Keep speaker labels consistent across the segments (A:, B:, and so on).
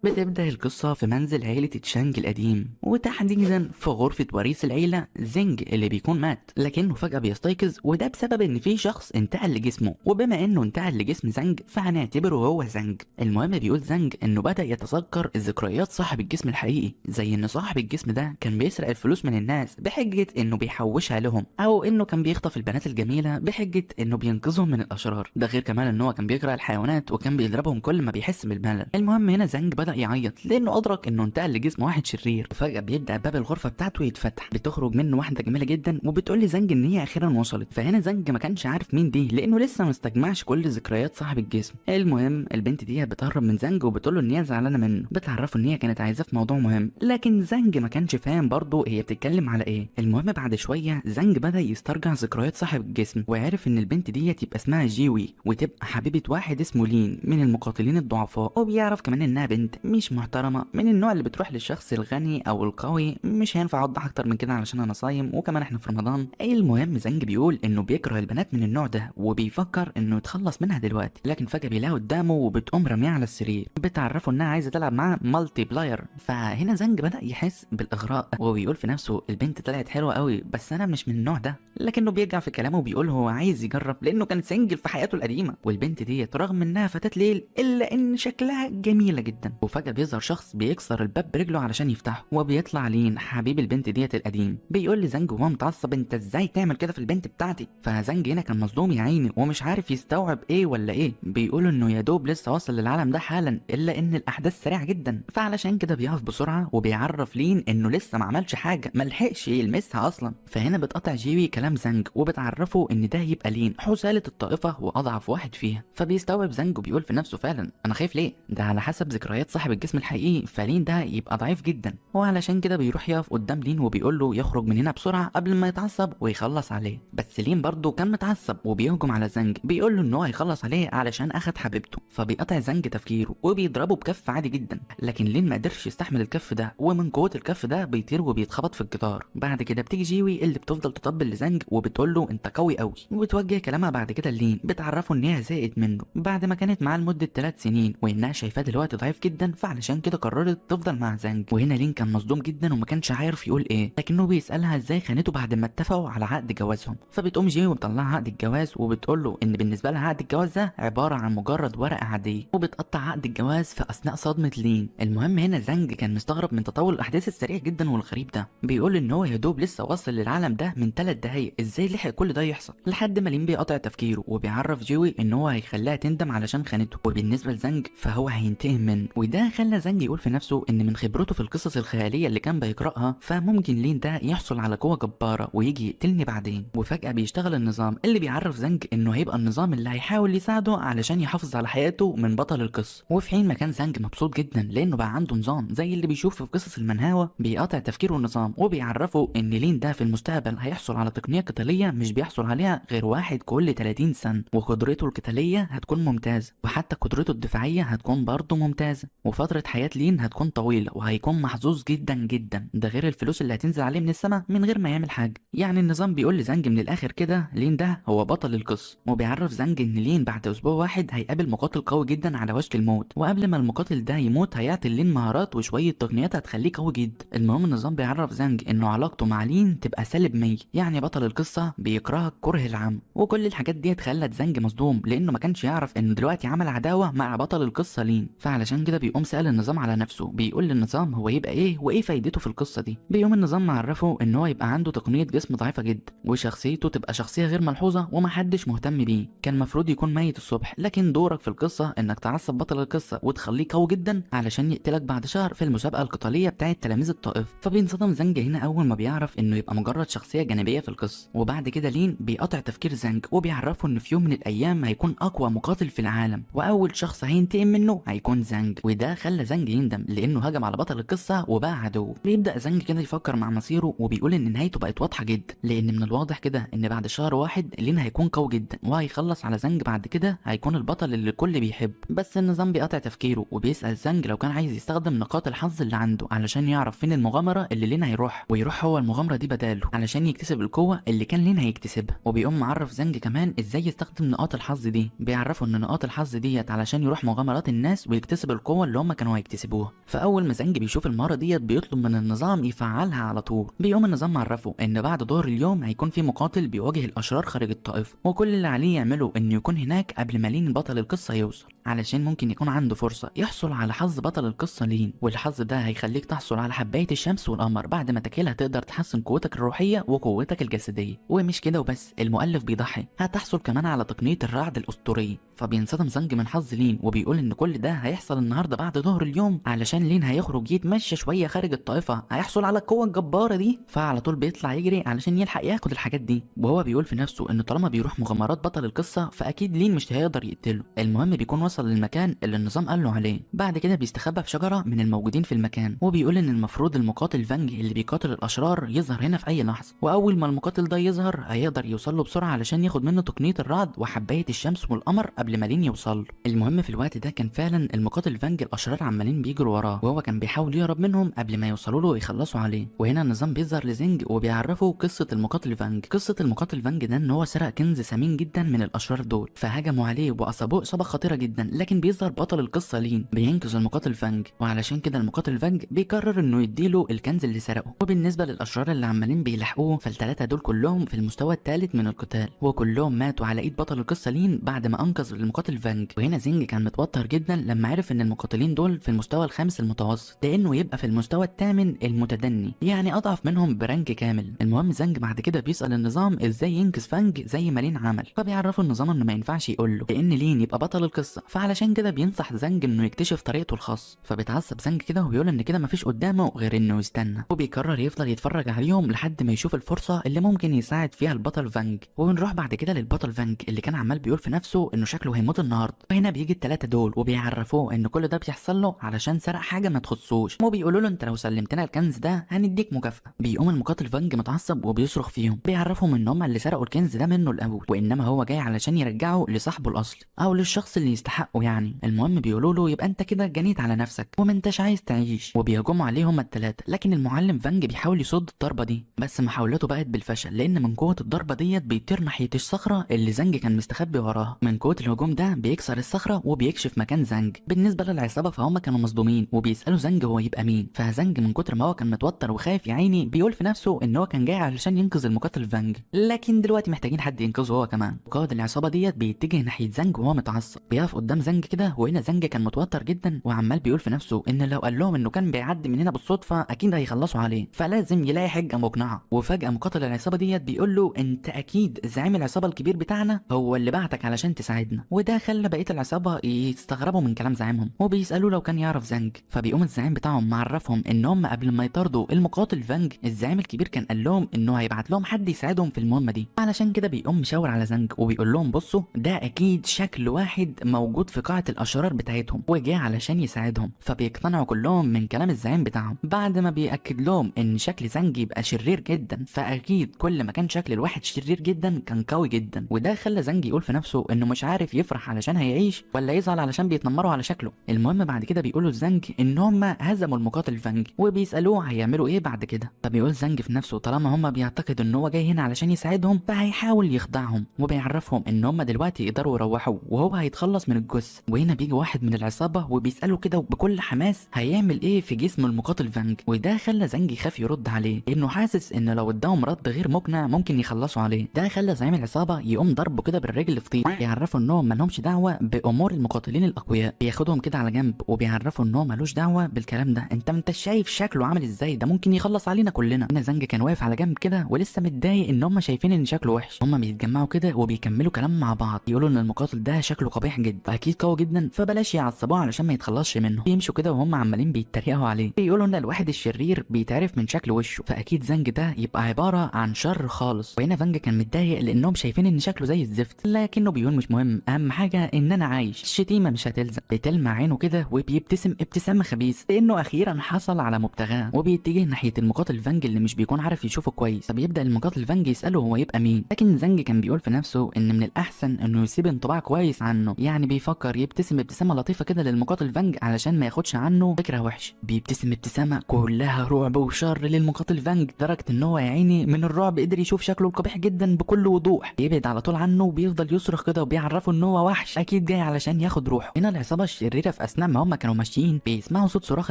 A: بتبدأ القصة في منزل عيلة تشانج القديم، وتحديدا في غرفة وريث العيلة زينج اللي بيكون مات، لكنه فجأة بيستيقظ، وده بسبب ان في شخص انتقل لجسمه، وبما انه انتقل لجسم زانج فهنعتبره هو زانج. المهم بيقول زانج انه بدأ يتذكر ذكريات صاحب الجسم الحقيقي، زي ان صاحب الجسم ده كان بيسرق الفلوس من الناس بحجة انه بيحوشها لهم، او انه كان بيخطف البنات الجميلة بحجة انه بينقذهم من الاشرار. ده غير كمان ان هو كان بيكره الحيوانات وكان بيضربهم كل ما بيحس بالملل. المهم هنا زانج بدأ يعيط لانه ادرك انه انتقل لجسم واحد شرير، وفجأة بيبدأ باب الغرفة بتاعته يتفتح، بتخرج منه واحدة جميلة جدا وبتقول لزانج ان هي اخيرا وصلت. فهنا زانج ما كانش عارف مين دي لانه لسه ما استجمعش كل ذكريات صاحب الجسم. المهم البنت دي بتقرب من زانج وبتقول له ان هي زعلانة منه، بتعرفه ان هي كانت عايزاه في موضوع مهم، لكن زانج ما كانش فاهم برضه هي بتتكلم على ايه. المهم بعد شوية زانج بدأ يسترجع ذكريات صاحب الجسم، وعرف ان البنت دي تبقى اسمها جيوي، وتبقى حبيبة واحد اسمه لين من المقاتلين الضعفاء، وبيعرف كمان انها بنت مش محترمة من النوع اللي بتروح للشخص الغني او القوي. مش هينفع اوضح اكتر من كده علشان انا صايم وكمان احنا في رمضان. المهم زنج بيقول انه بيكره البنات من النوع ده وبيفكر انه يتخلص منها دلوقتي، لكن فجأة بيلاقي قدامه وبتقوم رميه على السرير، بتعرفه انها عايزة تلعب معاه مالتي بلاير. فهنا زنج بدأ يحس بالاغراء وبيقول في نفسه البنت طلعت حلوة قوي بس انا مش من النوع ده، لكنه بيرجع في كلامه وبيقول هو عايز يجرب لانه كان سنجل في حياته القديمة، والبنت ديت رغم انها فتاة ليل الا ان شكلها جميلة جدا. وفجأة بيظهر شخص بيكسر الباب برجله علشان يفتحه، وبيطلع لين حبيب البنت ديت القديم، بيقول لزنج وهو متعصب انت ازاي تعمل كده في البنت بتاعتي. فزنج هنا كان مصدوم يا عيني ومش عارف يستوعب ايه ولا ايه، بيقول انه يا دوب لسه واصل للعالم ده حالا الا ان الاحداث سريعة جدا، فعلشان كده بيقف بسرعة وبيعرف لين انه لسه ما عملش حاجة، ملحقش يلمسها اصلا. فهنا بتقطع جيوي كلام زنج وبتعرفه ان ده يبقى لين حسالة الطائفة واضعف واحد فيها. فبيستوعب زنج وبيقول في نفسه فعلا انا خايف ليه، ده على حسب ذكريات صاحب الجسم الحقيقي فلين ده يبقى ضعيف جدا، وعلشان كده بيروح يقف قدام لين وبيقول له يخرج من هنا بسرعه قبل ما يتعصب ويخلص عليه. بس لين برضه كان متعصب وبيهجم على زنج، بيقول له ان هو هيخلص عليه علشان اخد حبيبته. فبيقطع زنج تفكيره وبيضربه بكف عادي جدا، لكن لين ما قدرش يستحمل الكف ده، ومن قوه الكف ده بيطير وبيتخبط في الجدار. بعد كده بتيجي جيوي اللي بتفضل تطبل لزنج وبتقول له انت قوي قوي، وبتوجه كلامها بعد كده لين، بتعرفه ان هي زهقت منه بعد ما كانت معاه لمده 3 سنين وانها شايفاه دلوقتي ضعيف جدا، فعلشان كده قررت تفضل مع زانج. وهنا لين كان مصدوم جدا وما كانش عارف يقول ايه، لكنه بيسالها ازاي خانته بعد ما اتفقوا على عقد جوازهم. فبتقوم جيمي وبتطلع عقد الجواز وبتقول له ان بالنسبه لها عقد الجواز ده عباره عن مجرد ورقه عاديه، وبتقطع عقد الجواز في اثناء صدمه لين. المهم هنا زانج كان مستغرب من تطور الاحداث السريع جدا والغريب ده، بيقول ان هو يا دوب لسه واصل للعالم ده من 3 دقايق، ازاي لحق كل ده يحصل، لحد ما لين بيقطع تفكيره وبيعرف جيوي ان هو هيخليها تندم علشان خانته، وبالنسبه لزانج فهو هينتقم منه. وده خلى زانج يقول في نفسه ان من خبرته في القصص الخياليه اللي كان بيقراها فممكن لين ده يحصل على قوه جباره ويجي يقتلني بعدين. وفجاه بيشتغل النظام اللي بيعرف زانج انه هيبقى النظام اللي هيحاول يساعده علشان يحافظ على حياته من بطل القصه. وفي حين ما كان زانج مبسوط جدا لانه بقى عنده نظام زي اللي بيشوفه في قصص المنهاوه، بيقاطع تفكيره النظام وبيعرفه ان لين ده في المستقبل هيحصل على تقنيه قتاليه مش بيحصل عليها غير واحد كل 30 سنه، وقدرته القتاليه هتكون ممتازه، وحتى قدرته الدفاعيه هتكون برضه ممتازه، وفتره حياه لين هتكون طويله وهيكون محظوظ جدا جدا، ده غير الفلوس اللي هتنزل عليه من السماء من غير ما يعمل حاجه. يعني النظام بيقول لزانج من الاخر كده لين ده هو بطل القصه، وبيعرف زانج ان لين بعد اسبوع واحد هيقابل مقاتل قوي جدا على وشك الموت، وقبل ما المقاتل ده يموت هيعطي لين مهارات وشويه تقنيات هتخليه قوي جدا. المهم النظام بيعرف زانج انه علاقته مع لين تبقى سالب 100، يعني بطل القصه بيكرهك كره العام. وكل الحاجات دي خلت زانج مصدوم لانه ما كانش يعرف انه دلوقتي عمل عداوه مع بطل القصه لين، فعلشان كده بيقوم سأل النظام على نفسه، بيقول للنظام هو يبقى ايه وايه فايدته في القصه دي. بيقوم النظام معرفه ان هو يبقى عنده تقنيه جسم ضعيفه جدا، وشخصيته تبقى شخصيه غير ملحوظه ومحدش مهتم بيه، كان المفروض يكون ميت الصبح، لكن دورك في القصه انك تعصب بطل القصه وتخليه قوي جدا علشان يقتلك بعد شهر في المسابقه القتاليه بتاعه تلاميذ الطائف. فبينصدم زانج هنا اول ما بيعرف انه يبقى مجرد شخصيه جانبيه في القصه. وبعد كده لين بيقطع تفكير زانج وبيعرفه ان في يوم من الايام هيكون اقوى مقاتل في العالم، واول شخص هينتقم منه هيكون زانج. وده خلى زانج يندم لانه هجم على بطل القصه وبقى عدو. بيبدا زانج كده يفكر مع مصيره وبيقول ان نهايته بقت واضحه جدا، لان من الواضح كده ان بعد شهر واحد لين هيكون قوي جدا وهيخلص على زانج، بعد كده هيكون البطل اللي الكل بيحب. بس النظام بيقطع تفكيره وبيسال زانج لو كان عايز يستخدم نقاط الحظ اللي عنده علشان يعرف فين المغامره اللي لين هيروح، ويروح هو المغامره دي بداله علشان يكتسب القوه اللي كان لين هيكتسبها. وبيقوم معرف زانج كمان ازاي يستخدم نقاط الحظ دي، بيعرفه ان نقاط الحظ ديت علشان يروح مغامرات الناس ويكتسب القوه اللي هم كانوا هيكتسبوها. فاول ما زنج بيشوف المهاره ديت بيطلب من النظام يفعلها على طول. بيقوم النظام معرفه ان بعد ظهر اليوم هيكون في مقاتل بيواجه الاشرار خارج الطائفه، وكل اللي عليه يعمله انه يكون هناك قبل ما لين بطل القصه يوصل، علشان ممكن يكون عنده فرصه يحصل على حظ بطل القصه لين، والحظ ده هيخليك تحصل على حبايه الشمس والقمر. بعد ما تاكلها تقدر تحسن قوتك الروحيه وقوتك الجسديه. ومش كده وبس، المؤلف بيضحي هتحصل كمان على تقنيه الرعد الاسطوريه. فبينصدم زنج من حظ لين وبيقول ان كل ده هيحصل النهارده بعد ظهر اليوم، علشان لين هيخرج يتمشى شويه خارج الطائفه هيحصل على القوه الجباره دي. فعلى طول بيطلع يجري علشان يلحق ياخد الحاجات دي، وهو بيقول في نفسه انه طالما بيروح مغامرات بطل القصه فاكيد لين مش هيقدر يقتله. المهم بيكون وصل للمكان اللي النظام قال له عليه. بعد كده بيستخبى في شجره من الموجودين في المكان، وبيقول ان المفروض المقاتل فانج اللي بيقاتل الاشرار يظهر هنا في اي لحظه، واول ما المقاتل ده يظهر هيقدر يوصل له بسرعه علشان ياخد منه تقنيه الرعد وحبايه الشمس والقمر قبل ما لين يوصل له. المهم في الوقت ده كان فعلا المقاتل فانج الاشرار عمالين بيجروا وراه، وهو كان بيحاول يهرب منهم قبل ما يوصلوا له ويخلصوا عليه. وهنا النظام بيظهر لزنج وبيعرفه قصه المقاتل فانج. قصه المقاتل فانج ده ان هو سرق كنز ثمين جدا من الاشرار دول، فهجموا عليه واصابوه اصابه خطيره جدا، لكن بيظهر بطل القصه لين بينقذ المقاتل فانج، وعلشان كده المقاتل فانج بيقرر انه يديله الكنز اللي سرقه. وبالنسبه للاشرار اللي عمالين بيلحقوه فالثلاثه دول كلهم في المستوى الثالث من القتال، وكلهم ماتوا على ايد بطل القصه لين بعد ما انقذ المقاتل فانج. وهنا زنج كان متوتر جدا لما عرف ان المقاتلين دول في المستوى الخامس المتوسط، لانه يبقى في المستوى الثامن المتدني، يعني اضعف منهم برانك كامل. المهم زنج بعد كده بيسال النظام ازاي ينقذ فانج زي ما لين عمل، فبيعرفوا النظام انه ما ينفعش يقول له لان لين يبقى بطل القصه، فعلشان كده بينصح زنج انه يكتشف طريقته الخاصه. فبيتعصب زنج كده وبيقول ان كده مفيش قدامه غير انه يستنى، وبيقرر يفضل يتفرج عليهم لحد ما يشوف الفرصه اللي ممكن يساعد فيها البطل فانج. وبنروح بعد كده للبطل فانج اللي كان عمال بيقول في نفسه انه شكله هيموت النهارده. وهنا بيجي الثلاثه دول وبيعرفوه ان كل ده بيحصل له علشان سرق حاجه ما تخصوش، وبيقولوا له انت لو سلمتنا الكنز ده هنديك مكافاه. بيقوم المقاتل فانج متعصب وبيصرخ فيهم، بيعرفهم ان هم اللي سرقوا الكنز ده منه الاول، وانما هو جاي علشان يرجعه لصاحبه الاصلي او للشخص اللي يستحقه يعني. المهم بيقولوا له يبقى انت كده جنيت على نفسك وما انتش عايز تعيش، وبيهجموا عليهم الثلاثه. لكن المعلم فانج بيحاول يصد الضربه دي، بس محاولته بقت بالفشل لان من قوه الضربه ديت بيطير ناحيه الصخره اللي زنج كان مستخبي وراها. من قوه الهجوم ده بيكسر الصخره وبيكشف مكان زنج. بالنسبه للعصابه فهم كانوا مصدومين وبيسالوا زنج هو يبقى مين، فزنج من كتر ما هو كان متوتر وخايف يا عيني بيقول في نفسه ان هو كان جاي علشان ينقذ المقاتل فانج، لكن دلوقتي محتاجين حد ينقذه هو كمان. قائد العصابه ديت بيتجه ناحيه زنج وهو متعصب، بيقف قدام زنج كده. وهنا زنج كان متوتر جدا وعمال بيقول في نفسه ان لو قال لهم انه كان بيعدي من هنا بالصدفه اكيد هيخلصوا عليه، فلازم يلاقي حجه مقنعه. وفجاه مقاتل العصابه ديت بيقول له انت اكيد زعيم العصابه الكبير بتاعنا هو اللي بعتك علشان تساعدنا. وده خلى بقيه العصابه يستغربوا من كلام زعيمهم وبيسالوه لو كان يعرف زنج. فبيقوم الزعيم بتاعهم معرفهم ان هم قبل ما يطاردوا المقاتل فانج الزعيم الكبير كان قال لهم انه هيبعت لهم حد يساعدهم في المهمه دي، علشان كده بيقوم مشاور على زنج وبيقول لهم بصوا ده اكيد شكل واحد موجود في قاعه الاشرار بتاعتهم وجاي علشان يساعدهم. فبيقتنعوا كلهم من كلام الزعيم بتاعهم بعد ما بياكد لهم ان شكل زنج يبقى شرير جدا، فاكيد كل ما كان شكل الواحد شرير جدا كان قوي جدا. وده خلى زنج يقول في نفسه انه مش عارف يفرح علشان هيعيش ولا يزعل علشان بيتنمروا على شكله. المهم بعد كده بيقولوا لزنج ان هم هزموا المقاتل فانج وبيسالوه هيعملوا ايه بعد كده. فبيقول زنج في نفسه طالما هم بيعتقدوا ان هو جاي هنا علشان يساعدهم فهيحاول يخدعهم، وبيعرفهم ان هم دلوقتي يقدروا يروحوا وهو هيتخلص من الجثه. وهنا بيجي واحد من العصابه وبيساله كده بكل حماس هيعمل ايه في جسم المقاتل فانج. وده خلى زنج يخاف يرد عليه لانه حاسس ان لو اداهم رد غير مقنع ممكن يخلصوا عليه. ده خلى زعيم العصابه يقوم ضربه كده بالرجل في طيق، يعرفوا انهم مالهمش دعوه بامور المقاتلين الاقوياء. بياخدهم كده على جنب وبيعرفوا ان هو مالوش دعوه بالكلام ده، انت ما انتش شايف شكله عامل ازاي، ده ممكن يخلص علينا كلنا. هنا زنج كان واقف على جنب كده ولسه متضايق ان هم شايفين ان شكله وحش. هم بيتجمعوا كده وبيكملوا كلام مع بعض يقولوا ان المقاتل ده شكله قبيح جدا فاكيد قوي جدا، فبلاش يعصبوه علشان ما يتخلصش منه. بيمشوا كده وهم عمالين بيتريقوا عليه، بيقولوا ان الواحد الشرير بيتعرف من شكل وشه، فاكيد زنج ده يبقى عباره عن شر خالص. وهنا فانج كان متضايق لانهم شايفين ان شكله زي الزفت، لكنه بيقول مش مهم، اهم حاجه ان انا عايش، الشتيمه مش هتلزم. بتلمع عينه كده وبيبتسم ابتسامه خبيث لانه اخيرا حصل على مبتغاه، وبيتجه ناحيه المقاتل فانج اللي مش بيكون عارف يشوفه كويس. فبيبدا المقاتل فانج يساله هو يبقى مين، لكن زنج كان بيقول في نفسه ان من الاحسن انه يسيب انطباع كويس عنه، يعني بيفكر يبتسم ابتسامه لطيفه كده للمقاتل فانج علشان ما ياخدش عنه فكره وحشه. بيبتسم ابتسامه كلها رعب وشر للمقاتل فانج لدرجه ان هو يا عيني من الرعب قدر يشوف شكله القبيح جدا بكل وضوح. بيبعد على طول عنه وبيفضل يصرخ كده وبيعرفه ان هو وحش اكيد جاي علشان ياخد روحه. هنا العصابه الشريره في اثناء اثناء ما هم كانوا ماشيين بيسمعوا صوت صراخ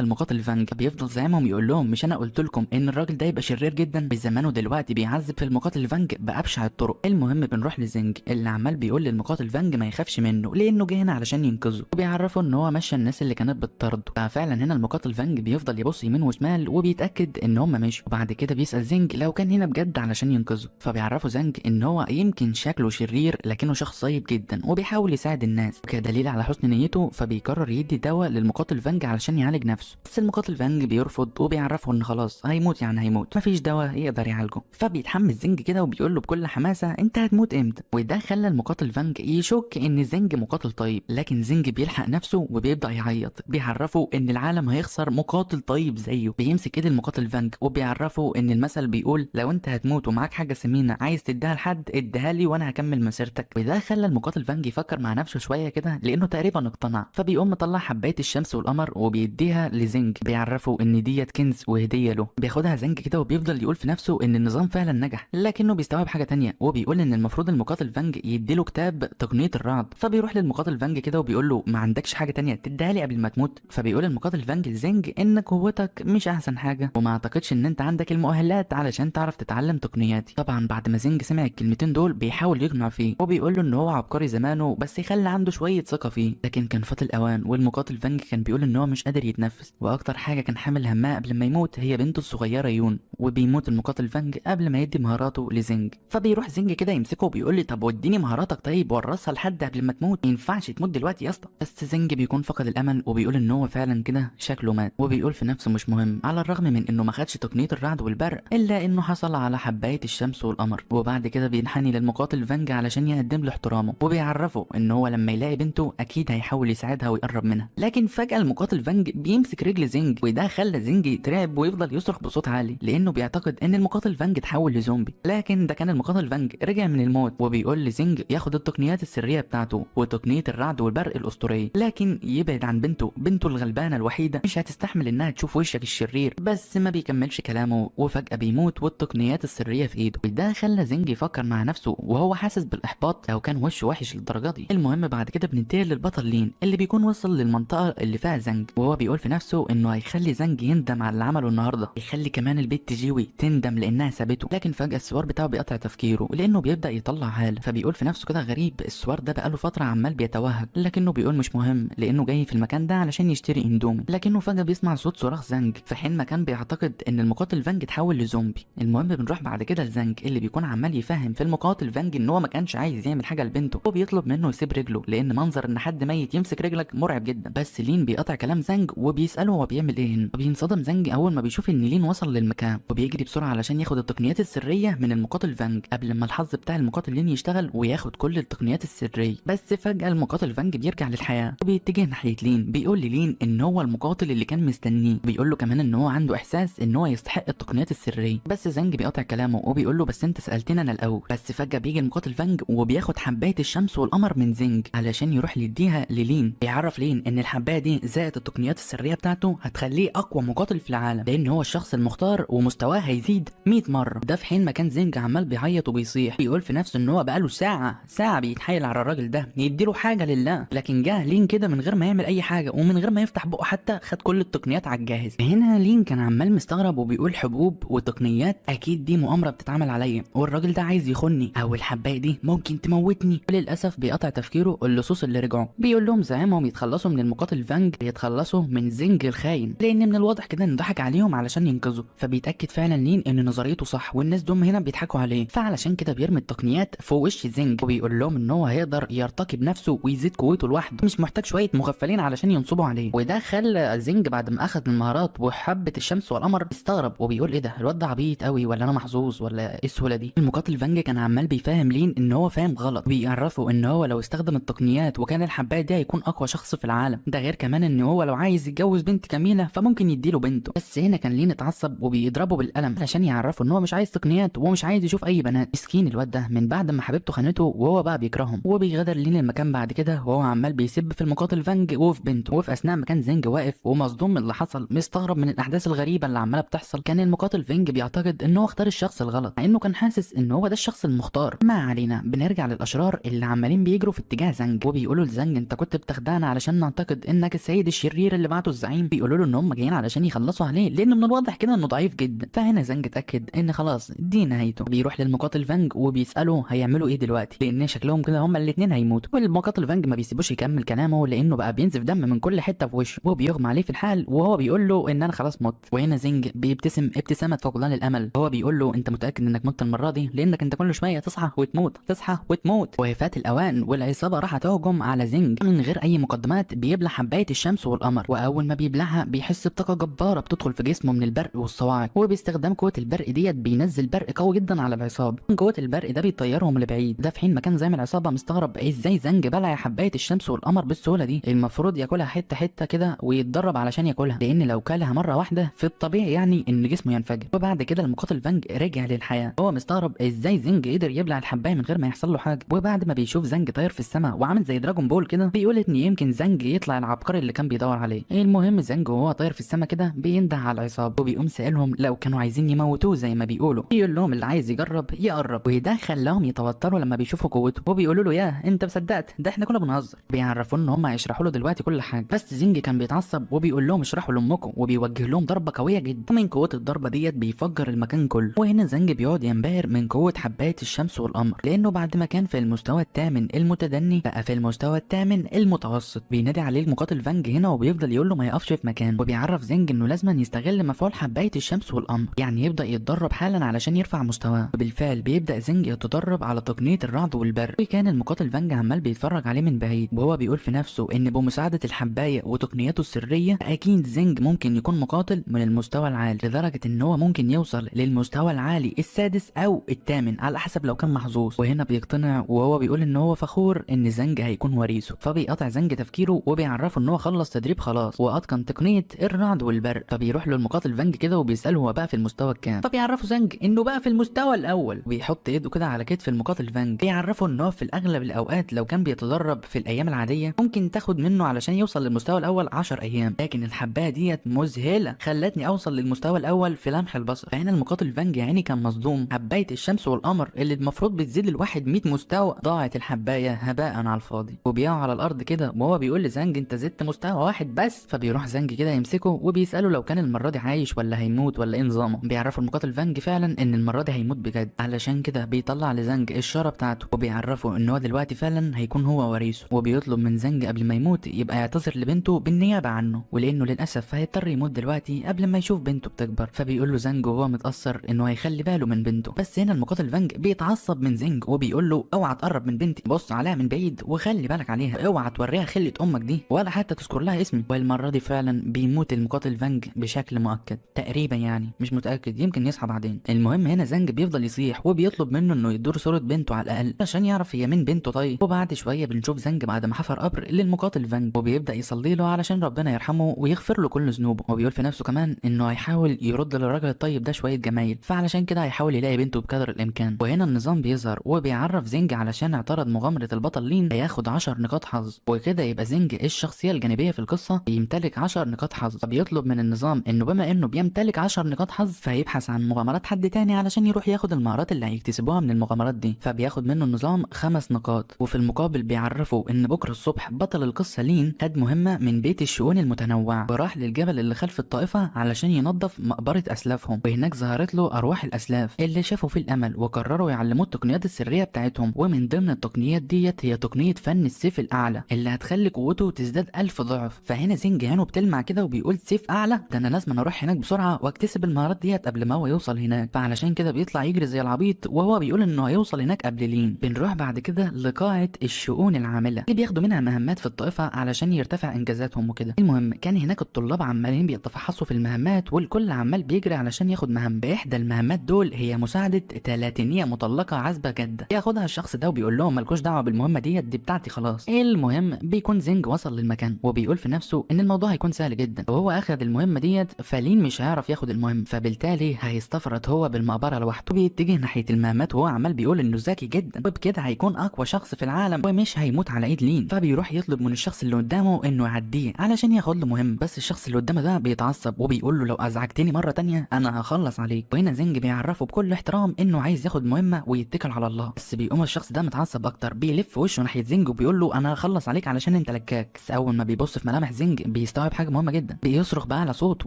A: المقاتل فانج، بيفضل زعيمهم يقول لهم مش انا قلت لكم ان الراجل ده يبقى شرير جدا، بزمانه دلوقتي بيعذب في المقاتل فانج بابشع الطرق. المهم بنروح لزنج اللي عمال بيقول للمقاتل فانج ما يخافش منه لانه جه هنا علشان ينقذه، وبيعرفه ان هو مشى الناس اللي كانت بتطارده. ففعلا هنا المقاتل فانج بيفضل يبص يمين وشمال وبيتاكد ان هم مشوا، وبعد كده بيسال زنج لو كان هنا بجد علشان ينقذه. فبيعرفه زنج ان هو يمكن شكله شرير لكنه شخص طيب جدا وبيحاول يساعد الناس، وكدليل على حسن نيته فبيقرر يدي دواء للمقاتل فانج علشان يعالج نفسه. بس المقاتل فانج بيرفض وبيعرفه ان خلاص هيموت، يعني هيموت مفيش دواء يقدر يعالجه. فبيتحمس زنج كده وبيقول له بكل حماسه انت هتموت امتى، وده خلى المقاتل فانج يشك ان زنج مقاتل طيب. لكن زنج بيلحق نفسه وبيبدا يعيط، بيعرفه ان العالم هيخسر مقاتل طيب زيه. بيمسك ايد المقاتل فانج وبيعرفه ان المثل بيقول لو انت هتموت ومعاك حاجه ثمينه عايز تديها لحد اديها لي وانا هكمل مسيرتك. وده خلى المقاتل فانج يفكر مع نفسه شويه كده لانه تقريبا اقتنع. فبيقوم مطلع حبايه الشمس والقمر وبيديها لزنج، بيعرفه ان ديت كنز وهديه له. بياخدها زنج كده وبيفضل يقول في نفسه ان النظام فعلا نجح، لكنه بيستوعب حاجه تانية وبيقول ان المفروض المقاتل فانج يديله كتاب تقنيه الرعد. فبيروح للمقاتل فانج كده وبيقول له ما عندكش حاجه تانية تديها لي قبل ما تموت. فبيقول المقاتل فانج لزنج ان قوتك مش احسن حاجه وما اعتقدش ان انت عندك المؤهلات علشان تعرف تتعلم تقنياتي. طبعا بعد ما زنج سمع الكلمتين دول بيحاول يقنع فيه وبيقول له ان هو عبقري زمانه بس يخلي عنده شويه ثقه فيه. لكن كان فات الاوان والمقاتل فانج كان بيقول ان هو مش قادر يتنفس، واكتر حاجه كان حامل همها قبل ما يموت هي بنته الصغيره يون. وبيموت المقاتل فانج قبل ما يدي مهاراته لزنج. فبيروح زنج كده يمسكه وبيقول لي طب واديني مهاراتك طيب ورثها لحد قبل ما تموت، ما ينفعش تموت دلوقتي يا اسطى. بس زنج بيكون فقد الامل وبيقول ان هو فعلا كده شكله مات، وبيقول في نفسه مش مهم على الرغم من انه ما خدش تقنيه الرعد والبرق الا انه حصل على حبايه الشمس والقمر. وبعد كده بينحني للمقاتل فانج علشان يقدم له احترامه وبيعرفه ان هو لما يلاقي بنته اكيد هيحاول يساعدها ويقرب منها. لكن فجاه المقاتل فانج بيمسك رجل زنج وده خلى زنج يترعب ويفضل يصرخ بصوت عالي لانه بيعتقد ان المقاتل فانج اتحول لزومبي. لكن ده كان المقاتل فانج رجع من الموت وبيقول لزنج ياخد التقنيات السريه بتاعته وتقنيه الرعد والبرق الاسطوريه، لكن يبعد عن بنته الغلبانه الوحيده مش هتستحمل انها تشوف وشك الشرير. بس ما بيكملش كلامه وفجاه بيموت والتقنيات السريه في ايده. وده خلى زنج يفكر مع نفسه وهو حاسس بالاحباط لو كان وشه وحش للدرجه دي. المهم بعد كده بننتقل للبطل لين اللي بيكون وصل للمنطقه اللي فيها زنج، وهو بيقول في نفسه انه هيخلي زنج يندم على اللي عمله النهارده، يخلي كمان البت جيوي تندم لانها سابته. لكن فجاه السوار بتاعه بيقطع تفكيره لانه بيبدا يطلع هاله. فبيقول في نفسه كده غريب السوار ده بقاله فتره عمال بيتوهج، لكنه بيقول مش مهم لانه جاي في المكان ده علشان يشتري اندومي. لكنه فجاه بيسمع صوت صراخ زنج في حين ما كان بيعتقد ان المقاتل فانج اتحول لزومبي. المهم بنروح بعد كده لزنج اللي بيكون عمال يفهم في المقاتل فانج ان هو ما كانش عايز يعمل حاجه لبنته وبيطلب منه يسيب رجله لان منظر ان حد ميت يمسك رجلك مرعب جدا. بس لين بيقطع كلام زنج وبيساله هو بيعمل ايه هنا. وبينصدم زنج اول ما بيشوف ان لين وصل للمكان وبيجري بسرعه علشان ياخد التقنيات السريه من المقاتل فانج قبل ما الحظ بتاع المقاتل لين يشتغل وياخد كل التقنيات السريه. بس فجاه المقاتل فانج بيرجع للحياه وبيتجه ناحيه لين، بيقول للين ان هو المقاتل اللي كان مستنيه، بيقول له كمان ان هو عنده احساس ان هو يستحق التقنيات السريه. بس زنج بيقطع كلامه وبيقول له بس انت سالتني انا الاول. بس فجاه بيجي المقاتل فانج وبياخد حبايه الشمس والقمر من زنج علشان يروح يديها للين. بيعرف لين ان الحبايه دي زائد التقنيات السريه بتاعته هتخليه اقوى مقاتل في العالم لان هو الشخص المختار ومستواه هيزيد 100 مره. ده في حين ما كان زنج عمال بيعيط وبيصيح، بيقول في نفسه ان هو بقاله ساعه بيتحايل على الراجل ده يديله حاجه لله. لكن جه لين كده من غير ما يعمل اي حاجه ومن غير ما يفتح بقه حتى خد كل التقنيات على الجاهز. هنا لين كان عمال مستغرب وبيقول حبوب وتقنيات اكيد دي مؤامره بتتعمل عليا والراجل ده عايز يخوني او الحبايه دي ممكن تموتني. وللاسف بيقطع تفكيره اللصوص اللي رجعوا بيقول لهم زعيمهم يتخلصوا من المقاتل فانج يتخلصوا من زنج الخاين لان من الواضح كده انه ضحك عليهم علشان ينقذوا. فبيتاكد فعلا لين ان نظريته صح والناس دول هنا بيضحكوا عليه، فعلشان كده بيرمي التقنيات فوق وش زنج وبيقول لهم ان هو هيقدر يرتقي بنفسه ويزيد قوته لوحده مش محتاج شويه مغفلين علشان ينصبوا عليه. وده خلى زنج بعد ما اخذ المهارات وحبه الشمس والقمر استغرب وبيقول ايه ده الواد ده عبيط قوي ولا انا محظوظ ولا ايه السهوله دي. المقاتل فانج كان عمال بيفهم لين ان هو فاهم غلط، بيعرفه ان هو لو استخدم التقنيات وكان الحبايه دي هيكون اقوى شخص في العالم. ده غير كمان ان هو لو عايز يتجوز بنت كميله فممكن يديله بنته. بس هنا كان لين اتعصب وبيضربه بالقلم علشان يعرفه ان هو مش عايز تقنيات ومش عايز يشوف اي بنات. مسكين الواد ده من بعد ما حبيبته خانته وهو بقى بيكرههم. وبيغادر لين المكان بعد كده وهو عمال بيسب في المقاتل فانج وفي بنته. وفي اثناء ما كان زنج واقف ومصدوم من اللي حصل مستغرب من الاحداث الغريبه اللي عماله بتحصل، كان المقاتل فانج بيعتقد ان هو اختار الشخص الغلط مع انه كان حاسس ان هو ده الشخص المختار. ما علينا، بنرجع للاشرار اللي عمالين بيجروا في اتجاه زنج وبيقولوا لزنج انت كنت بتخدعنا علشان بيعتقد انك السيد الشرير اللي بعته الزعيم. بيقولوا له ان هم جايين علشان يخلصوا عليه لان من الواضح كده انه ضعيف جدا. فهنا زنج اتاكد ان خلاص دي نهايته. بيروح للمقاتل فانج وبيساله هيعملوا ايه دلوقتي لان شكلهم كده هما الاثنين هيموتوا. والمقاتل فانج ما بيسيبوش يكمل كلامه لانه بقى بينزف دم من كل حته في وشه وبيغمى عليه في الحال وهو بيقول له ان انا خلاص مت. وهنا زنج بيبتسم ابتسامه فقدان الامل. هو بيقول له انت متاكد انك مت المره دي لانك انت كل شويه تصحى وتموت تصحى وتموت. وفات الاوان والعصابه راح تهجم على زنج. من غير اي مقدمات بيبلع حبايه الشمس والقمر، واول ما بيبلعها بيحس بطاقه جباره بتدخل في جسمه من البرق والصواعق. وباستخدام قوه البرق ديت بينزل برق قوي جدا على العصابه. قوه البرق ده بيطيرهم لبعيد. ده في حين مكان زي العصابه مستغرب ازاي زنج بلع حبايه الشمس والقمر بالسهوله دي. المفروض ياكلها حته حته كده ويتدرب علشان ياكلها لان لو كلها مره واحده في الطبيعي يعني ان جسمه ينفجر. وبعد كده المقاتل فانج رجع للحياه. هو مستغرب ازاي زنج قدر يبلع الحبايه من غير ما يحصل له حاجه. وبعد ما بيشوف زنج طاير في السماء وعامل زي دراجون بول كده بيقول ان يمكن زنج يطلع العبقري اللي كان بيدور عليه. المهم زنج وهو طاير في السماء كده بينده على العصابه وبيقوم سائلهم لو كانوا عايزين يموتوه زي ما بيقولوا. يقول لهم اللي عايز يجرب يقرب. وده خلاهم يتوتروا لما بيشوفوا قوته وبيقولوا له ياه انت مصدقت ده احنا كنا بنهزر. بيعرفوا ان هم هيشرحوا له دلوقتي كل حاجه. بس زنج كان بيتعصب وبيقول لهم اشرحوا لامكم وبيوجه لهم ضربه قويه جدا. ومن قوه الضربه ديت بيفجر المكان كله. وهنا زنج بيقعد ينبهر من قوه حبايه الشمس والقمر لانه بعد ما كان في المستوى الثامن المتدني بقى في المستوى الثامن المتوسط. بينادي عليه المقاتل فانج هنا وبيفضل يقول له ما يقفش في مكان. وبيعرف زنج انه لازم يستغل مفعول حبايه الشمس والقمر يعني يبدا يتدرب حالا علشان يرفع مستواه. وبالفعل بيبدا زنج يتدرب على تقنيه الرعد والبرق. وكان المقاتل فانج عمال بيتفرج عليه من بعيد وهو بيقول في نفسه ان بمساعده الحبايه وتقنياته السريه اكيد زنج ممكن يكون مقاتل من المستوى العالي لدرجه ان هو ممكن يوصل للمستوى العالي السادس او الثامن على حسب لو كان محظوظ. وهنا بيقتنع وهو بيقول ان هو فخور ان زنج هيكون وريثه. فبيقطع زنج تفكيره وبيعرفه ان هو خلص تدريب خلاص واتقن تقنيه الرعد والبرق. فبيروح له المقاتل فانج كده وبيساله هو بقى في المستوى الكام. فبيعرفه زنج انه بقى في المستوى الاول. وبيحط ايده كده على كتف المقاتل فانج. بيعرفه ان هو في الاغلب الاوقات لو كان بيتدرب في الايام العاديه ممكن تاخد منه علشان يوصل للمستوى الاول 10 ايام لكن الحبايه ديت مذهله خلتني اوصل للمستوى الاول في لمح البصر. فهنا المقاتل فانج يعني كان مصدوم. حبايه الشمس والقمر اللي المفروض بتزيد الواحد 100 مستوى ضاعت الحبايه هباء على الفاضي. وبيقع على الارض كده وهو بيقول لزنج انت زدت مستوى واحد بس. فبيروح زنج كده يمسكه وبيساله لو كان المره دي عايش ولا هيموت ولا ايه نظامه. بيعرفوا المقاتل فانج فعلا ان المره دي هيموت بجد علشان كده بيطلع لزنج الشاره بتاعته وبيعرفه ان هو دلوقتي فعلا هيكون هو وريثه. وبيطلب من زنج قبل ما يموت يبقى يعتذر لبنته بالنيابه عنه ولانه للاسف هيضطر يموت دلوقتي قبل ما يشوف بنته بتكبر. فبيقول له زنج وهو متاثر انه هيخلي باله من بنته. بس هنا المقاتل فانج بيتعصب من زنج وبيقول له اوعى تقرب من بنتي بص عليها من بعيد وخلي بالك عليها اوعى توريها خله امك دي ولا حتى تذكر لها اسمي. والمره دي فعلا بيموت المقاتل فانج بشكل مؤكد تقريبا يعني مش متاكد يمكن يصحى بعدين. المهم هنا زنج بيفضل يصيح وبيطلب منه انه يدور صوره بنته على الاقل عشان يعرف هي مين بنته. طيب وبعد شويه بنشوف زنج بعد ما حفر قبر للمقاتل فانج وبيبدا يصلي له علشان ربنا يرحمه ويغفر له كل ذنوبه. وبيقول في نفسه كمان انه هيحاول يرد للراجل الطيب ده شويه جمايل فعلشان كده هيحاول يلاقي بنته بقدر الامكان. وهنا النظام بيظهر وبيعرف زنج علشان اعترض مغامره البطل لين هياخد 10 نقاط حظ وكده يبقى زنج الشخصيه الجانبيه في القصه بيمتلك 10 نقاط حظ. فبيطلب من النظام انه بما انه بيمتلك 10 نقاط حظ فهيبحث عن مغامرات حد تاني علشان يروح ياخد المهارات اللي هيكتسبوها من المغامرات دي. فبياخد منه النظام 5 نقاط. وفي المقابل بيعرفوا ان بكره الصبح بطل القصه لين خد مهمه من بيت الشؤون المتنوعه وراح للجبل اللي خلف الطائفه علشان ينظف مقبره اسلافهم. وهناك ظهرت له ارواح الاسلاف اللي شافوا فيه الامل وقرروا يعلموه التقنيات السريه بتاعتهم. ومن ضمن التقنيات ديت هي تقنيه فن السيف الاعلى اللي هتخلي قوته تزداد 1000 ضعف. فهنا زنج عينه بتلمع كده وبيقول سيف اعلى ده انا لازم اروح هناك بسرعه واكتسب المهارات ديت قبل ما هو يوصل هناك. فعلشان كده بيطلع يجري زي العبيط وهو بيقول انه هيوصل هناك قبل لين. بنروح بعد كده لقاعه الشؤون العامله اللي بياخدوا منها مهمات في الطائفه علشان يرتفع انجازاتهم وكده. المهم كان هناك الطلاب عمالين بيتفحصوا في المهمات والكل عمال بيجري علشان ياخد مهمه. باحدى المهمات دول هي مساعده 30 مطلقه عازبه جده ياخدها الشخص ده وبيقول لهم مالكوش دعوه بالمهمه دي بتاعتي خلاص. المهم بيكون زنج وصل للمكان وبيقول في نفسه ان الموضوع هيكون سهل جدا وهو اخذ المهمه ديت فلين مش هيعرف ياخد المهم فبالتالي هيستفرد هو بالمقبره لوحده. بيتجه ناحيه المهمات وهو عمال بيقول انه ذكي جدا وبكده هيكون اقوى شخص في العالم ومش هيموت على ايد لين. فبيروح يطلب من الشخص اللي قدامه انه يعديه علشان ياخد له مهم. بس الشخص اللي قدامه ده بيتعصب وبيقول له لو ازعجتني مره تانية انا هخلص عليك. وهنا زنج بيعرفه بكل احترام انه عايز ياخد مهمه ويتكل على الله. بس بيقوم الشخص ده متعصب اكتر بيلف وشه ناحيه زنج وبيقول له انا هخلص عليك علشان انت لكاك. هناك. بس اول ما بيبص في ملامح زنج بيستوعب حاجه مهمه جدا، بيصرخ بقى على صوت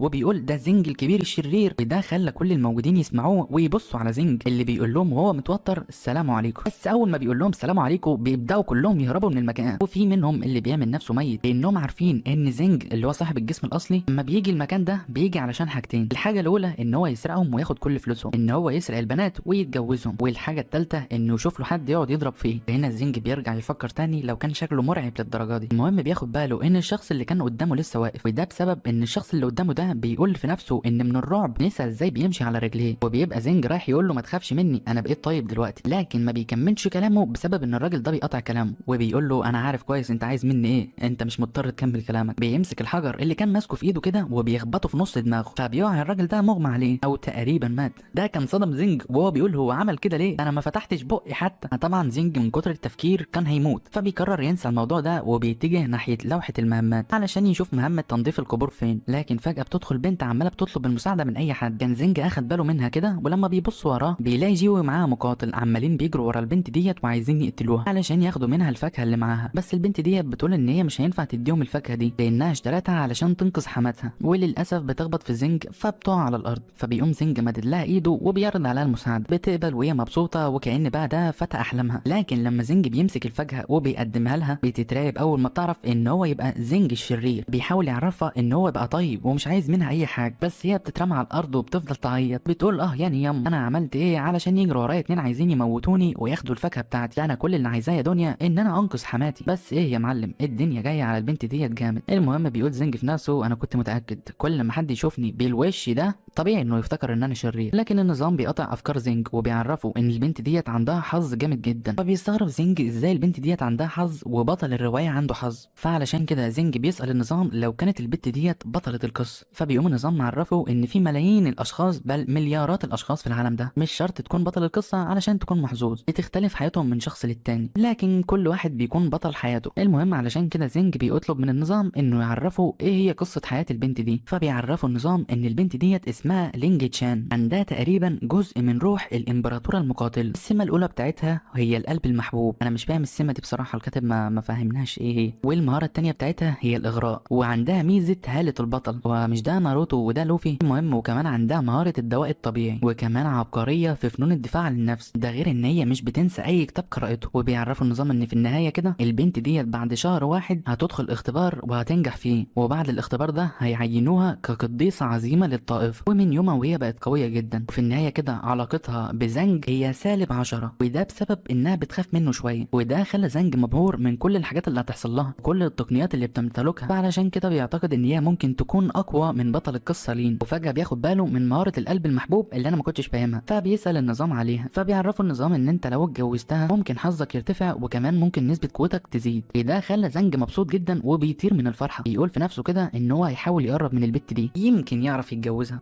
A: وبيقول ده زنج الكبير الشرير، وده خلى كل الموجودين يسمعوه ويبصوا على زنج اللي بيقول لهم وهو متوتر السلام عليكم. بس اول ما بيقول لهم السلام عليكم بيبداوا كلهم يهربوا من المكان، وفي منهم اللي بيعمل نفسه ميت لانهم عارفين ان زنج اللي هو صاحب الجسم الاصلي لما بيجي المكان ده بيجي علشان حاجتين. الحاجه الاولى ان هو يسرقهم وياخد كل فلوسهم، ان هو يسرق البنات ويتجوزهم، والحاجه الثالثه انه يشوف له حد يقعد يضرب فيه. هنا زنج بيرجع يفكر تاني لو كان شكله مرعب للدرجه دي. المهم بياخد باله ان الشخص اللي كان قدامه لسه واقف، وده بسبب ان الشخص اللي قدامه ده بيقول في نفسه ان من الرعب نسى ازاي بيمشي على رجليه، وبيبقى زنج رايح يقول له ما تخافش مني انا بقيت طيب دلوقتي، لكن ما بيكملش كلامه بسبب ان الراجل ده بيقطع كلامه وبيقول له انا عارف كويس انت عايز مني ايه، انت مش مضطر تكمل كلامك. بيمسك الحجر اللي كان ماسكه في ايده كده وبيخبطه في نص دماغه، فبيقع الراجل ده مغمى عليه او تقريبا مات. ده كان صدم زنج وهو بيقول هو عمل كده ليه، انا ما فتحتش بقي حتى. طبعا زنج من كتر التفكير كان هيموت، فبيقرر ينسى الموضوع ده وبيتجه ناحيه لوحه المهمات علشان يشوف مهمه تنظيف القبور فين. لكن فجاه بتدخل بنت عماله بتطلب المساعده من اي حد. كان زنج اخد باله منها كده، ولما بيبص وراه بيلاقي جيوي معاها مقاتل عمالين بيجروا ورا البنت ديت وعايزين يقتلوها علشان ياخدوا منها الفاكهه اللي معاها. بس البنت ديت بتقول ان هي مش هينفع تديهم الفاكهه دي لانها اشترتها علشان تنقذ حماتها، وللاسف بتخبط في زنج فبتقع على الارض. فبيقوم زنج مدد لها ايده وبيعرض عليها المساعده، بتقبل وهي مبسوطه وكأن بقى ده فتى احلامها. لكن لما زنج بيمسك الفاكهه وبيقدمها لها بتتراقب اول ما بتعرف ان هو يبقى زنج الشرير، بيحاول يعرفها ان هو بقى طيب ومش عايز منها اي حاجه. بس هي بتترمى على الارض وبتفضل تعيط، بتقول يعني يم انا عملت ايه علشان يجروا ورايا اتنين عايزين يموتوني وياخدوا الفاكهه بتاعتي؟ انا كل اللي عايزاه يا دنيا ان انا انقذ حماتي. بس ايه يا معلم الدنيا جايه على البنت ديت جامد. المهم بيقول زنج في نفسه انا كنت متاكد كل ما حد يشوفني بالوش ده طبيعي انه يفتكر ان انا شرير. لكن النظام بيقطع افكار زنج وبيعرفه ان البنت ديت عندها حظ جامد جدا، فبيستغرب زنج ازاي البنت ديت عندها حظ وبطل الروايه عنده حظ. فعلشان كده زنج بيسال النظام لو كانت البنت ديت بطله القصه. فبيقوم النظام معرفه ان في ملايين الاشخاص بل مليارات الاشخاص في العالم ده، مش شرط تكون بطل القصه علشان تكون محظوظ، بتختلف حياتهم من شخص للتاني، لكن كل واحد بيكون بطل حياته. المهم علشان كده زنج بيطلب من النظام انه يعرفه ايه هي قصه حياه البنت دي. فبيعرفوا النظام ان البنت ديت اسمها لينج تشان، عندها تقريبا جزء من روح الامبراطوره المقاتله. السمه الاولى بتاعتها هي القلب المحبوب، انا مش فاهم السمه دي بصراحه، الكاتب ما فهمناش ايه هي. والمهاره الثانيه بتاعتها هي الاغراء، وعندها ميزه هاله البطل، ومش ده ناروتو وده لوفي. المهم وكمان عندها مهاره الدواء الطبيعي، وكمان عبقريه في فنون الدفاع عن النفس. ده غير ان هي مش بتنسى اي كتاب قراءته. وبيعرفوا النظام ان في النهايه كده البنت ديت بعد شهر واحد هتدخل اختبار وهتنجح فيه، وبعد الاختبار ده هيعينوها كقديسه عظيمه للطائف، ومن يومها وهي بقت قويه جدا. وفي النهايه كده علاقتها بزنج هي -10، وده بسبب انها بتخاف منه شويه، وده خلى زنج مبهور من كل الحاجات اللي هتحصل لها، كل التقنيات اللي بتمتلكها، فعلشان كده بيعتقد ان هي ممكن تكون اقوى من بطل القصه لين. وفجاه بياخد باله من مهاره القلب المحبوب اللي انا ما كنتش فاهمها، فبيسال النظام عليها. فبيعرفوا النظام ان انت لو اتجوزتها ممكن حظك يرتفع وكمان ممكن نسبه قوتك تزيد. ده خلى زنج مبسوط جدا وبيطير من الفرحه، بيقول في نفسه كده ان هو هيحاول يقرب من البت دي يمكن يعرف يتجوزها.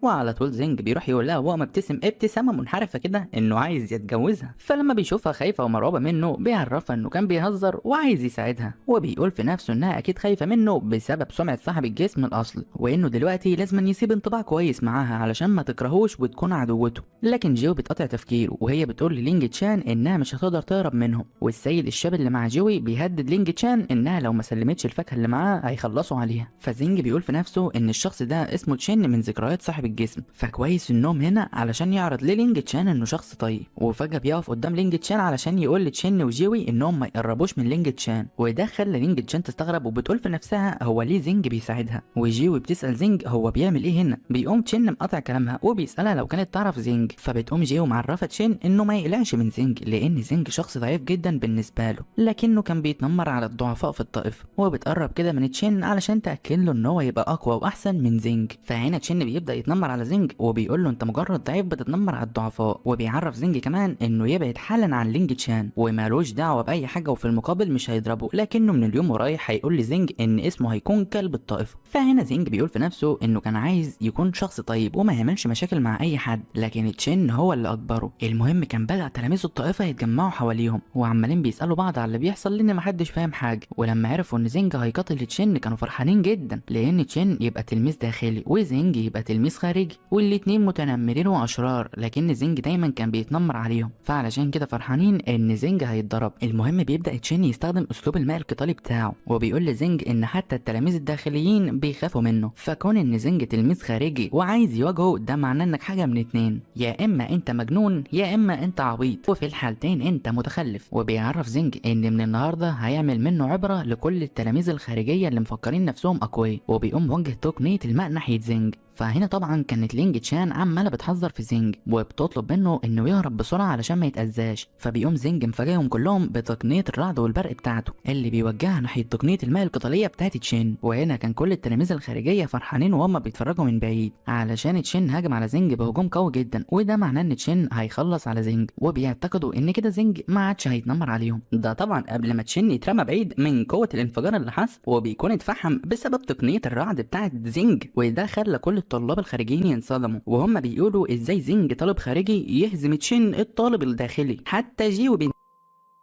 A: وعلى طول زنج بيروح يقول لها وهو مبتسم ابتسامه منحرفه كده انه عايز يتجوزها. فلما بيشوفها خايفه ومرعوبه منه بيعرفها انه كان بيهزر وعايز يساعدها، وبيقول في نفسه انها اكيد خايفه منه بسبب سمعه صاحب الجسم الاصلي، وانه دلوقتي لازم يسيب انطباع كويس معاها علشان ما تكرهوش وتكون عدوته. لكن جيو بتقطع تفكيره وهي بتقول للينج تشان انها مش هتقدر تهرب منهم، والسيد الشاب اللي مع جوي بيهدد لينج تشان انها لو ما سلمتش الفاكهه اللي معاه هيخلصوا عليها. فزنج بيقول في نفسه ان الشخص ده اسمه تشين من ذكريات صاحب الجسم، فكويس انهم هنا علشان يعرض للينج تشان انه شخص طيب. وفجاه بيقف قدام لينج تشان علشان يقول لتشين وجيوي انهم ما يقربوش من لينج تشان، وده خلى لينج تشان تستغرب وبتقول في نفسها هو ليه زنج بيساعدها. وجيوي بتسال زنج هو بيعمل ايه هنا، بيقوم تشين مقاطع كلامها وبيسالها لو كانت تعرف زنج، فبتقوم جيو معرفه تشين انه ما يقلقش من زنج لان زنج شخص ضعيف جدا بالنسبه له، لكنه كان بيتنمر على الضعفاء في الطائفه. وبتقرب كده من تشين علشان تاكد له ان هو يبقى اقوى واحسن من زنج. فهنا تشين بيبدا يتنمر على زنج وبيقول له انت مجرد ضعيف بتتنمر على الضعفاء، وبيعرف زنج كمان انه يبعد حالا عن لينج تشان ومالوش دعوه باي حاجه، وفي المقابل مش هيضربه، لكنه من اليوم ورايح هيقول لزنج ان اسمه هيكون كلب الطائفه. فهنا زنج بيقول في نفسه انه كان عايز يكون شخص طيب وما يعملش مشاكل مع اي حد، لكن تشين هو اللي اجبره. المهم كان بدا تلاميذ الطائفه يتجمعوا حواليهم وعمالين بيسالوا بعض على اللي بيحصل لان محدش فاهم حاجه. ولما عرفوا ان زنج هيقاتل تشين كانوا فرحانين جدا، لان تشين يبقى تلميذ داخلي وزنج يبقى تلميذ خارجي. خارجي، والاتنين متنمرين واشرار، لكن زينج دايما كان بيتنمر عليهم، فعلشان كده فرحانين ان زينج هيتضرب. المهم بيبدا تشين يستخدم اسلوب الماء القتالي بتاعه، وبيقول لزينج ان حتى التلاميذ الداخليين بيخافوا منه. فكون ان زينج تلميذ خارجي وعايز يواجهه، ده معناه انك حاجه من اتنين، يا اما انت مجنون يا اما انت عبيط، وفي الحالتين انت متخلف. وبيعرف زينج ان من النهارده هيعمل منه عبره لكل التلاميذ الخارجيه اللي مفكرين نفسهم اقوياء، وبيقوم موجه تقنيه الماء ناحيه زينج. فهنا طبعا كانت لينج تشان عماله بتحذر في زينج وبتطلب منه انه يهرب بسرعه علشان ما يتاذاش. فبيقوم زينج مفاجئهم كلهم بتقنيه الرعد والبرق بتاعته اللي بيوجهها ناحيه تقنيه الماء القتاليه بتاعت تشين. وهنا كان كل التلاميذ الخارجيه فرحانين وهم بيتفرجوا من بعيد علشان تشين هاجم على زينج بهجوم قوي جدا، وده معناه ان تشين هيخلص على زينج، وبيعتقدوا ان كده زينج ما عادش هيتنمر عليهم. ده طبعا قبل ما تشين يترمى بعيد من قوه الانفجار اللي حصل، وبيكون اتفحم بسبب تقنيه الرعد بتاعت زينج، وده خلى كل الطلاب الخارجيين ينصدموا، وهم بيقولوا ازاي زينج طالب خارجي يهزم تشين الطالب الداخلي. حتى جيو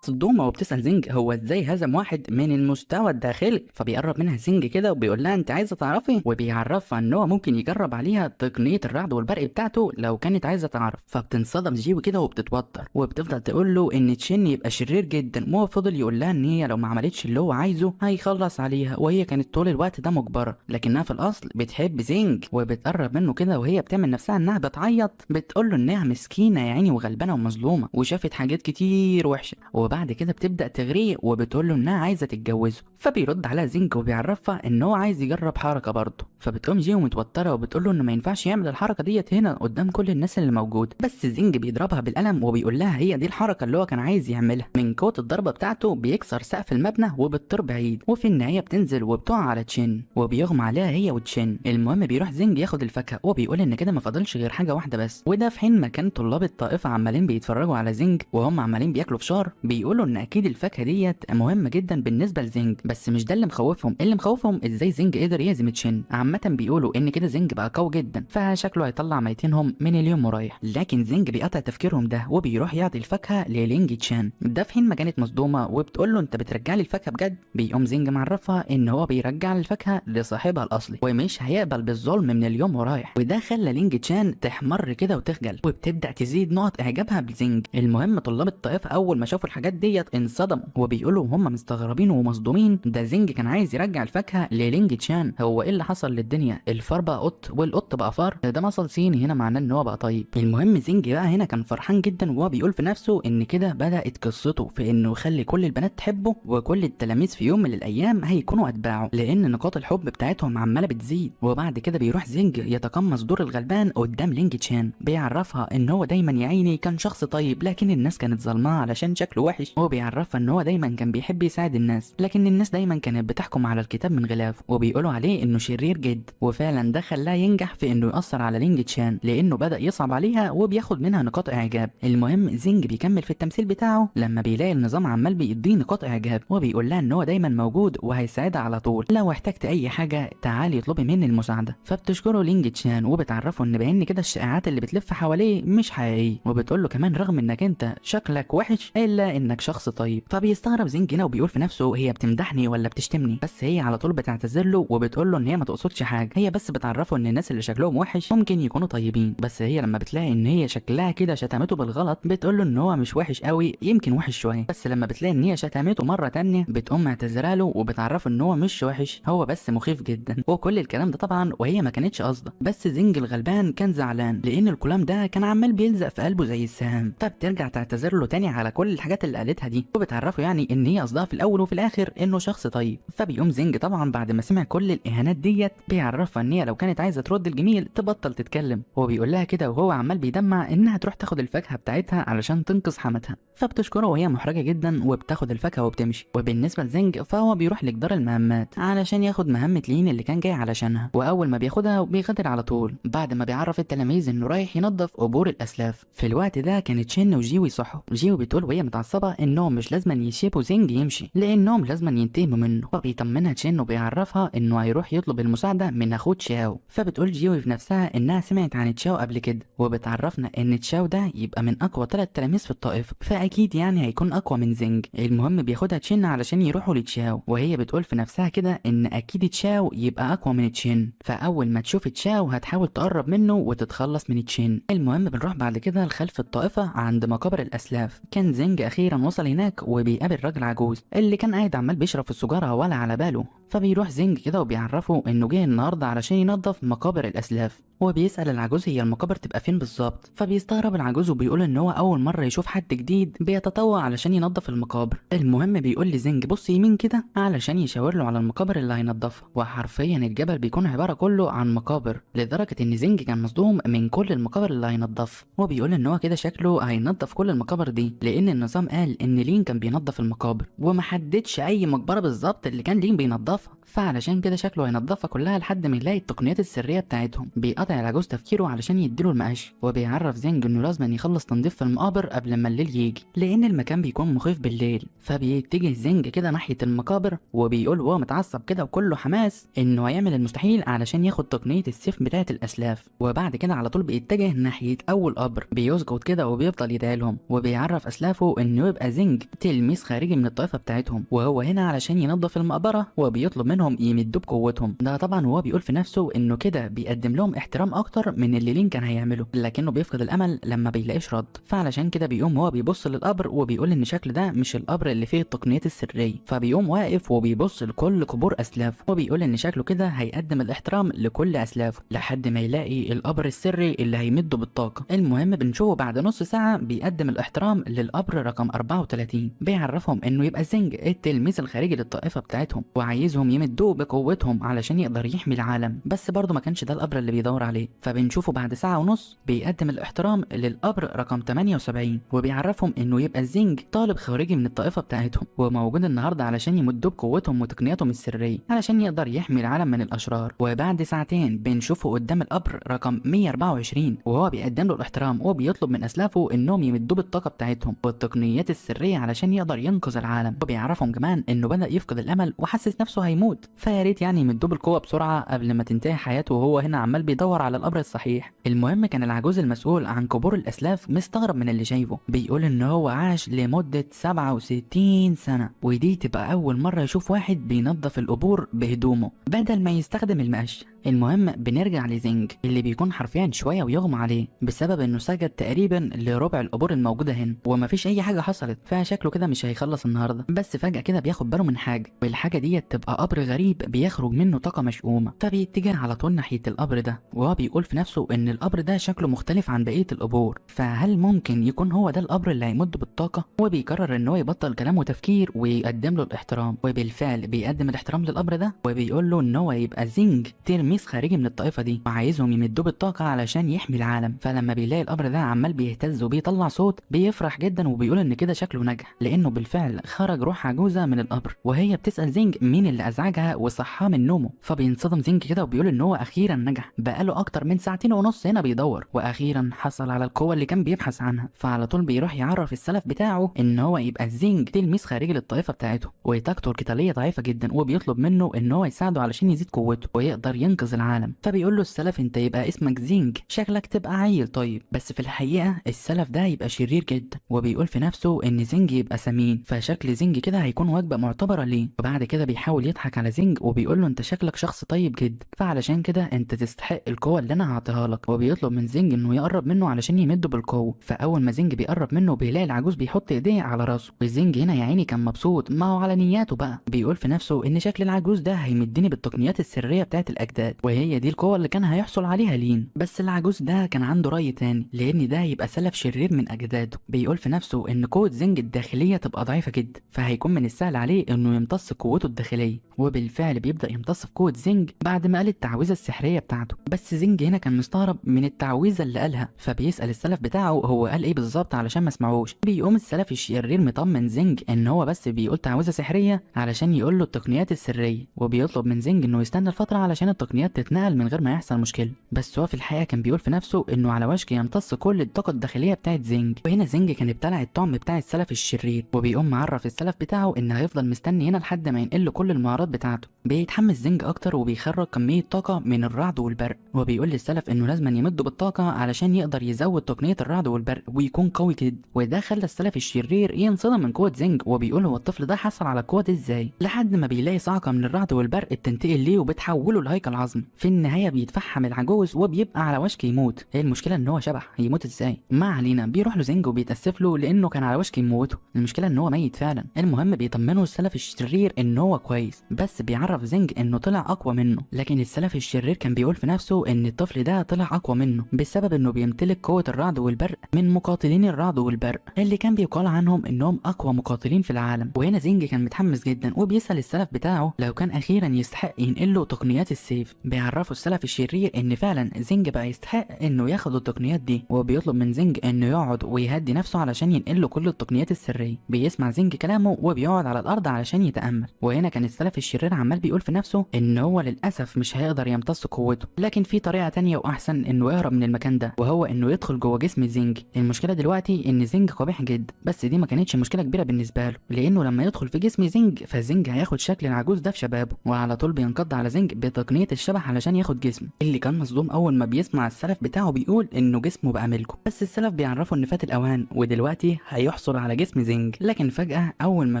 A: صدومة وبتسأل زينج هو ازاي هزم واحد من المستوى الداخلي، فبيقرب منها زينج كده وبيقول لها انت عايزه تعرفي، وبيعرفها ان هو ممكن يجرب عليها تقنيه الرعد والبرق بتاعته لو كانت عايزه تعرف. فبتنصدم جيو كده وبتتوتر، وبتفضل تقول له ان تشين يبقى شرير جدا، وهو فضل يقول لها ان هي لو ما عملتش اللي هو عايزه هيخلص عليها، وهي كانت طول الوقت ده مجبره، لكنها في الاصل بتحب زينج. وبتقرب منه كده وهي بتعمل نفسها انها بتعيط، بتقول له انها مسكينه يا عيني وغلبانه ومظلومه وشافت حاجات كتير وحشه، وبعد كده بتبدا تغريه وبتقول له انها عايزه تتجوزه. فبيرد عليها زينج وبيعرفها ان هو عايز يجرب حركه برضه، فبتقوم جيو متوتره وبتقول له انه ما ينفعش يعمل الحركه ديت هنا قدام كل الناس اللي موجوده، بس زينج بيضربها بالقلم وبيقول لها هي دي الحركه اللي هو كان عايز يعملها. من قوه الضربه بتاعته بيكسر سقف المبنى وبتطير بعيد، وفي النهايه بتنزل وبتقع على تشين وبيغمى عليها هي وتشين. المهم بيروح زينج ياخد الفاكهه وبيقول ان كده ما فاضلش غير حاجه واحده بس، وده في حين ما كان طلاب الطائفه عمالين بيتفرجوا على زينج وهم عمالين بياكلوا فشار، بيقولوا ان اكيد الفاكهه ديت مهمه جدا بالنسبه لزينج، بس مش ده اللي مخوفهم. اللي مخوفهم ازاي زينج قدر يهزم تشين. عامه بيقولوا ان كده زينج بقى قوي جدا، فشكله هيطلع ميتينهم من اليوم ورايح، لكن زينج بيقطع تفكيرهم ده وبيروح يعطي الفاكهه للينج تشان. ده في حين ما كانت مصدومه وبتقول له انت بترجع لي الفاكهه بجد؟ بيقوم زينج معرفها ان هو بيرجع الفاكهه لصاحبها الاصلي ومش هيقبل بالظلم من اليوم ورايح، وده خلى لينج تشان تحمر كده وتخجل وبتبدا تزيد نقط اعجابها بزينج. المهم طلاب الطائفه اول ما شافوا الحاجات ديت انصدموا وبيقولوا هم مستغربين ومصدومين ده زينج كان عايز يرجع الفاكهه للينج تشان، هو ايه اللي حصل للدنيا؟ الفار بقى قط والقط بقى فار؟ ده مثل صيني هنا معناه ان هو بقى طيب. المهم زينج بقى هنا كان فرحان جدا وهو بيقول في نفسه ان كده بدات قصته في انه يخلي كل البنات تحبه، وكل التلاميذ في يوم من الايام هيكونوا اتباعه لان نقاط الحب بتاعتهم عماله بتزيد. وبعد كده بيروح زينج يتقمص دور الغلبان قدام لينج تشان، بيعرفها ان هو دايما يا عيني كان شخص طيب لكن الناس كانت ظلماه علشان شكله وحش، وبيعرفها ان هو دايما كان بيحب يساعد الناس لكن الناس دايما كانت بتحكم على الكتاب من غلاف وبيقولوا عليه انه شرير جد. وفعلا ده خلاه ينجح في انه يأثر على لينج تشان لانه بدأ يصعب عليها وبياخد منها نقاط اعجاب. المهم زينج بيكمل في التمثيل بتاعه لما بيلاقي النظام عمال بيديه نقاط اعجاب وبيقول لها ان هو دايما موجود وهيساعدها على طول، لو احتجت اي حاجه تعالي اطلبي مني المساعده. فبتشكره لينج تشان وبتعرفه ان بان كده الشائعات اللي بتلف حواليه مش حقيقيه، وبتقول له كمان رغم انك انت شكلك وحش الا انك شخص طيب. فبيستغرب زينج هنا وبيقول في نفسه هي بتمدحني ولا بتشتمني؟ بس هي على طول بتعتذر له وبتقول له ان هي ما تقصدش حاجه، هي بس بتعرفه ان الناس اللي شكلهم وحش ممكن يكونوا طيبين، بس هي لما بتلاقي ان هي شكلها كده شتمته بالغلط بتقول له ان هو مش وحش قوي، يمكن وحش شويه، بس لما بتلاقي ان هي شتمته مره تانية بتقوم معتذره له وبتعرفه ان هو مش وحش، هو بس مخيف جدا. وكل الكلام ده طبعا وهي ما كانتش قصده، بس زينج الغلبان كان زعلان لان الكلام ده كان عمال بيلزق في قلبه زي السهام، فبترجع تعتذر له تاني على كل الحاجات اللي قالتها دي وبتعرفه يعني ان هي قصدها في الاول وفي الاخر انه شخص طيب. فبيقوم زينج طبعا بعد ما سمع كل الاهانات ديت بيعرفها ان هي لو كانت عايزه ترد الجميل تبطل تتكلم، هو بيقول لها كده وهو عمال بيدمع انها تروح تاخد الفاكهه بتاعتها علشان تنقذ حماتها. فبتشكره وهي محرجه جدا وبتاخد الفاكهه وبتمشي. وبالنسبه لزينج فهو بيروح لجدار المهمات علشان ياخد مهمه لين اللي كان جاي علشانها، واول ما بياخدها بيغادر على طول بعد ما بيعرف التلاميذ انه رايح ينظف قبور الاسلاف. في الوقت ده كانت شين وجيوي صحوا، جيوي بتقول وهي متعصبه بابا انهم مش لازم يسيبوا زينج يمشي لانهم لازم ينتقموا منه. فبيطمنها تشين وبيعرفها انه هيروح يطلب المساعده من اخوه تشاو. فبتقول جيوي في نفسها انها سمعت عن تشاو قبل كده، وبتعرفنا ان تشاو ده يبقى من اقوى 3 تلاميذ في الطائفه، فاكيد يعني هيكون اقوى من زينج. المهم بياخدها تشين علشان يروحوا لتشاو، وهي بتقول في نفسها كده ان اكيد تشاو يبقى اقوى من تشين، فاول ما تشوف تشاو هتحاول تقرب منه وتتخلص من تشين. المهم بنروح بعد كده لخلف الطائفه عند مقابر الاسلاف. كان زينج اخيرا وصل هناك وبيقابل راجل عجوز اللي كان قاعد عمال بيشرب في السجاره ولا على باله. فبيروح زينج كده وبيعرفه انه جه النهارده علشان ينظف مقابر الاسلاف، وبيسأل العجوز هي المقابر تبقى فين بالظبط. فبيستغرب العجوز وبيقول ان هو اول مره يشوف حد جديد بيتطوع علشان ينظف المقابر. المهم بيقول لزينج بص يمين كده علشان يشاور له على المقابر اللي هينظفها، وحرفيا الجبل بيكون عباره كله عن مقابر، لدرجه ان زينج كان مصدوم من كل المقابر اللي هينظفها. وبيقول ان هو كده شكله هينظف كل المقابر دي، لان النظام قال ان لين كان بينظف المقابر وما حددش اي مقبره بالظبط اللي كان لين بينظفها، فعلشان كده شكله هينظفها كلها لحد ما يلاقي التقنيات السريه بتاعتهم. بيقطع العجوز تفكيره علشان يديله المقاش، وبيعرف زينج انه لازم يخلص تنظيف في المقابر قبل ما الليل يجي لان المكان بيكون مخيف بالليل. فبيتجه زينج كده ناحيه المقابر وبيقول وهو متعصب كده وكله حماس انه هيعمل المستحيل علشان ياخد تقنيه السيف بتاعه الاسلاف. وبعد كده على طول بيتجه ناحيه اول قبر، بيسجد كده وبيفضل يدعي لهم، وبيعرف اسلافه انه يبقى زينج تلميذ خارجي من الطائفه بتاعتهم، وهو هنا علشان ينظف المقبره وبيطلب منهم يمدوا بقوتهم. ده طبعا هو بيقول في نفسه انه كده بيقدم لهم احترام اكتر من اللي لين كان هيعمله، لكنه بيفقد الامل لما بيلاقيش رد. فعلشان كده بيقوم هو بيبص للقبر وبيقول ان شكل ده مش القبر اللي فيه التقنيات السريه. فبيقوم واقف وبيبص لكل قبور اسلافه، وبيقول ان شكله كده هيقدم الاحترام لكل اسلافه لحد ما يلاقي القبر السري اللي هيمده بالطاقه. المهم بنشوفه بعد نص ساعه بيقدم الاحترام للقبر رقم 34، بيعرفهم انه يبقى زينج التلميذ الخارجي للطائفه بتاعتهم وعايزهم يمدوه بقوتهم علشان يقدر يحمي العالم. بس برضه ما كانش ده القبر اللي بيدور عليه. فبنشوفه بعد ساعه ونص بيقدم الاحترام للقبر رقم 78، وبيعرفهم انه يبقى زينج طالب خارجي من الطائفه بتاعتهم وموجود النهارده علشان يمدوه بقوتهم وتقنياتهم السريه علشان يقدر يحمي العالم من الاشرار. وبعد ساعتين بنشوفه قدام القبر رقم 124 وهو بيقدم له الاحترام وبيطلب من اسلافه انهم يمدوه بالطاقه بتاعتهم والتقنيات السريه علشان يقدر ينقذ العالم. وبيعرفهم كمان انه بدا يفقد الامل وحاسس نفسه هيموت، فيا ريت يعني يمدوه بالقوه بسرعه قبل ما تنتهي حياته وهو هنا عمال بيدور على القبر الصحيح. المهم كان العجوز المسؤول عن قبور الاسلاف مستغرب من اللي شايفه، بيقول ان هو عاش لمده 67 سنه ودي تبقى اول مره يشوف واحد بينظف القبور بهدومه بدل ما يستخدم المقش. المهم بنرجع لزينج اللي بيكون حرفيا شويه ويغمى عليه بسبب انه سجد تقريبا لربع القبور الموجوده هنا ومفيش اي حاجه حصلت، فشكله كده مش هيخلص النهارده. بس فجاه كده بياخد باله من حاجه، والحاجه ديت تبقى قبر غريب بيخرج منه طاقه مشؤومه، فبيتجه على طول ناحيه القبر ده وهو بيقول في نفسه ان القبر ده شكله مختلف عن بقيه القبور، فهل ممكن يكون هو ده القبر اللي هيمد بالطاقه؟ وبيقرر ان هو يبطل كلام وتفكير ويقدم له الاحترام، وبالفعل بيقدم الاحترام للقبر ده وبيقول له ان هو يبقى زينج تلميذ خارجي من الطائفه دي وعايزهم يمدوه بالطاقه علشان يحمي العالم. فلما بيلاقي القبر ده عمال بيهتز وبيطلع صوت بيفرح جدا وبيقول ان كده شكله نجح، لانه بالفعل خرج روح عجوزه من القبر وهي بتسال زينج مين اللي ازعجها وصحاه من نومه. فبينصدم زينج كده وبيقول ان هو اخيرا نجح، بقاله اكتر من 2.5 ساعة هنا بيدور واخيرا حصل على القوه اللي كان بيبحث عنها. فعلى طول بيروح يعرف السلف بتاعه ان هو يبقى زينج تلميذ خارجي للطائفه بتاعته وطاقته القتاليه ضعيفه جدا، وبيطلب منه ان هو يساعده علشان يزيد قوته ويقدر ينقذ العالم. فبيقول له السلف انت يبقى اسمك زينج، شكلك تبقى عيل طيب، بس في الحقيقه السلف ده يبقى شرير جدا. وبيقول في نفسه ان زينج يبقى سمين، فشكل زينج كده هيكون وجبه معتبره ليه. وبعد كده بيحاول يضحك على زينج وبيقول له انت شكلك شخص طيب جدا، فعلشان كده انت تستحق القوه اللي انا هعطيها لك. وبيطلب من زينج انه يقرب منه علشان يمده بالقوه. فاول ما زينج بيقرب منه بيلاقي العجوز بيحط ايديه على راسه، وزينج هنا يا عيني كان مبسوط، ما هو على نياته بقى. بيقول في نفسه ان شكل العجوز ده هيمدني بالتقنيات السريه بتاعت الاجداد وهي دي القوه اللي كان هيحصل عليها لين. بس العجوز ده كان عنده راي تاني، لان ده هيبقى سلف شرير من اجداده. بيقول في نفسه ان قوه زينج الداخليه تبقى ضعيفه جدا، فهيكون من السهل عليه انه يمتص قوته الداخليه. وبالفعل بيبدا يمتص في قوه زينج بعد ما قال التعويذه السحريه بتاعته. بس زينج هنا كان مستغرب من التعويذه اللي قالها، فبيسال السلف بتاعه هو قال ايه بالظبط علشان ما اسمعوش. بيقوم السلف الشرير مطمن زينج ان هو بس بيقول تعويذه سحريه علشان يقول له التقنيات السريه، وبيطلب من زينج انه يستنى الفتره علشان التقنيات التقنيات تتنقل من غير ما يحصل مشكله. بس هو في الحقيقه كان بيقول في نفسه انه على وشك يمتص كل الطاقه الداخليه بتاعت زنج. وهنا زنج كان ابتلع الطعم بتاع السلف الشرير، وبيقوم معرف السلف بتاعه ان هيفضل مستني هنا لحد ما ينقل له كل المهارات بتاعته. بيتحمس زنج اكتر وبيخرج كميه طاقه من الرعد والبرق، وبيقول للسلف انه لازم يمده بالطاقه علشان يقدر يزود تقنيه الرعد والبرق ويكون قوي كده. وده خلى السلف الشرير ينصدم من قوه زنج، وبيقول هو الطفل ده حصل على القوه دي ازاي، لحد ما بيلاقي صاعقه من الرعد والبرق بتنتقل ليه وبتحوله لهيكل عظمي. في النهايه بيتفحم العجوز وبيبقى على وشك يموت. هي المشكله ان هو شبح، هيموت ازاي؟ ما علينا. بيروح له زنج وبيتاسف له لانه كان على وشك يموته. المشكله ان هو ميت فعلا. المهم بيطمنه السلف الشرير ان هو كويس، بس بيعرف زنج انه طلع اقوى منه. لكن السلف الشرير كان بيقول في نفسه ان الطفل ده طلع اقوى منه بسبب انه بيمتلك قوه الرعد والبرق من مقاتلين الرعد والبرق اللي كان بيقال عنهم انهم اقوى مقاتلين في العالم. وهنا زنج كان متحمس جدا وبيسال السلف بتاعه لو كان اخيرا يستحق ينقل له تقنيات السيف. بيعرفوا السلف الشرير ان فعلا زنج بقى يستحق انه ياخد التقنيات دي، وبيطلب من زنج انه يقعد ويهدي نفسه علشان ينقل له كل التقنيات السريه. بيسمع زنج كلامه وبيقعد على الارض علشان يتامل. وهنا كان السلف الشرير عمال بيقول في نفسه ان هو للاسف مش هيقدر يمتص قوته، لكن في طريقه تانية واحسن انه يهرب من المكان ده، وهو انه يدخل جوه جسم زنج. المشكله دلوقتي ان زنج قبيح جدا، بس دي ما كانتش مشكله كبيره بالنسبه له، لانه لما يدخل في جسم زنج فزنج هياخد شكل العجوز ده في شبابه، وعلى طول بينقض على زنج بتقنيه الشبح علشان ياخد جسمه. اللي كان مصدوم اول ما بيسمع السلف بتاعه بيقول انه جسمه بقى ملكه، بس السلف بيعرفه ان فات الاوان ودلوقتي هيحصل على جسم زنج. لكن فجاه اول ما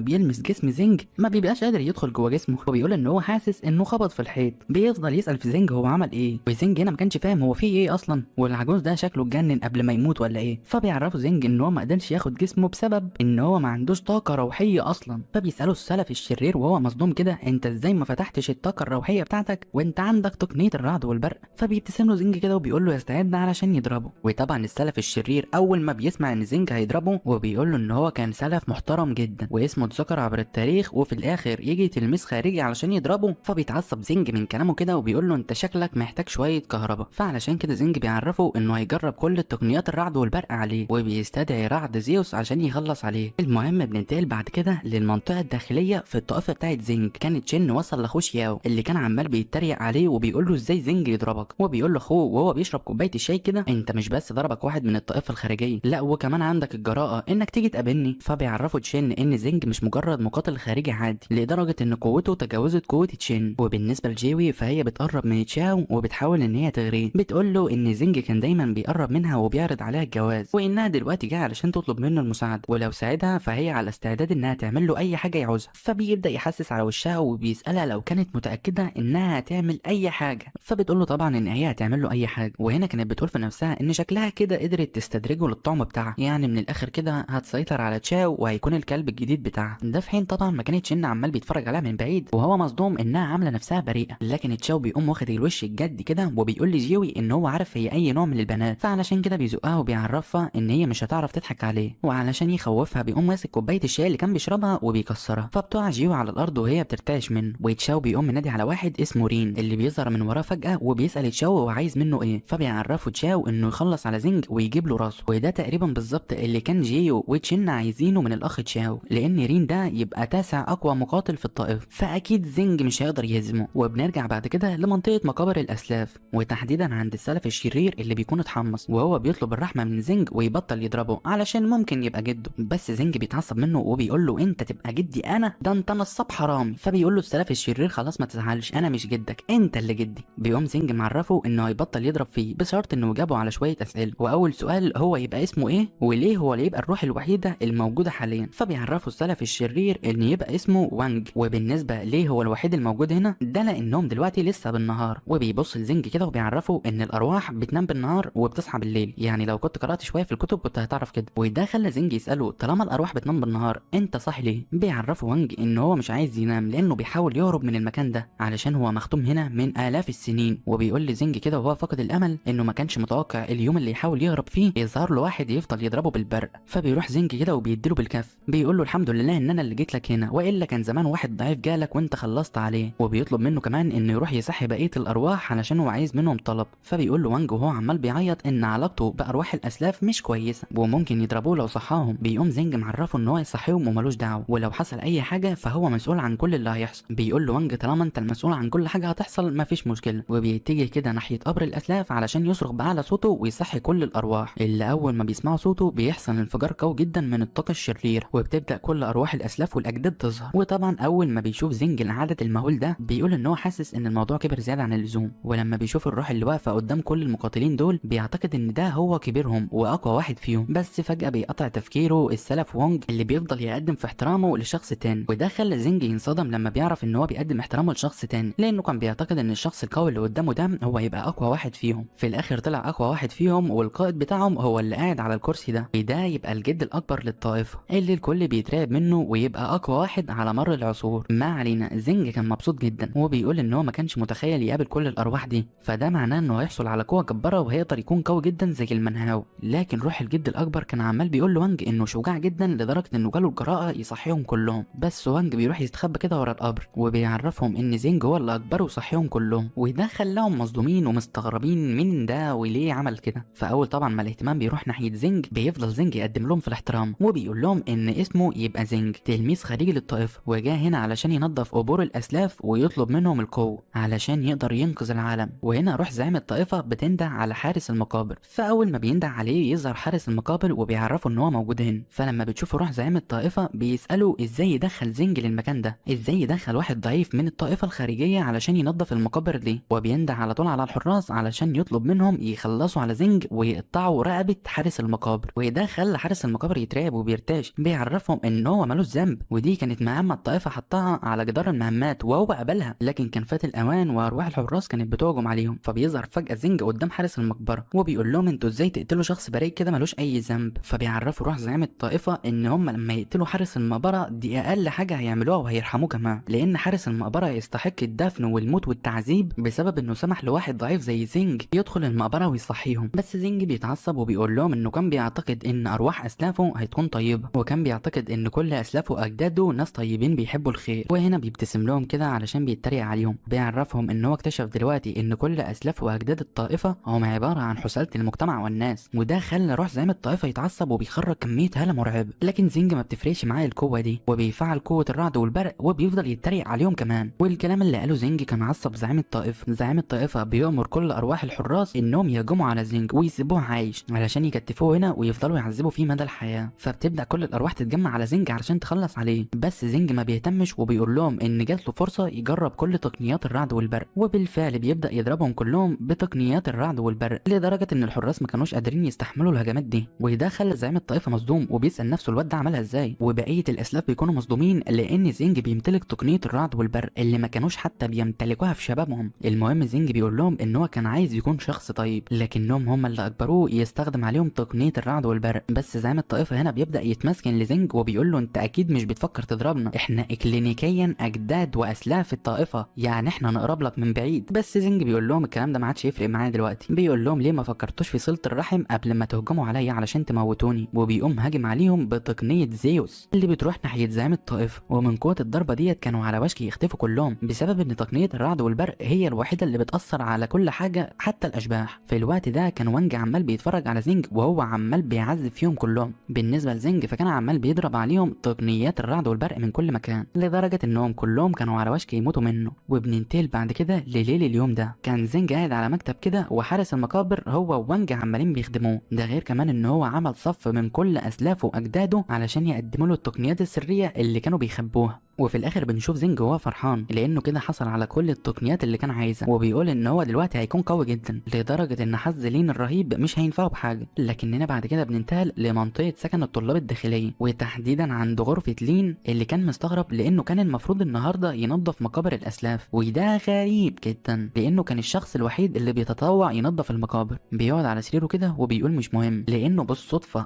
A: بيلمس جسم زنج ما بيبقاش قادر يدخل جوه جسمه، وبيقول ان هو حاسس انه خبط في الحيط. بيفضل يسال في زنج هو عمل ايه، وزنج هنا ما كانش فاهم هو في ايه اصلا، والعجوز ده شكله اتجنن قبل ما يموت ولا ايه. فبيعرفوا زنج ان هو ما قدرش ياخد جسمه بسبب ان هو ما عندوش طاقه روحيه اصلا. فبيساله السلف الشرير وهو مصدوم كده انت ازاي ما فتحتش الطاقه الروحيه بتاعتك وانت عندك تقنيه الرعد والبرق؟ فبيبتسم له زنج كده وبيقول له يستعد علشان يضربه. وطبعا السلف الشرير اول ما بيسمع ان زنج هيضربه وبيقول له ان هو كان سلف محترم جدا واسمه اتذكر عبر التاريخ، وفي الاخر يجي تلميذ خارجي علشان يضربه. فبيتعصب زنج من كلامه كده وبيقول له انت شكلك محتاج شويه كهرباء. فعلشان كده زنج بيعرفه انه هيجرب كل التقنيات الرعد والبرق عليه، وبيستدعي رعد زيوس عشان يخلص عليه. المهم بننتقل بعد كده للمنطقه الداخليه في الطائفه بتاعت زنج. كانت تشين وصل لاخوه شياو اللي كان عمال بيتريق عليه وبيقول له ازاي زنج يضربك، وبيقول له اخوه وهو بيشرب كوبايه الشاي كده انت مش بس ضربك واحد من الطائفه الخارجيه، لا وكمان عندك الجراءه انك تيجي تقابلني. فبيعرفوا تشين ان زنج مش مجرد مقاتل خارجي عادي، لدرجه ان قوته تجاوزت قوه تشين. وبالنسبه لجيوي فهي بتقرب من تشاو وبتحاول ان هي تغريه، بتقول له ان زنج كان دايما بيقرب منها وبيعرض عليها الجواز، وانها دلوقتي جايه علشان تطلب منه المساعده، ولو ساعدها فهي على استعداد انها تعمل له اي حاجه يعوزها. فبيبدا يحسس على وشها وبيسالها لو كانت متاكده انها هتعمل اي حاجه، فبتقول له طبعا ان هي هتعمل له اي حاجه. وهنا كانت بتقول في نفسها ان شكلها كده قدرت تستدرجه للطعم بتاعها، يعني من الاخر كده هتسيطر على تشاو وهيكون الكلب الجديد بتاعها. ده في حين طبعا ما كانت شن عمال بيتفرج عليها من بعيد وهو مصدوم انها عامله نفسها بريئه. لكن تشاو بيقوم واخد الوش الجد كده وبيقول لجيوي ان هو عارف هي اي نوع من البنات، فعلشان كده بيزقها وبيعرفها ان هي مش هتعرف تضحك عليه. وعلشان يخوفها بيقوم ماسك كوبايه الشاي اللي كان بيشربها وبيكسرها، فبتقع جيوي على الارض وهي بترتعش منه. وتشاو بيقوم منادي على واحد اسمه رين اللي بيظهر من وراه فجاه وبيسال تشاو هو عايز منه ايه. فبيعرفوا تشاو انه يخلص على زنج ويجيب له راسه، وده تقريبا بالظبط اللي كان جيو وتشين عايزينه من الاخ تشاو، لان رين ده يبقى تاسع اقوى مقاتل في الطائف، فاكيد زنج مش هيقدر يهزمه. وبنرجع بعد كده لمنطقه مقابر الاسلاف، وتحديدا عند السلف الشرير اللي بيكون اتحمص وهو بيطلب الرحمه من زنج ويبطل يضربه علشان ممكن يبقى جده. بس زنج بيتعصب منه وبيقول له انت تبقى جدي انا؟ ده انت نصاب حرامي. فبيقول له السلف الشرير خلاص ما تزعلش، انا مش جدك، انت اللي جدي. بيقوم زنج معرفه انه هيبطل يضرب فيه بشرط انه يجاوبه على شويه اسئله، واول سؤال هو يبقى اسمه ايه وليه هو اللي يبقى الروح الوحيده الموجوده حاليا. فبيعرفوا السلف الشرير ان يبقى اسمه وانج. وبالنسبه ليه هو الوحيد الموجود هنا، ده لانهم دلوقتي لسه بالنهار. وبيبص لزنج كده وبيعرفوا ان الارواح بتنام بالنهار وبتصحى بالليل، يعني لو كنت قرات شويه في الكتب كنت هتعرف كده. وده خلى زنج يساله طالما الارواح بتنام بالنهار انت صاحي ليه؟ بيعرفوا وانج ان هو مش عايز ينام لانه بيحاول يهرب من المكان ده علشان هو مختوم هنا من الاف السنين. وبيقول لزنج كده وهو فقد الامل انه ما كانش متوقع اليوم اللي يحاول يهرب فيه يظهر له واحد يفضل يضربه بالبرق. فبيروح زنج كده وبيديله بالكف، بيقول له الحمد لله ان انا اللي جيت لك هنا، والا كان زمان واحد ضعيف جالك وانت خلصت عليه. وبيطلب منه كمان انه يروح يصحي بقيه الارواح علشان هو عايز منهم طلب. فبيقول له وانج وهو عمال بيعيط ان علاقته بارواح الاسلاف مش كويسه وممكن يضربوه لو صحاهم. بيقوم زنج معرفه ان هو يصحيهم ومالوش دعوه، ولو حصل اي حاجه فهو مسؤول عن كل اللي هيحصل. بيقول له وانج طالما انت المسؤول عن كل حاجه هتحصل حصل مفيش مشكله، وبيتجه كده ناحيه قبر الاسلاف علشان يصرخ باعلى صوته ويصحي كل الارواح، اللي اول ما بيسمعوا صوته بيحصل انفجار قوي جدا من الطاقه الشريره، وبتبدا كل ارواح الاسلاف والاجداد تظهر. وطبعا اول ما بيشوف زنج العدد المهول ده بيقول ان هو حاسس ان الموضوع كبر زياده عن اللزوم، ولما بيشوف الروح اللي واقفه قدام كل المقاتلين دول بيعتقد ان ده هو كبيرهم واقوى واحد فيهم. بس فجاه بيقطع تفكيره السلف وونج اللي بيفضل يقدم في احترامه لشخص تاني، وده خلى زنج ينصدم لما بيعرف ان هو بيقدم احترامه لشخص تاني، لانه كان بيعتقد ان الشخص القوي اللي قدامه ده هو يبقى اقوى واحد فيهم. في الاخر طلع اقوى واحد فيهم، والقائد بتاعهم هو اللي قاعد على الكرسي ده، وده يبقى الجد الاكبر للطائفه اللي الكل بيترعب منه ويبقى اقوى واحد على مر العصور. ما علينا، زنج كان مبسوط جدا وبيقول ان هو ما كانش متخيل يقابل كل الارواح دي، فده معناه انه هيحصل على قوه جباره وهيقدر يكون قوي جدا زي المنهاو. لكن روح الجد الاكبر كان عمال بيقول لوانج انه شجاع جدا لدرجه انه جاله الجراءه يصحيهم كلهم، بس وانج بيروح يستخبى كده ورا القبر وبيعرفهم ان زنج هو اللي اكبر وصحيهم كلهم، وده خلاهم مصدومين ومستغربين مين ده وليه عمل كده. فاول طبعا ما الاهتمام بيروح ناحيه زنج بيفضل زنج يقدم لهم في الاحترام وبيقول لهم ان اسمه يبقى زنج، تلميذ خارجي للطائفه وجاء هنا علشان ينظف قبور الاسلاف ويطلب منهم القوه علشان يقدر ينقذ العالم. وهنا روح زعيم الطائفه بتنده على حارس المقابر، فاول ما بينده عليه يظهر حارس المقابر وبيعرفه ان هو موجود هنا. فلما بتشوف روح زعيم الطائفه بيساله ازاي يدخل زنج للمكان ده، ازاي يدخل واحد ضعيف من الطائفه الخارجيه علشان ينظف المقابر دي، وبينده على طول على الحراس علشان يطلب منهم يخلصوا على زنج ويقطعوا رقبه حارس المقابر. وده خلى حارس المقابر يترعب وبيرتعش، بيعرفهم ان هو ملوش ذنب ودي كانت مهمه الطائفه حطها على جدار المهمات وهو قبلها، لكن كان فات الاوان وارواح الحراس كانت بتهجم عليهم. فبيظهر فجاه زنج قدام حارس المقبره وبيقول لهم انتوا ازاي تقتلوا شخص بريء كده ملوش اي ذنب. فبيعرفوا روح زعيم الطائفه ان هم لما يقتلوا حارس المقبره دي اقل حاجه هيعملوها وهيرحموه كمان، لان حارس المقبره يستحق الدفن والموت والتعذيب بسبب انه سمح لواحد ضعيف زي زنج يدخل المقبره ويصحيهم. بس زنج بيتعصب وبيقول لهم انه كان بيعتقد ان ارواح اسلافه هتكون طيبه، وكان بيعتقد ان كل اسلافه واجداده ناس طيبين بيحبوا الخير. وهنا بيبتسم لهم كده علشان بيتريق عليهم، بيعرفهم ان هو اكتشف دلوقتي ان كل اسلاف واجداد الطائفه هم عباره عن حسالة المجتمع والناس، وده خلى روح زعيم الطائفه يتعصب وبيخرج كميه هاله مرعبه. لكن زنج ما بتفرقش معاه القوه دي وبيفعل قوه الرعد والبرق وبيفضل يتريق عليهم كمان. والكلام اللي قاله زنج كان عصب زعيم الطائفه. زعيم الطائفه بيأمر كل ارواح الحراس انهم يهجموا على زنج ويسيبوه عايش علشان يكتفوه هنا ويفضلوا يعذبوا فيه مدى الحياه. فبتبدا كل الارواح تتجمع على زنج علشان تخلص عليه، بس زنج ما بيهتمش وبيقول لهم ان جات له فرصه يجرب كل تقنيات الرعد والبرق، وبالفعل بيبدا يضربهم كلهم بتقنيات الرعد والبرق لدرجه ان الحراس ما كانوش قادرين يستحملوا الهجمات دي. وده خلى زعيم الطائفه مصدوم وبيسال نفسه الواد ده عملها ازاي، وبقيه الاسلاف بيكونوا مصدومين لان زنج بيمتلك تقنيه الرعد والبرق اللي ما كانوش حتى بيمتلكوها في شبابهم. المهم زنج بيقول لهم ان هو كان عايز يكون شخص طيب لكنهم هم اللي اجبروه يستخدم عليهم تقنيه الرعد والبرق. بس زعيم الطائفه هنا بيبدا يتمسكن لزنج وبيقول له انت اكيد مش بتفكر تضربنا، احنا اكلينيكيا اجداد واسلاف الطائفه، يعني احنا نقرب لك من بعيد. بس زنج بيقول لهم الكلام ده ما عادش يفرق معايا دلوقتي، بيقول لهم ليه ما فكرتوش في صله الرحم قبل ما تهجموا عليا علشان تموتوني، وبيقوم هاجم عليهم بتقنيه زيوس اللي بتروح ناحيه زعيم الطائفه. ومن قوه الضربه ديت كانوا على وشك يختفوا كلهم بسبب ان تقنيه الرعد والبرق هي الوحيده اللي بتاثر على كل حاجه حتى الاشباح. في الوقت ده كان وانج عمال بيتفرج على زنج وهو عمال بيعذب فيهم كلهم. بالنسبه لزنج فكان عمال بيضرب عليهم تقنيات الرعد والبرق من كل مكان لدرجه انهم كلهم كانوا على وشك يموتوا منه. وبننتقل بعد كده لليل اليوم ده، كان زنج قاعد على مكتب كده وحارس المقابر هو ووانج عمالين بيخدموه، ده غير كمان ان هو عمل صف من كل اسلافه واجداده علشان يقدموا له التقنيات السريه اللي كانوا بيخبوها. وفي الاخر بنشوف زنج وهو فرحان لانه كده حصل على كل التقنيات اللي كان عايزها، وبيقول ان هو دلوقتي هيكون قوي جدا لدرجه ان حظ لين الرهيب مش هينفعه بحاجه. لكننا بعد كده بننتقل لمنطقه سكن الطلاب الداخليه، وتحديدا عند غرفه لين اللي كان مستغرب لانه كان المفروض النهارده ينظف مقابر الاسلاف، وده غريب جدا لانه كان الشخص الوحيد اللي بيتطوع ينظف المقابر. بيقعد على سريره كده وبيقول مش مهم، لانه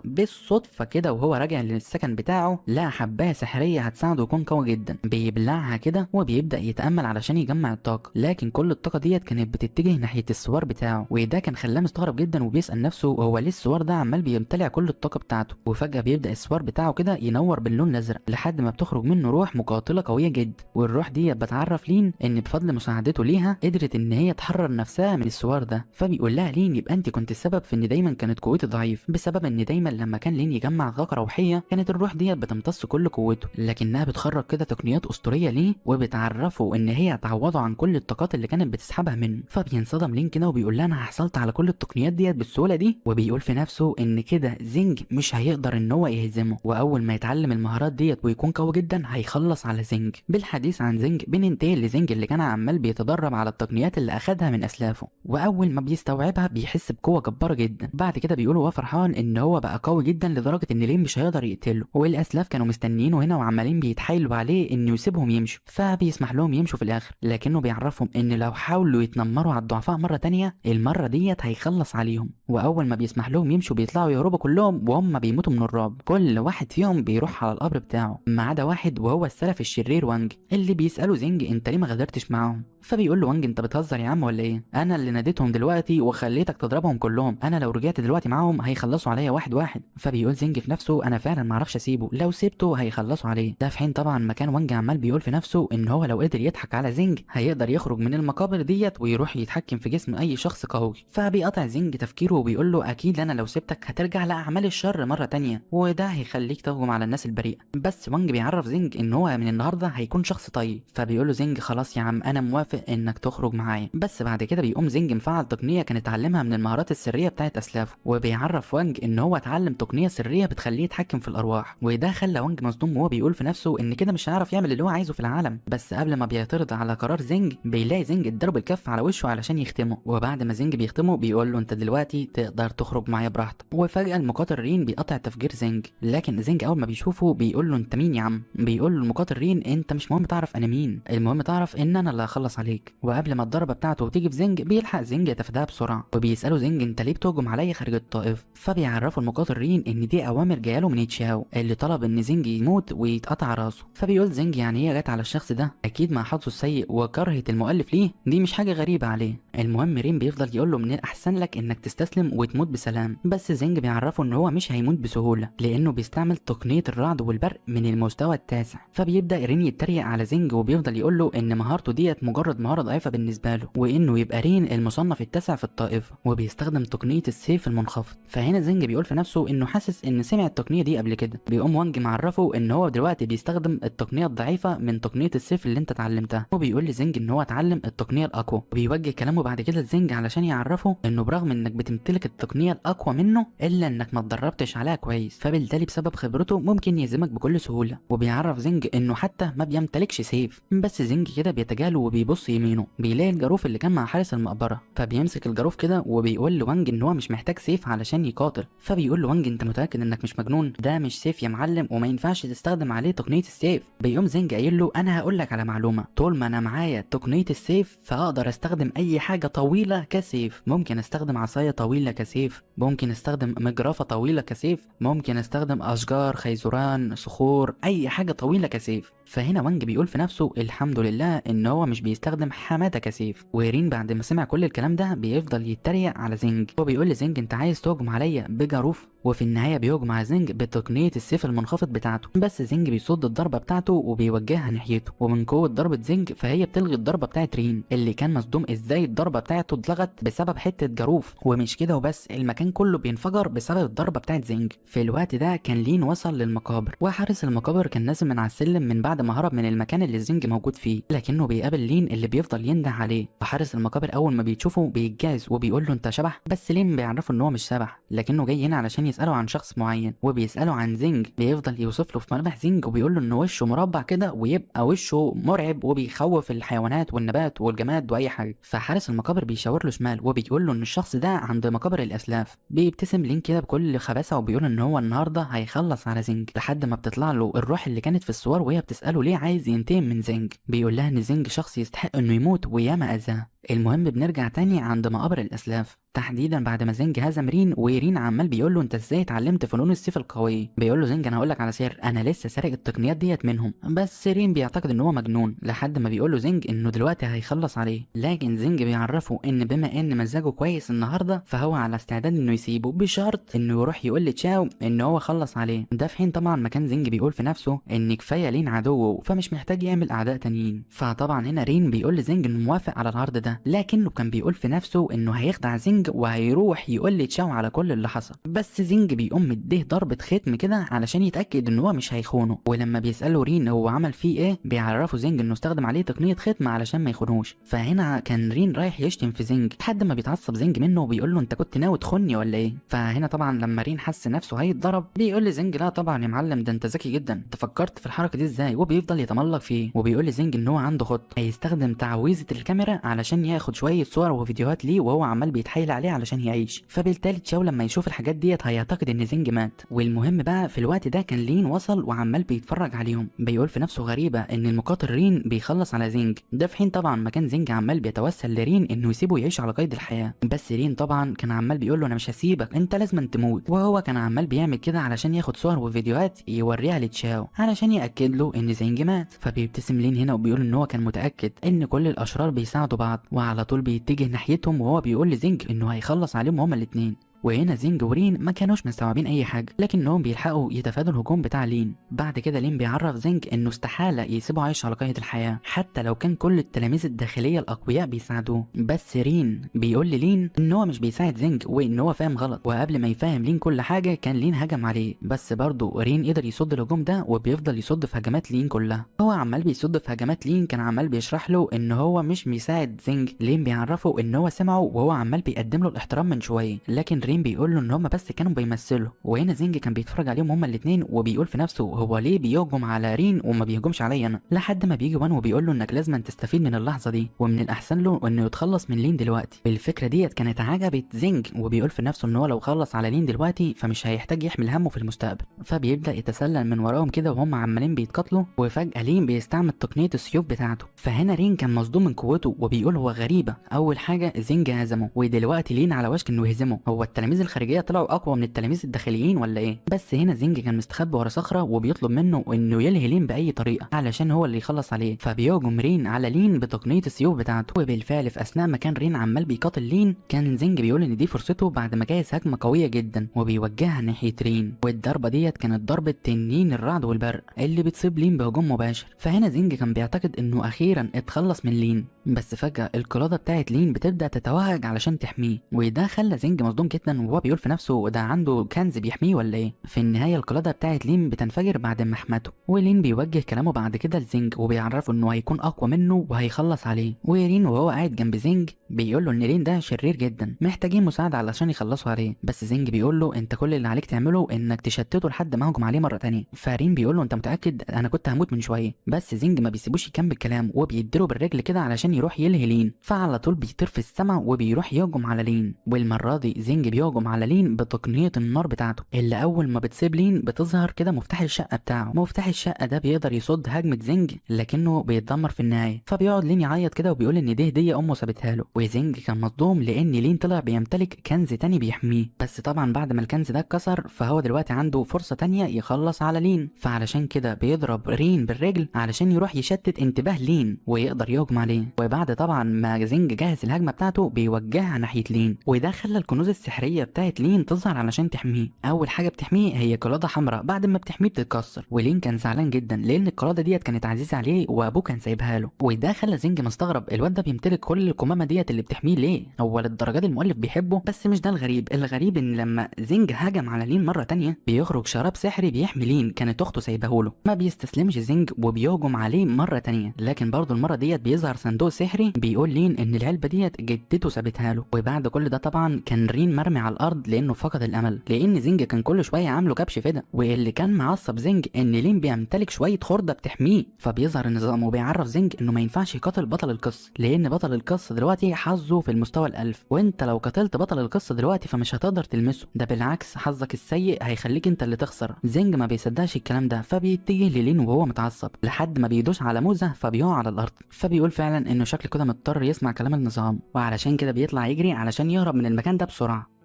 A: بالصدفه كده وهو راجع للسكن بتاعه لقى حبايه سحريه هتساعده يكون قوي جدا. بيبلعها كده وبيبدا يتامل علشان يجمع الطاقه، لكن كل الطاقه ديت كانت بتتجه ناحيه السوار بتاعه، وده كان خلاه مستغرب جدا وبيسال نفسه هو ليه السوار ده عمال بيمتلع كل الطاقه بتاعته. وفجاه بيبدا السوار بتاعه كده ينور باللون الازرق لحد ما بتخرج منه روح مقاتله قويه جدا، والروح دي بتعرف لين ان بفضل مساعدته ليها قدرت ان هي تحرر نفسها من السوار ده. فبيقول لها لين يبقى انت كنت السبب في ان دايما كانت قوتي ضعيف، بسبب ان دايما لما كان لين يجمع طاقه روحيه كانت الروح دي بتمتص كل قوته، لكنها بتخرج كده تقنيات اسطوريه ليه وبتعرفه ان هي هتعوضه عن كل الطاقات اللي كانت بتسحبها منه. فبينصدم لين كده وبيقول لها انا حصلت على كل التقنيات ديت بالسهوله دي، وبيقول في نفسه ان كده زنج مش هيقدر ان هو يهزمه، واول ما يتعلم المهارات ديت ويكون قوي جدا هيخلص على زنج. بالحديث عن زنج بننتقل لزنج اللي كان عمال بيتدرب على التقنيات اللي اخدها من اسلافه، واول ما بيستوعبها بيحس بقوه جباره جدا. بعد كده بيقول هو فرحان ان هو بقى قوي جدا لدرجه ان لين مش هيقدر يقتله، والاسلاف كانوا مستنيينه هنا وعمالين بيتحايلوا عليه انه يسيبهم يمشوا، فبيسمح لهم يمشوا في الاخر، لكنه بيعرفهم ان لو حاولوا يتنمروا على الضعفاء مره تانية المره ديت هيخلص عليهم. واول ما بيسمح لهم يمشوا بيطلعوا يهربوا كلهم وهم بيموتوا من الرعب، كل واحد فيهم بيروح على القبر بتاعه ما عدا واحد وهو السلف الشرير وانج، اللي بيساله زنج انت ليه ما غدرتش معاهم؟ فبيقول له وانج انت بتهزر يا عم ولا ايه؟ انا اللي ناديتهم دلوقتي وخليتك تضربهم كلهم، انا لو رجعت دلوقتي معاهم هيخلصوا عليا واحد واحد. فبيقول زنج في نفسه انا فعلا ما اعرفش اسيبه، لو سيبته هيخلصوا عليه. ده في حين طبعا مكان وانج عمال بيقول في نفسه ان هو لو قدر يضحك على زنج هيقدر يخرج من المقابر ديت ويروح يتحكم في جسم اي شخص قوي. فبيقطع زنج تفكيره وبيقول له اكيد انا لو سبتك هترجع لاعمال الشر مره تانية، وده هيخليك تهجم على الناس البريئه. بس وانج بيعرف زنج ان هو من النهارده هيكون شخص طيب، فبيقول له زنج خلاص يا عم انا موافق انك تخرج معايا. بس بعد كده بيقوم زنج مفعل تقنيه كان اتعلمها من المهارات السريه بتاعت اسلافه، وبيعرف وانج ان هو اتعلم تقنيه سريه بتخليه يتحكم في الارواح، وده خلى وانج مصدوم وهو بيقول في نفسه ان كده مش هيعرف يعمل اللي هو عايزه في العالم. بس قبل ما بيعترض على قرار زنج بيلاقي زنج اتضرب الكف على وشه علشان يختمه، وبعد ما زنج بيختمه بيقول له انت دلوقتي تقدر تخرج معايا براحتك. وفجاه المقاتل رين بيقطع تفجير زنج، لكن زنج اول ما بيشوفه بيقول له انت مين يا عم؟ بيقول له المقاتل رين انت مش مهم تعرف انا مين، المهم تعرف ان انا اللي هخلص عليك. وقبل ما الضربه بتاعته تيجي في زنج بيلحق زنج يتفاداها بسرعه، وبيساله زنج انت ليه بتهجم عليا خارج الطائف؟ فبيعرفوا المقاتل رين ان دي اوامر جايه من تشاو اللي طلب ان زنج يموت ويتقطع راسه. فبيقول زنج يعني هي جت على الشخص ده اكيد مع حظه السيء وكرهه المؤلف ليه دي مش حاجه غريبه عليه. المهم رين بيفضل يقول له من الاحسن لك انك تستسلم وتموت بسلام، بس زنج بيعرفه ان هو مش هيموت بسهوله لانه بيستعمل تقنيه الرعد والبرق من المستوى التاسع. فبيبدا رين يتريق على زنج وبيفضل يقول له ان مهارته ديت مجرد مهاره ضعيفه بالنسبه له، وانه يبقى رين المصنف التاسع في الطائفه وبيستخدم تقنيه السيف المنخفض. فهنا زنج بيقول في نفسه انه حاسس ان سمع التقنيه دي قبل كده. بيقوم وانج معرفه ان هو دلوقتي بيستخدم التقنيه الضعيفه من تقنيه السيف اللي انت اتعلمتها، وبيقول لزنج ان هو اتعلم التقنيه الاقوى، وبيوجه كلامه بعد كده لزنج علشان يعرفه انه برغم انك بتمتلك التقنيه الاقوى منه الا انك ما اتدربتش عليها كويس، فبالتالي بسبب خبرته ممكن يهزمك بكل سهوله. وبيعرف زنج انه حتى ما بيمتلكش سيف. بس زنج كده بيتجاهله وبيبص يمينه بيلاقي الجاروف اللي كان مع حارس المقبره، فبيمسك الجاروف كده وبيقول لوانج ان هو مش محتاج سيف علشان يقاتل. فبيقول لوانج انت متاكد انك مش مجنون؟ ده مش سيف يا معلم وما ينفعش تستخدم عليه تقنيه السيف. بيقوم زنج قايل له انا هقول لك على معلومه، طول ما انا معايا تقنيه السيف فاقدر استخدم اي حاجه طويله كسيف، ممكن استخدم عصايه طويله كسيف، ممكن استخدم مجرفه طويله كسيف، ممكن استخدم اشجار خيزران صخور اي حاجه طويله كسيف. فهنا وانج بيقول في نفسه الحمد لله ان هو مش بيستخدم حماده كسيف. ورين بعد ما سمع كل الكلام ده بيفضل يتريق على زنج، هو بيقول لزنج انت عايز تهجم عليا بجاروف؟ وفي النهايه بيهجم على زنج بتقنيه السيف المنخفض بتاعته، بس زنج بيصد الضربه بتاعته وبيوجهها ناحيته، ومن قوه ضربه زنج فهي بتلغي الضربه بتاعت رين اللي كان مصدوم ازاي الضربه بتاعته اتلغت بسبب حته جاروف. ومش كده وبس، المكان كله بينفجر بسبب الضربه بتاعت زنج. في الوقت ده كان لين وصل للمقابر، وحارس المقابر كان نازل من على السلم من بعد ما هرب من المكان اللي زنج موجود فيه، لكنه بيقابل لين اللي بيفضل ينده عليه. وحارس المقابر اول ما بيشوفه بيتجاز وبيقول له انت شبح، بس لين بيعرفه ان هو مش شبح لكنه جاي هنا علشان يساله عن شخص معين، وبيساله عن زنج. بيفضل يوصف له في ملامح زنج وبيقول له ان وشه مربع كده ويبقى وشه مرعب وبيخوف الحيوانات والنبات والجماد واي حاجه. فحارس المقابر بيشاور له شمال وبيقول له ان الشخص ده عند مقابر الاسلاف. بيبتسم لين كده بكل خباثه وبيقول ان هو النهارده هيخلص على زنج، لحد ما بتطلع له الروح اللي كانت في الصور وهي بتساله ليه عايز ينتقم من زنج. بيقول لها ان زنج شخص يستحق انه يموت وياما اذاه. المهم بنرجع تاني عند مقابر الاسلاف، تحديدا بعد ما زنج هزم رين، ورين عمال بيقول له انت ازاي اتعلمت فنون السيف القويه. بيقول له زنج انا هقول لك على سر، انا لسه سارق التقنيات ديت منهم. بس رين بيعتقد ان هو مجنون لحد ما بيقول له زنج انه دلوقتي هيخلص عليه، لكن زنج بيعرفه ان بما ان مزاجه كويس النهارده فهو على استعداد انه يسيبه بشرط انه يروح يقول لتشاو ان هو خلص عليه. ده في حين طبعا ما كان زنج بيقول في نفسه ان كفايه لين عدوه فمش محتاج يعمل اعداء تانيين. فطبعا هنا رين بيقول لزنج انه موافق على العرض ده، لكنه كان بيقول في نفسه انه هيخدع زنج زينج وهيروح يقول لتشاو على كل اللي حصل. بس زينج بيقوم مديه ضربة ختم كده علشان يتأكد ان هو مش هيخونه، ولما بيسأله رين هو عمل فيه ايه بيعرفوا زينج انه استخدم عليه تقنية ختم علشان ما يخونوش. فهنا كان رين رايح يشتم في زينج لحد ما بيتعصب زينج منه وبيقول له انت كنت ناوي تخوني ولا ايه. فهنا طبعا لما رين حس نفسه هيتضرب بيقول لزينج لا طبعا يا معلم ده انت ذكي جدا، انت فكرت في الحركة دي ازاي، وبيفضل يتملق فيه وبيقول لزينج ان هو عنده خطة هيستخدم تعويذة الكاميرا علشان ياخد شوية صور وفيديوهات ليه وهو عمال بيتحايل عليه علشان يعيش. فبالتالي تشاو لما يشوف الحاجات ديت هيعتقد ان زينج مات. والمهم بقى في الوقت ده كان لين وصل وعمال بيتفرج عليهم، بيقول في نفسه غريبة ان المقاتل رين بيخلص على زينج ده في حين طبعا ما كان زينج عمال بيتوسل لرين انه يسيبه يعيش على قيد الحياة. بس رين طبعا كان عمال بيقول له انا مش هسيبك انت لازم تموت، وهو كان عمال بيعمل كده علشان ياخد صور وفيديوهات يوريها لتشاو علشان ياكد له ان زينج مات. فبيبتسم لين هنا وبيقول ان هو كان متاكد ان كل الاشرار بيساعدوا بعض، وعلى طول بيتجه ناحيتهم وهو بيقول لزينج انه هيخلص عليهم هما الاتنين. وهنا زينج ورين ما كانوش مستوعبين اي حاجه لكنهم بيلحقوا يتفادوا الهجوم بتاع لين. بعد كده لين بيعرف زينج انه استحاله يسيبه عايش على قيد الحياه حتى لو كان كل التلاميذ الداخليه الاقوياء بيساعدوه. بس رين بيقول لين ان هو مش بيساعد زينج وان هو فاهم غلط، وقبل ما يفهم لين كل حاجه كان لين هجم عليه، بس برضه رين قدر يصد الهجوم ده وبيفضل يصد في هجمات لين كلها. هو عمال بيصد في هجمات لين كان عمال بيشرح له ان هو مش بيساعد زينج. لين بيعرفه ان هو سمعه وهو عمال بيقدم له الاحترام من شويه، لكن رين بيقول له ان هم بس كانوا بيمثلوا. وهنا زينج كان بيتفرج عليهم هما الاثنين وبيقول في نفسه هو ليه بيهجم على رين وما بيهجمش عليا انا، لحد ما بيجي وان وبيقول له انك لازم تستفيد من اللحظه دي ومن الاحسن له انه يتخلص من لين دلوقتي. الفكره ديت كانت عجبت زينج وبيقول في نفسه ان هو لو خلص على لين دلوقتي فمش هيحتاج يحمل همه في المستقبل. فبيبدا يتسلل من وراهم كده وهم عمالين بيتقاتلوا، وفجاه لين بيستعمل تقنيه السيوف بتاعته. فهنا رين كان مصدوم من قوته وبيقول هو غريبه، اول حاجه زينج هزمه ودلوقتي لين على وشك انه يهزمه، هو التلاميذ الخارجيه طلعوا اقوى من التلاميذ الداخليين ولا ايه؟ بس هنا زينج كان مستخبي ورا صخره وبيطلب منه انه يلهي لين باي طريقه علشان هو اللي يخلص عليه. فبيهجم رين على لين بتقنيه السيوف بتاعته، وبالفعل في اثناء ما كان رين عمال بيقاتل لين كان زينج بيقول ان دي فرصته بعد ما جاهز هجمه قويه جدا وبيوجهها ناحيه رين. والضربه ديت كانت ضربه تنين الرعد والبرق اللي بتصيب لين بهجوم مباشر. فهنا زينج كان بيعتقد انه اخيرا اتخلص من لين، بس فجاه القلاده بتاعت لين بتبدا تتوهج علشان تحميه، وده خلى زينج مصدوم جدا وهو بيقول في نفسه ده عنده كنز بيحميه ولا ايه. في النهايه القلاده بتاعت لين بتنفجر بعد ما حمته، ولين بيوجه كلامه بعد كده لزينج وبيعرفه انه هيكون اقوى منه وهيخلص عليه. ورين وهو قاعد جنب زينج بيقول له ان لين ده شرير جدا محتاجين مساعده علشان يخلصوا عليه. بس زينج بيقول له انت كل اللي عليك تعمله انك تشتته لحد ما هجم عليه مره ثانيه. فرين بيقول له انت متاكد؟ انا كنت هموت من شويه. بس زينج ما بيسيبوش يكمل كلام وبيديله بالرجل كده علشان يروح يلهي لين، فعلى طول بيطير في السماء وبيروح يهجم على لين. والمره دي زينج بيهجم على لين بتقنيه النار بتاعته اللي اول ما بتسيب لين بتظهر كده مفتاح الشقه بتاعه. مفتاح الشقه ده بيقدر يصد هجمه زينج لكنه بيتدمر في النهايه. فبيقعد لين يعيط كده وبيقول ان دي هديه امه سابتها له. وزينج كان مصدوم لان لين طلع بيمتلك كنز تاني بيحميه، بس طبعا بعد ما الكنز ده اتكسر فهو دلوقتي عنده فرصه تانيه يخلص على لين. فعلشان كده بيضرب رين بالرجل علشان يروح يشتت انتباه لين ويقدر يهجم عليه. وبعد طبعا ما زينج جهز الهجمه بتاعته بيوجهها ناحيه لين، وده خلى الكنوز السحريه بتاعت لين تظهر علشان تحميه. اول حاجه بتحميه هي قلاده حمراء بعد ما بتحميه بتتكسر، ولين كان زعلان جدا لان القلاده ديت كانت عزيزه عليه وابوه كان سايبها له. وده خلى زينج مستغرب الواد ده بيمتلك كل القمامه ديت اللي بتحميه ليه، هو للدرجه دي المؤلف بيحبه؟ بس مش ده الغريب. الغريب ان لما زينج هجم على لين مره تانية بيخرج شراب سحري بيحمي لين كانت اخته سايباه له. ما بيستسلمش زينج وبيهجم عليه مره تانية، لكن برضه المره ديت بيظهر صندوق سحري بيقول لين ان العلبه ديت جدته سابتها له. وبعد كل ده طبعا كان رين مرمي على الارض لانه فقد الامل، لان زينج كان كل شويه عامله كبش فدا. واللي كان معصب زينج ان لين بيمتلك شويه خرده بتحميه. فبيظهر النظام وبيعرف زينج انه ما ينفعش يقاتل بطل القصه لان بطل القصه دلوقتي حظه في المستوى ال1000، وانت لو قتلت بطل القصه دلوقتي فمش هتقدر تلمسه، ده بالعكس حظك السيء هيخليك انت اللي تخسر. زينج ما بيصدقش الكلام ده فبيتجه للين وهو متعصب لحد ما بيدوس على موزه فبيقع على الارض. فبيقول فعلا انه شكله كده مضطر يسمع كلام النظام، وعلشان كده بيطلع يجري علشان يهرب من المكان ده بسرعه.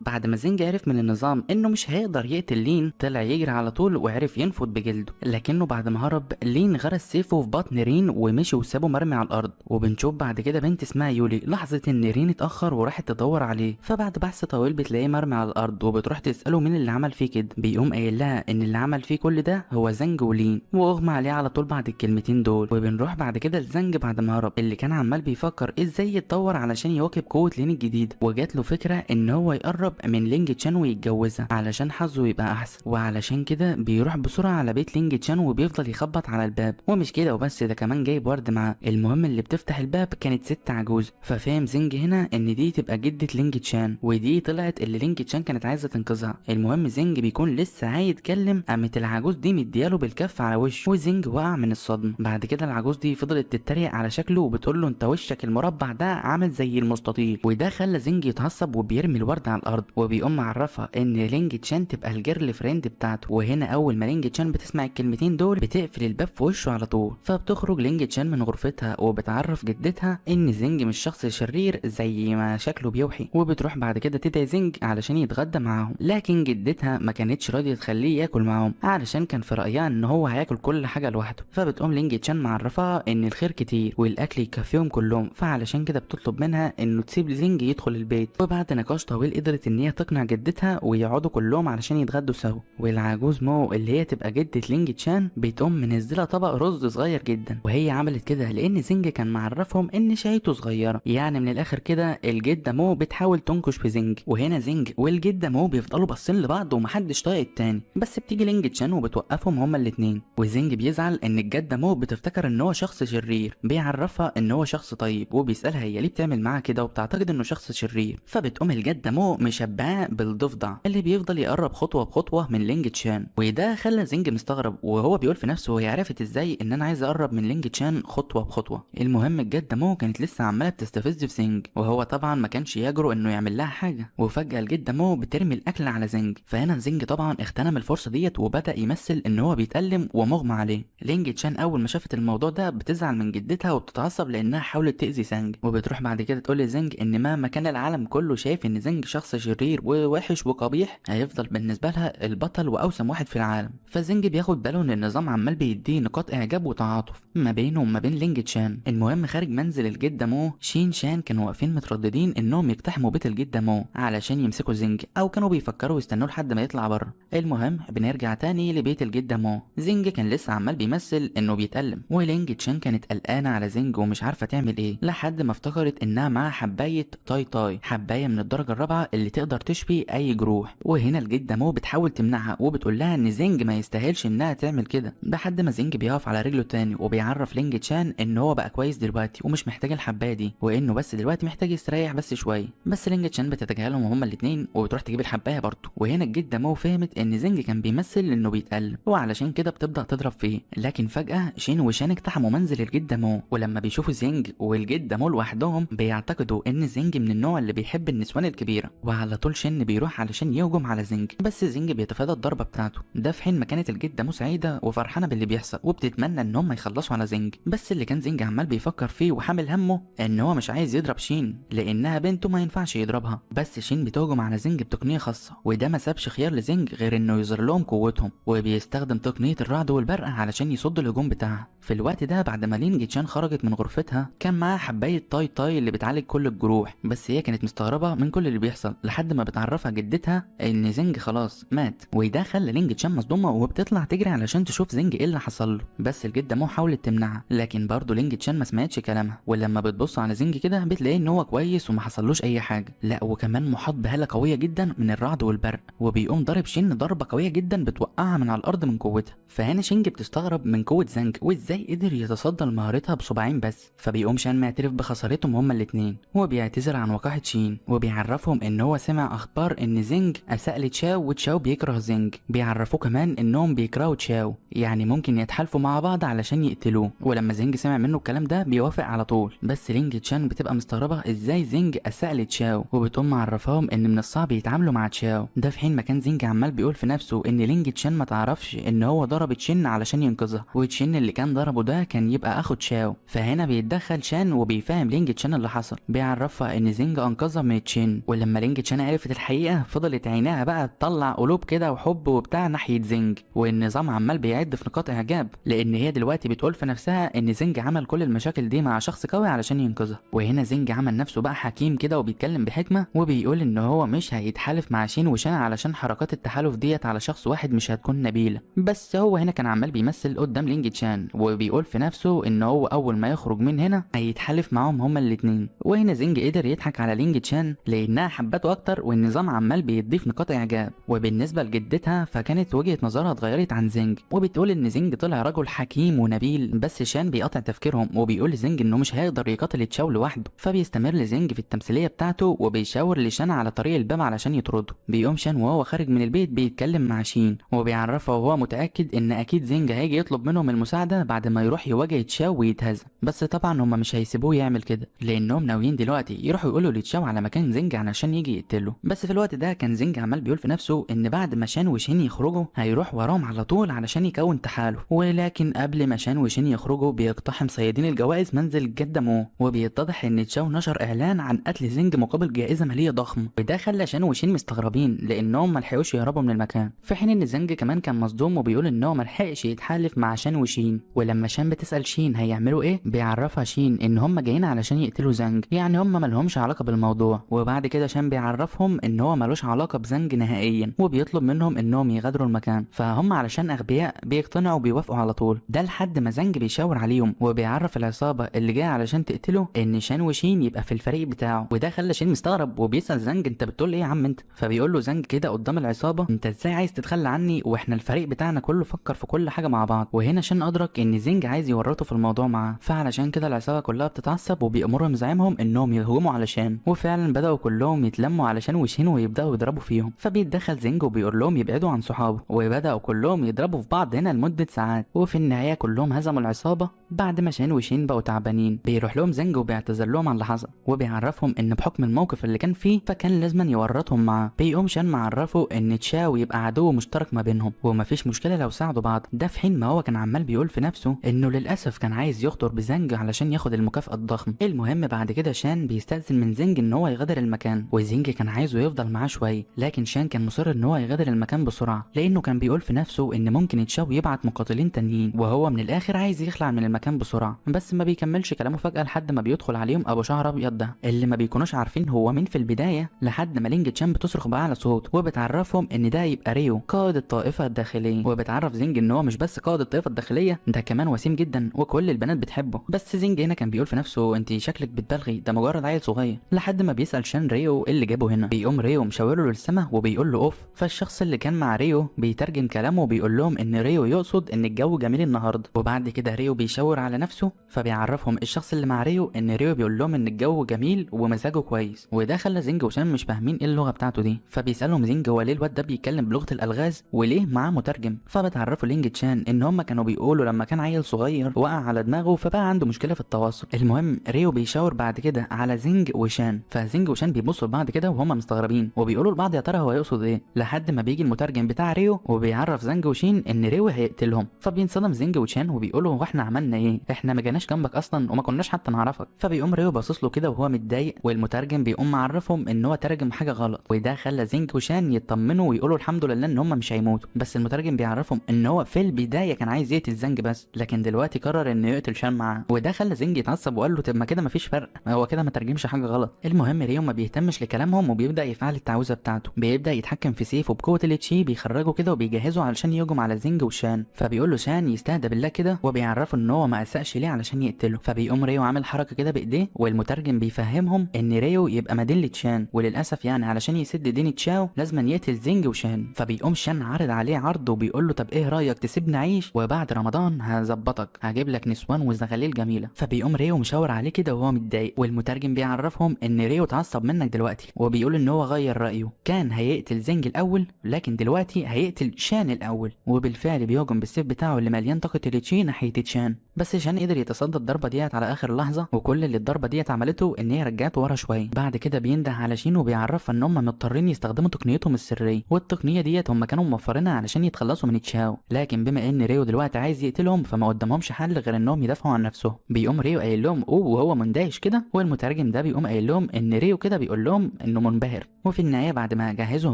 A: بعد ما زينج عرف من النظام انه مش هيقدر يقتل لين، طلع يجري على طول وعرف ينفض بجلده. لكنه بعد ما هرب لين غرس سيفه في بطن رين ومشي وسابه مرمي على الارض. وبنشوف بعد كده بنت اسمها يولي لاحظت ان رين اتاخر وراحت تدور عليه، فبعد بحث طويل بتلاقيه مرمي على الارض وبتروح تساله مين اللي عمل فيه كده. بيقوم قايل لها ان اللي عمل فيه كل ده هو زنج ولين، واغمى عليه على طول بعد الكلمتين دول. وبنروح بعد كده لزنج بعد ما هرب، اللي كان عمال بيفكر ازاي يتطور علشان يواكب قوه لين الجديده. وجات له فكره ان هو يقرب من لينج تشان ويتجوزها علشان حظه يبقى احسن. وعلشان كده بيروح بسرعه على بيت لينج تشان وبيفضل يخبط على الباب. ومش كده وبس، ده كمان جايب ورد معاه. المهم اللي بتفتح الباب كانت ست عجوز، ففهم زنج هنا ان دي تبقى جده لينج تشان، ودي طلعت اللي لينج تشان كانت عايزه تنقذها. المهم زنج بيكون لسه هيتكلم قامت العجوز دي مدياله بالكف على وشه وزنج وقع من الصدمه. بعد كده العجوز دي فضلت تتريق على شكله وبتقول له انت وشك المربع ده عامل زي المستطيل، وده خلى زنج يتعصب وبيرمي الورد على الارض. وبيقوم معرفها ان لينج تشان تبقى الجيرل فريند بتاعته. وهنا اول ما لينج تشان بتسمع الكلمتين دول بتقفل الباب في وشه على طول. فبتخرج لينج تشان من غرفتها وبتعرف جدتها ان زنج مش شخص شرير زي ما شكله بيوحي. وبتروح بعد كده تدعي زنج علشان يتغدى معاهم، لكن جدتها ما كانتش راضيه تخليه ياكل معاهم علشان كان في رايها ان هو هياكل كل حاجه لوحده. فبتقوم لينج تشان معرفها ان الخير كتير والاكل يكفيهم كلهم، فعلشان كده بتطلب منها انه تسيب زنج يدخل البيت. وبعد نقاش طويل قدرت ان هي تقنع جدتها ويقعدوا كلهم علشان يتغدوا سوا. والعجوز مو اللي هي تبقى جده لينج تشان بتقوم منزله طبق رز صغير جدا، وهي عملت كده لان زنج كان معرفهم ان شايته صغيره. يعني من الاخر كده الجده مو بتحاول تنكش في زنج. وهنا زنج والجده مو بيفضلوا باصين لبعض ومحدش طايق التاني، بس بتيجي لينج تشان وبتوقفهم هما الاتنين. وزنج بيزعل ان الجده مو بتفتكر ان هو شخص شرير، بيعرفها ان هو شخص طيب وبيسالها هي ليه بتعمل معاه كده وبتعتقد انه شخص شرير. فبتقوم الجده مو مشبعاه بالضفدع اللي بيفضل يقرب خطوه بخطوه من لينج تشان. وده خلى زنج مستغرب وهو بيقول في نفسه هي عرفت ازاي ان انا عايز اقرب من لينج تشان خطوه بخطوه. المهم الجده مو كانت لسه عماله بتستفز في زنج، وهو طبعا ما كانش يجرؤ انه يعمل لها حاجه. وفجاه الجده مو بترمي الاكل على زنج، فهنا زنج طبعا اغتنم الفرصه ديت وبدا يمثل ان هو بيتألم ومغمى عليه. لينج تشان اول ما شافت الموضوع ده بتزعل من جدتها وبتتعصب لانها حاولت تاذي زنج. وبتروح بعد كده تقول لزنج ان مهما كان العالم كله شايف ان زنج شخص شرير ووحش وقبيح، هيفضل بالنسبه لها البطل واوسم واحد في العالم. فزنج بياخد باله ان النظام عمال بيديه نقاط اعجاب وتعاطف ما بينه وما بين لينج تشان. المهم خارج منزل الجده مو، شين شان كانوا واقفين مترددين انهم يقتحموا بيت الجده مو علشان يمسكوا زنج، او كانوا بيفكروا يستنوا لحد ما يطلع بره. المهم بنرجع تاني لبيت الجده مو. زنج كان لسه عمال بيمثل انه بيتألم، ولينج تشان كانت قلقانه على زنج ومش عارفه تعمل ايه، لحد ما افتكرت انها معاها حبايه تاي تاي، حبايه من الدرجه الرابعه اللي تقدر تشفي اي جروح. وهنا الجده مو بتحاول تمنعها وبتقول لها ان زنج ما يستاهلش انها تعمل كده، لحد ما زنج بيقف على رجله تاني وبيعرف لينج تشان ان هو بقى كويس دلوقتي ومش محتاج الحبايه دي، وانه بس دلوقتي محتاج يستريح بس شويه. بس لينج تشان بتتجاهلهم هما الاثنين وبتروح تجيب الحبايه برضه. وهنا الجده مو فهمت ان زنج كان بيمثل انه بيتألم وعلشان كده بتبدا تضرب فيه. لكن فجاه شين وشان اقتحموا منزل الجده مو، ولما بيشوفوا زنج والجده مو لوحدهم بيعتقدوا ان زنج من النوع اللي بيحب النسوان الكبيره. وعلى طول شين بيروح علشان يهجم على زنج، بس زنج بيتفادى الضربه بتاعته. ده في حين ما كانت الجده مو سعيده وفرحانه باللي بيحصل وبتتمنى ان هم يخلصوا على زنج. بس اللي كان زنج عمال بيفكر فيه وحامل همه ان هو مش عايز يضرب شين لانها بنته ما ينفعش يضربها. بس شين بتهجم على زنج بتقنيه خاصه، وده ما سابش خيار لزنج غير انه يظهر لهم قوتهم، وبيستخدم تقنيه الرعد والبرق علشان يصد الهجوم بتاعها. في الوقت ده بعد ما لينج تشان خرجت من غرفتها كان معاها حبايه تاي تاي اللي بتعالج كل الجروح، بس هي كانت مستغربه من كل اللي بيحصل لحد ما بتعرفها جدتها ان زنج خلاص مات. وده خلى لينج تشان مصدومه وبتطلع تجري علشان تشوف زنج ايه اللي حصل له، بس الجده مو حاولت تمنعها لكن برضه لينج تشان ما سمعتش كلامها. ولما بتبص على زنج كده بتلاقي ان هو كويس وما حصلوش اي حاجه، لا وكمان محاط بهاله قويه جدا من الرعد والبرق، وبيقوم ضارب شين ضربه قويه جدا بتوقعها من على الارض من قوتها. فهنا شينج بتستغرب من قوه زنج وازاي قدر يتصدى لمهارتها بصباعين بس. فبيقوم شان معترف بخسارتهم هما الاثنين وبيعتذر عن وقاحه شين، وبيعرفهم ان هو سمع اخبار ان زنج اساء لتشاو وتشاو بيكره زنج. بيعرفوه كمان انهم بيكرهوا تشاو، يعني ممكن يتحالفوا مع بعض علشان يقتلوه. ولما زنج سمع منه الكلام ده بيوافق على طول، بس لينج تشان بتبقى مستغربه ازاي زنج اساء لتشاو، وبتقوم معرفاهم ان من الصعب يتعاملوا مع تشاو. ده في حين ما كان زنج عمال بيقول في نفسه ان لينج تشان ما تعرفش ان هو ضرب تشين علشان ينقذها، وتشين اللي كان ضربه ده كان يبقى اخو تشاو. فهنا بيتدخل شان وبيفهم لينج تشان اللي حصل، بيعرفها ان زنج انقذها من تشين. ولما لينج تشان وشان عرفت الحقيقه فضلت عينيها بقى تطلع قلوب كده وحب وبتاع ناحيه زنج، والنظام عمال بيعد في نقاط اعجاب، لان هي دلوقتي بتقول في نفسها ان زنج عمل كل المشاكل دي مع شخص قوي علشان ينقذها. وهنا زنج عمل نفسه بقى حكيم كده وبيتكلم بحكمه، وبيقول ان هو مش هيتحالف مع شين وشان علشان حركات التحالف ديت على شخص واحد مش هتكون نبيله. بس هو هنا كان عمال بيمثل قدام لينج تشان، وبيقول في نفسه ان هو اول ما يخرج من هنا هيتحالف معاهم هما الاتنين. وهنا زنج قدر يضحك على لينج تشان لانها حبته اكتر، والنظام عمال بيضيف نقاط اعجاب. وبالنسبه لجدتها فكانت وجهه نظرها اتغيرت عن زنج، وبتقول ان زنج طلع رجل حكيم ونبيل، بس شان بيقطع تفكيرهم وبيقول لزنج انه مش هيقدر يقاتل تشاو لوحده. فبيستمر زنج في التمثيليه بتاعته وبيشاور لشان على طريق الباب علشان يطرده. بيقوم شان وهو خارج من البيت بيتكلم مع شين وبيعرفه وهو متاكد ان اكيد زنج هيجي يطلب منهم المساعده بعد ما يروح يواجه تشاو ويتهزم. بس طبعا هم مش هيسيبوه يعمل كده، لانهم ناويين دلوقتي يروحوا يقولوا لتشاو على مكان زنج علشان يجي يقتله. بس في الوقت ده كان زنج عمال بيقول في نفسه ان بعد ما شان وشين يخرجوا هيروح وراهم على طول علشان يكون تحالف. ولكن قبل ما شان وشين يخرجوا بيقتحم صيادين الجوائز منزل جدة مو، وبيتضح ان تشاو نشر اعلان عن قتل زنج مقابل جائزه ماليه ضخمه، وده خلى شان وشين مستغربين لانهم ملحقوش يهربوا من المكان. في حين ان زنج كمان كان مصدوم وبيقول ان هو ملحقش يتحالف مع شان وشين. ولما شان بتسال شين هيعملوا ايه بيعرفها شين ان هم جايين علشان يقتلوا زنج، يعني هم مالهمش علاقه بالموضوع. وبعد كده شان بيعرفهم ان هو ملوش علاقه بزنج نهائيا، وبيطلب منهم انهم يغادروا المكان. فهم علشان اغبياء بيقتنعوا وبيوافقوا على طول. ده لحد ما زنج بيشاور عليهم وبيعرف العصابه اللي جايه علشان تقتله ان شان وشين يبقى في الفريق بتاعه. وده خلى شين مستغرب وبيسال زنج انت بتقول ايه يا عم انت؟ فبيقول له زنج كده قدام العصابه انت ازاي عايز تتخلى عني واحنا الفريق بتاعنا كله فكر في كل حاجه مع بعض. وهنا شان ادرك ان زنج عايز يورطه في الموضوع معاه، فعلشان كده العصابه كلها بتتعصب وبيامرهم زعيمهم انهم يهجموا على شان. وفعلا بداوا كلهم يتلموا على شان وشين ويبداوا يضربوا فيهم. فبيتدخل زنج وبيقول لهم يبعدوا عن صحابه، وبداوا كلهم يضربوا في بعض هنا لمده ساعات. وفي النهايه كلهم هزموا العصابه بعد ما شان وشين بقوا تعبانين. بيروح لهم زنج وبيعتذر لهم عن اللي حصل، وبيعرفهم ان بحكم الموقف اللي كان فيه فكان لازم يورطهم معاه. بيقوم شان معرفه ان تشاو يبقى عدو مشترك ما بينهم ومفيش مشكله لو ساعدوا بعض. ده في حين ما هو كان عمال بيقول في نفسه انه للاسف كان عايز يخطر بزنج علشان ياخد المكافاه الضخمه. المهم بعد كده شان بيستأذن من زنج ان هو يغادر المكان، وزنج كان عايزه يفضل معاه شويه، لكن شان كان مصر ان هو يغادر المكان بسرعه لانه كان بيقول في نفسه ان ممكن تشاو يبعت مقاتلين تانيين، وهو من الاخر عايز يخلع من المكان بسرعه. بس ما بيكملش كلامه فجاه لحد ما بيدخل عليهم ابو شعر ابيض ده اللي ما بيكونوش عارفين هو مين في البدايه، لحد ما لينج تشان بتصرخ باعلى صوت وبتعرفهم ان ده يبقى ريو قائد الطائفه الداخليه. وبتعرف زنج ان هو مش بس قائد الطائفه الداخليه، ده كمان وسيم جدا وكل البنات بتحبه. بس زنج هنا كان بيقول في نفسه انت شكلك بتبالغي، ده مجرد عيل صغير. لحد ما بيسال شان ريو ايه اللي جابه هنا. بيقوم ريو مشاور له للسما وبيقول له اوف. فالشخص اللي كان مع ريو بيترجم كلامه وبيقول لهم ان ريو يقصد ان الجو جميل النهارده. وبعد كده ريو بيشاور على نفسه، فبيعرفهم الشخص اللي مع ريو ان ريو بيقول لهم ان الجو جميل ومزاجه كويس. وده خلى زنج وشان مش فاهمين ايه اللغه بتاعته دي. فبيسالهم زنج هو ليه الواد ده بيتكلم بلغه الالغاز وليه معاه مترجم. فبتعرفوا لينج تشان ان هم كانوا بيقولوا لما كان عيل صغير وقع على دماغه فبقى عنده مشكله في التواصل. المهم ريو بيشاور بعد كده على زنج وشان، فزنج وشان بيبصوا لبعض كده وهم مستغربين وبيقولوا لبعض يا ترى هو يقصد ايه، لحد ما بيجي المترجم بتاع ريو وبيعرف زنج وشين ان ريو هيقتلهم. فبينصدم زنج وشان وبيقولوا هو احنا عملنا ايه، احنا ما جيناش جنبك اصلا وما كناش حتى نعرفك. فبيقوم ريو باصص له كده وهو متضايق، والمترجم بيقوم معرفهم ان هو ترجم حاجه غلط. وده خلى زنج وشان يطمنوا ويقولوا الحمد لله ان هم مش هيموتوا. بس المترجم بيعرفهم ان هو في البدايه كان عايز يقتل زنج بس، لكن دلوقتي قرر انه يقتل شان معاه. وده خلى زنج يتعصب وقال له طب ما كده مفيش فرق، هو كده ما ترجمش حاجه غلط. المهم ريو ما بيهتمش لكلامهم وبيبدا يفعل التعويذه بتاعته، بيبدا يتحكم في سيفه بقوه الاتشي بيخرجه كده وبيجهزه علشان يهجم على زنج وشان. فبيقول له شان يستهدى بالله كده وبيعرفه ان هو ما اساش ليه علشان يقتله. فبيقوم ريو عامل حركه كده بايديه، والمترجم بيفهمهم ان ريو يبقى مدين لتشان، وللاسف يعني علشان يسد دين تشاو لازم يقتل زنج وشان. فبيقوم شان عارض عليه عرض وبيقول له طب ايه رايك تسيبني اعيش وبعد رمضان هظبطك، هجيب لك نسوان وزغاليل جميله. فبيقوم ريو مشاور عليه كده وهو متضايق، والمترجم بيعرفهم ان ريو اتعصب منك دلوقتي وبيقول ان هو غير رايه، كان هيقتل زنج الاول لكن دلوقتي هيقتل شان الاول. وبالفعل بيهجم بالسيف بتاعه اللي مليان طاقه الاتشي ناحيه تشان. بس شان قدر يتصدى الضربه ديت على اخر لحظه، وكل اللي الضربه ديت عملته ان هي رجعته ورا شويه. بعد كده بينده على شين وبيعرفها ان هم مضطرين يستخدموا تقنيتهم السريه، والتقنيه ديت هم كانوا موفرينها علشان يتخلصوا من تشاو. لكن بما ان ريو دلوقتي عايز يقتلهم فما قدامهمش حل غير انهم يدافعوا عن نفسهم. بيقوم ريو قايل لهم اوه وهو مندهش كده، والمترجم ده بيقوم قايل لهم ان ريو كده بيقول لهم انه منبهر. وفي النهايه بعد ما جهزوا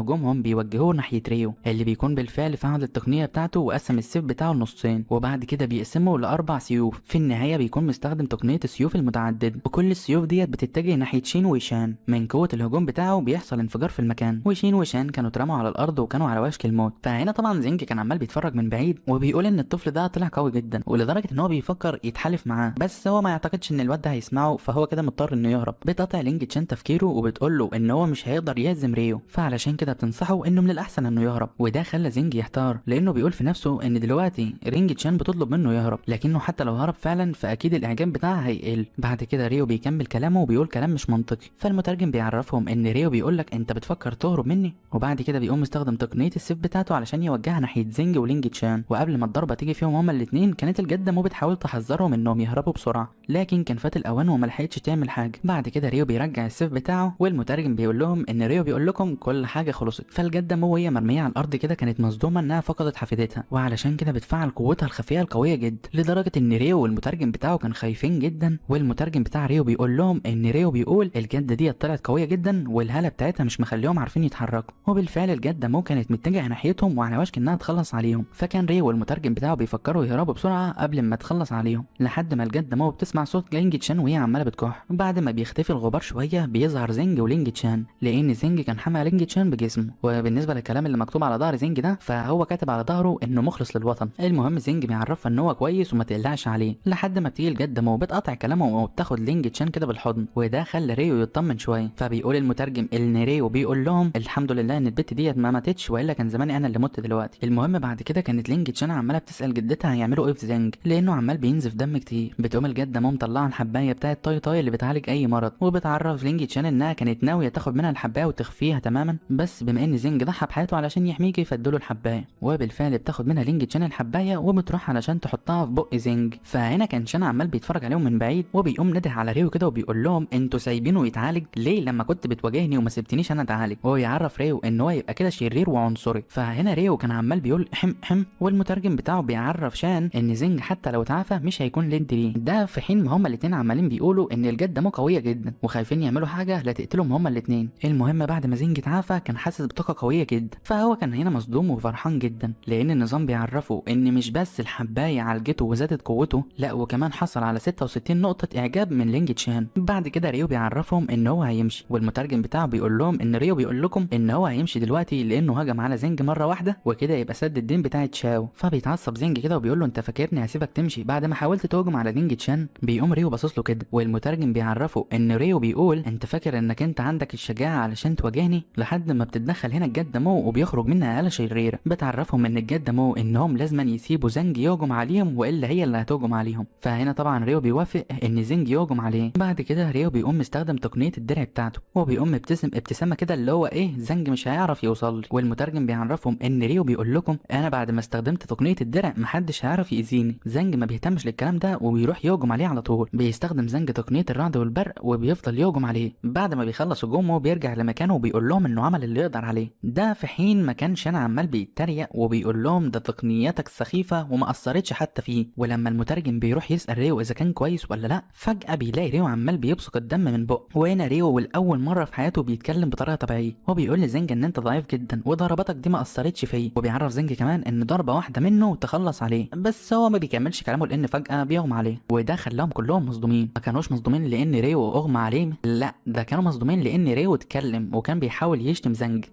A: هجومهم بيوجهوه ناحيه ريو اللي بيكون بالفعل فعل التقنيه بتاعته وقسم السيف بتاعه لنصين، وبعد كده بيقسمه ل4 سيوف. في النهايه بيكون مستخدم تقنيه السيوف المتعدده، وكل السيوف ديت بتتجه ناحيه شين وشان. من قوه الهجوم بتاعه بيحصل انفجار في المكان، وشين وشان كانوا اترموا على الارض وكانوا على وشك الموت. فهنا طبعا زنج كان عمال بيتفرج من بعيد وبيقول ان الطفل ده طلع قوي جدا، ولدرجه ان هو بيفكر يتحالف معاه، بس هو ما يعتقدش ان الواد ده هيسمعه، فهو كده مضطر انه يهرب. بتقطع لينج تشان تفكيره وبتقول له ان هو مش هيقدر يهزم ريو، فعلشان كده بتنصحه انه من الاحسن انه يهرب. وده خلى زنج يحتار، لانه بيقول في نفسه ان دلوقتي رينج تشان بتطلب منه يهرب، لكنه حتى لو هرب فعلا فاكيد الاعجاب بتاعها هيقل. بعد كده ريو بيكمل كلامه وبيقول كلام مش منطقي، فالمترجم بيعرفهم ان ريو بيقول لك انت بتفكر تهرب مني، وبعد كده بيقوم مستخدم تقنيه السيف بتاعته علشان يوجهها ناحيه زنج ولينج تشان. وقبل ما الضربه تيجي فيهم هما الاثنين كانت الجده مو بتحاول تحذرهم انهم يهربوا بسرعه، لكن كان فات الاوان وما لحقتش تعمل حاجه. بعد كده ريو بيرجع السيف بتاعه، والمترجم بيقول لهم ان ريو بيقول لكم كل حاجه خلصت. فالجده مو وهي مرميه على الارض كده كانت مصدومه انها فقدت حفيدتها، وعلشان كده بتفعل قوتها الخفيه القويه جدا، لدرجه ان ريو والمترجم بتاعه كان خايفين جدا. والمترجم بتاع ريو بيقول لهم ان ريو بيقول الجده دي طلعت قويه جدا والهاله بتاعتها مش مخليهم عارفين يتحركوا، وبالفعل الجده مو كانت متجهه ناحيتهم وعلى وشك انها تخلص عليهم. فكان ريو والمترجم بتاعه بيفكروا يهربوا بسرعه قبل ما تخلص عليهم، لحد ما الجده مو بتسمع صوت لينج تشان وهي عماله بتكح. بعد ما بيختفي الغبار شويه بيظهر زنج ولينج تشان، لان زنج كان حمى لينج تشان بجسمه. وبالنسبه للكلام اللي مكتوب على ظهر زنج ده فهو كاتب على ظهره انه مخلص للوطن. المهم زنج بيعرفها ان هو كويس وما تقلقش عليه، لحد ما بتيجي الجده مو بتقطع كلامه وبتاخد لينج تشان كده بالحضن، وده خلى ريو يطمن شويه. فبيقول المترجم ان ريو بيقول لهم الحمد لله ان البت ديت ما ماتتش، والا كان زماني انا اللي مت دلوقتي. المهم بعد كده كانت لينج تشان عماله بتسال جدتها هيعملوا ايه في زنج لانه عمال بينزف دم كتير. بتقوم الجده مو مطلعه الحبايه بتاعه طاي طاي اللي بتعالج اي مرض، وبتعرف لينج تشان انها كانت ناويه تاخد منها الحبايه وتخفيها تماما، بس بما ان زنج ضحى بحياته علشان يحميكي فادوله الحبايه. وبالفعل بتاخد منها لينج تشان الحبايه وبتروح علشان تحطها في بق زنج. فهنا كان شان عمال بيتفرج عليهم من بعيد، وبيقوم نده على ريو كده وبيقول لهم انتوا سايبينه يتعالج ليه لما كنت بتواجهني وما سبتنيش انا اتعالج. وهو يعرف ريو ان هو يبقى كده شرير وعنصري. فهنا ريو كان عمال بيقول حم حم، والمترجم بتاعه بيعرف شان ان زنج حتى لو اتعافى مش هيكون ليد ليه. ده في حين ما هما الاثنين عمالين بيقولوا ان الجده مو قويه جدا وخايفين يعملوا حاجه لا تقتلهم هما الاثنين. المهم بعد ما زنج اتعافى كان حاسس بطاقه قويه جدا، فهو كان هنا مصدوم وفرحان جدا، لان النظام بيعرفه ان مش بس الحبايه عالجته وزادت قوته، لا وكمان حصل على 66 نقطه اعجاب من لينج تشان. بعد كده ريو بيعرفهم ان هو هيمشي، والمترجم بتاعه بيقول لهم ان ريو بيقول لكم ان هو هيمشي دلوقتي لانه هجم على زنج مره واحده وكده يبقى سد الدين بتاع تشاو. فبيتعصب زنج كده وبيقول له انت فاكرني هسيبك تمشي بعد ما حاولت تهجم على لينج تشان؟ بيقوم ريو باصص له كده، والمترجم بيعرفه ان ريو بيقول انت فاكر انك انت عندك الشجاعه علشان تواجهني؟ لحد ما بتتدخل هنا الجده مو وبيخرج منها آلة شريره بتعرفهم ان الجده مو انهم لازما يسيبوا زنج يهجم عليهم والا هي اللي هتهجم عليهم. فهنا طبعا ريو بيوافق ان زنج يهجم عليه. بعد كده ريو بيقوم مستخدم تقنيه الدرع بتاعته، وبيقوم مبتسم ابتسامه كده اللي هو ايه زنج مش هيعرف يوصل لي. والمترجم بيعرفهم ان ريو بيقول لكم انا بعد ما استخدمت تقنيه الدرع محدش هيعرف يأذيني. زنج ما بيهتمش للكلام ده وبيروح يهجم عليه على طول. بيستخدم زنج تقنيه الرعد والبرق وبيفضل يهجم عليه. بعد ما بيخلص هجومه بيرجع لمكانه وبيقول لهم انه عمل اللي يقدر عليه. ده في حين ما كان شان عمال بيتريق وبيقول لهم ده تقنياتك سخيفه وما اثرتش حتى فيه. ولما المترجم بيروح يسال ريو اذا كان كويس ولا لا فجاه بيلاقي ريو عمال بيبصق الدم من بقه. وهنا ريو والاول مره في حياته بيتكلم بطريقه طبيعيه، وبيقول لزنج ان انت ضعيف جدا وضرباتك دي ما اثرتش فيه، وبيعرف زنج كمان ان ضربه واحده منه تخلص عليه. بس هو ما بيكملش كلامه لان فجاه بيغمى عليه، وده خلاهم كلهم مصدومين. ما كانوش مصدومين لان ريو اغمى عليه، لا ده كانوا مصدومين لان ريو اتكلم وكان بيحاول يشتم زنج.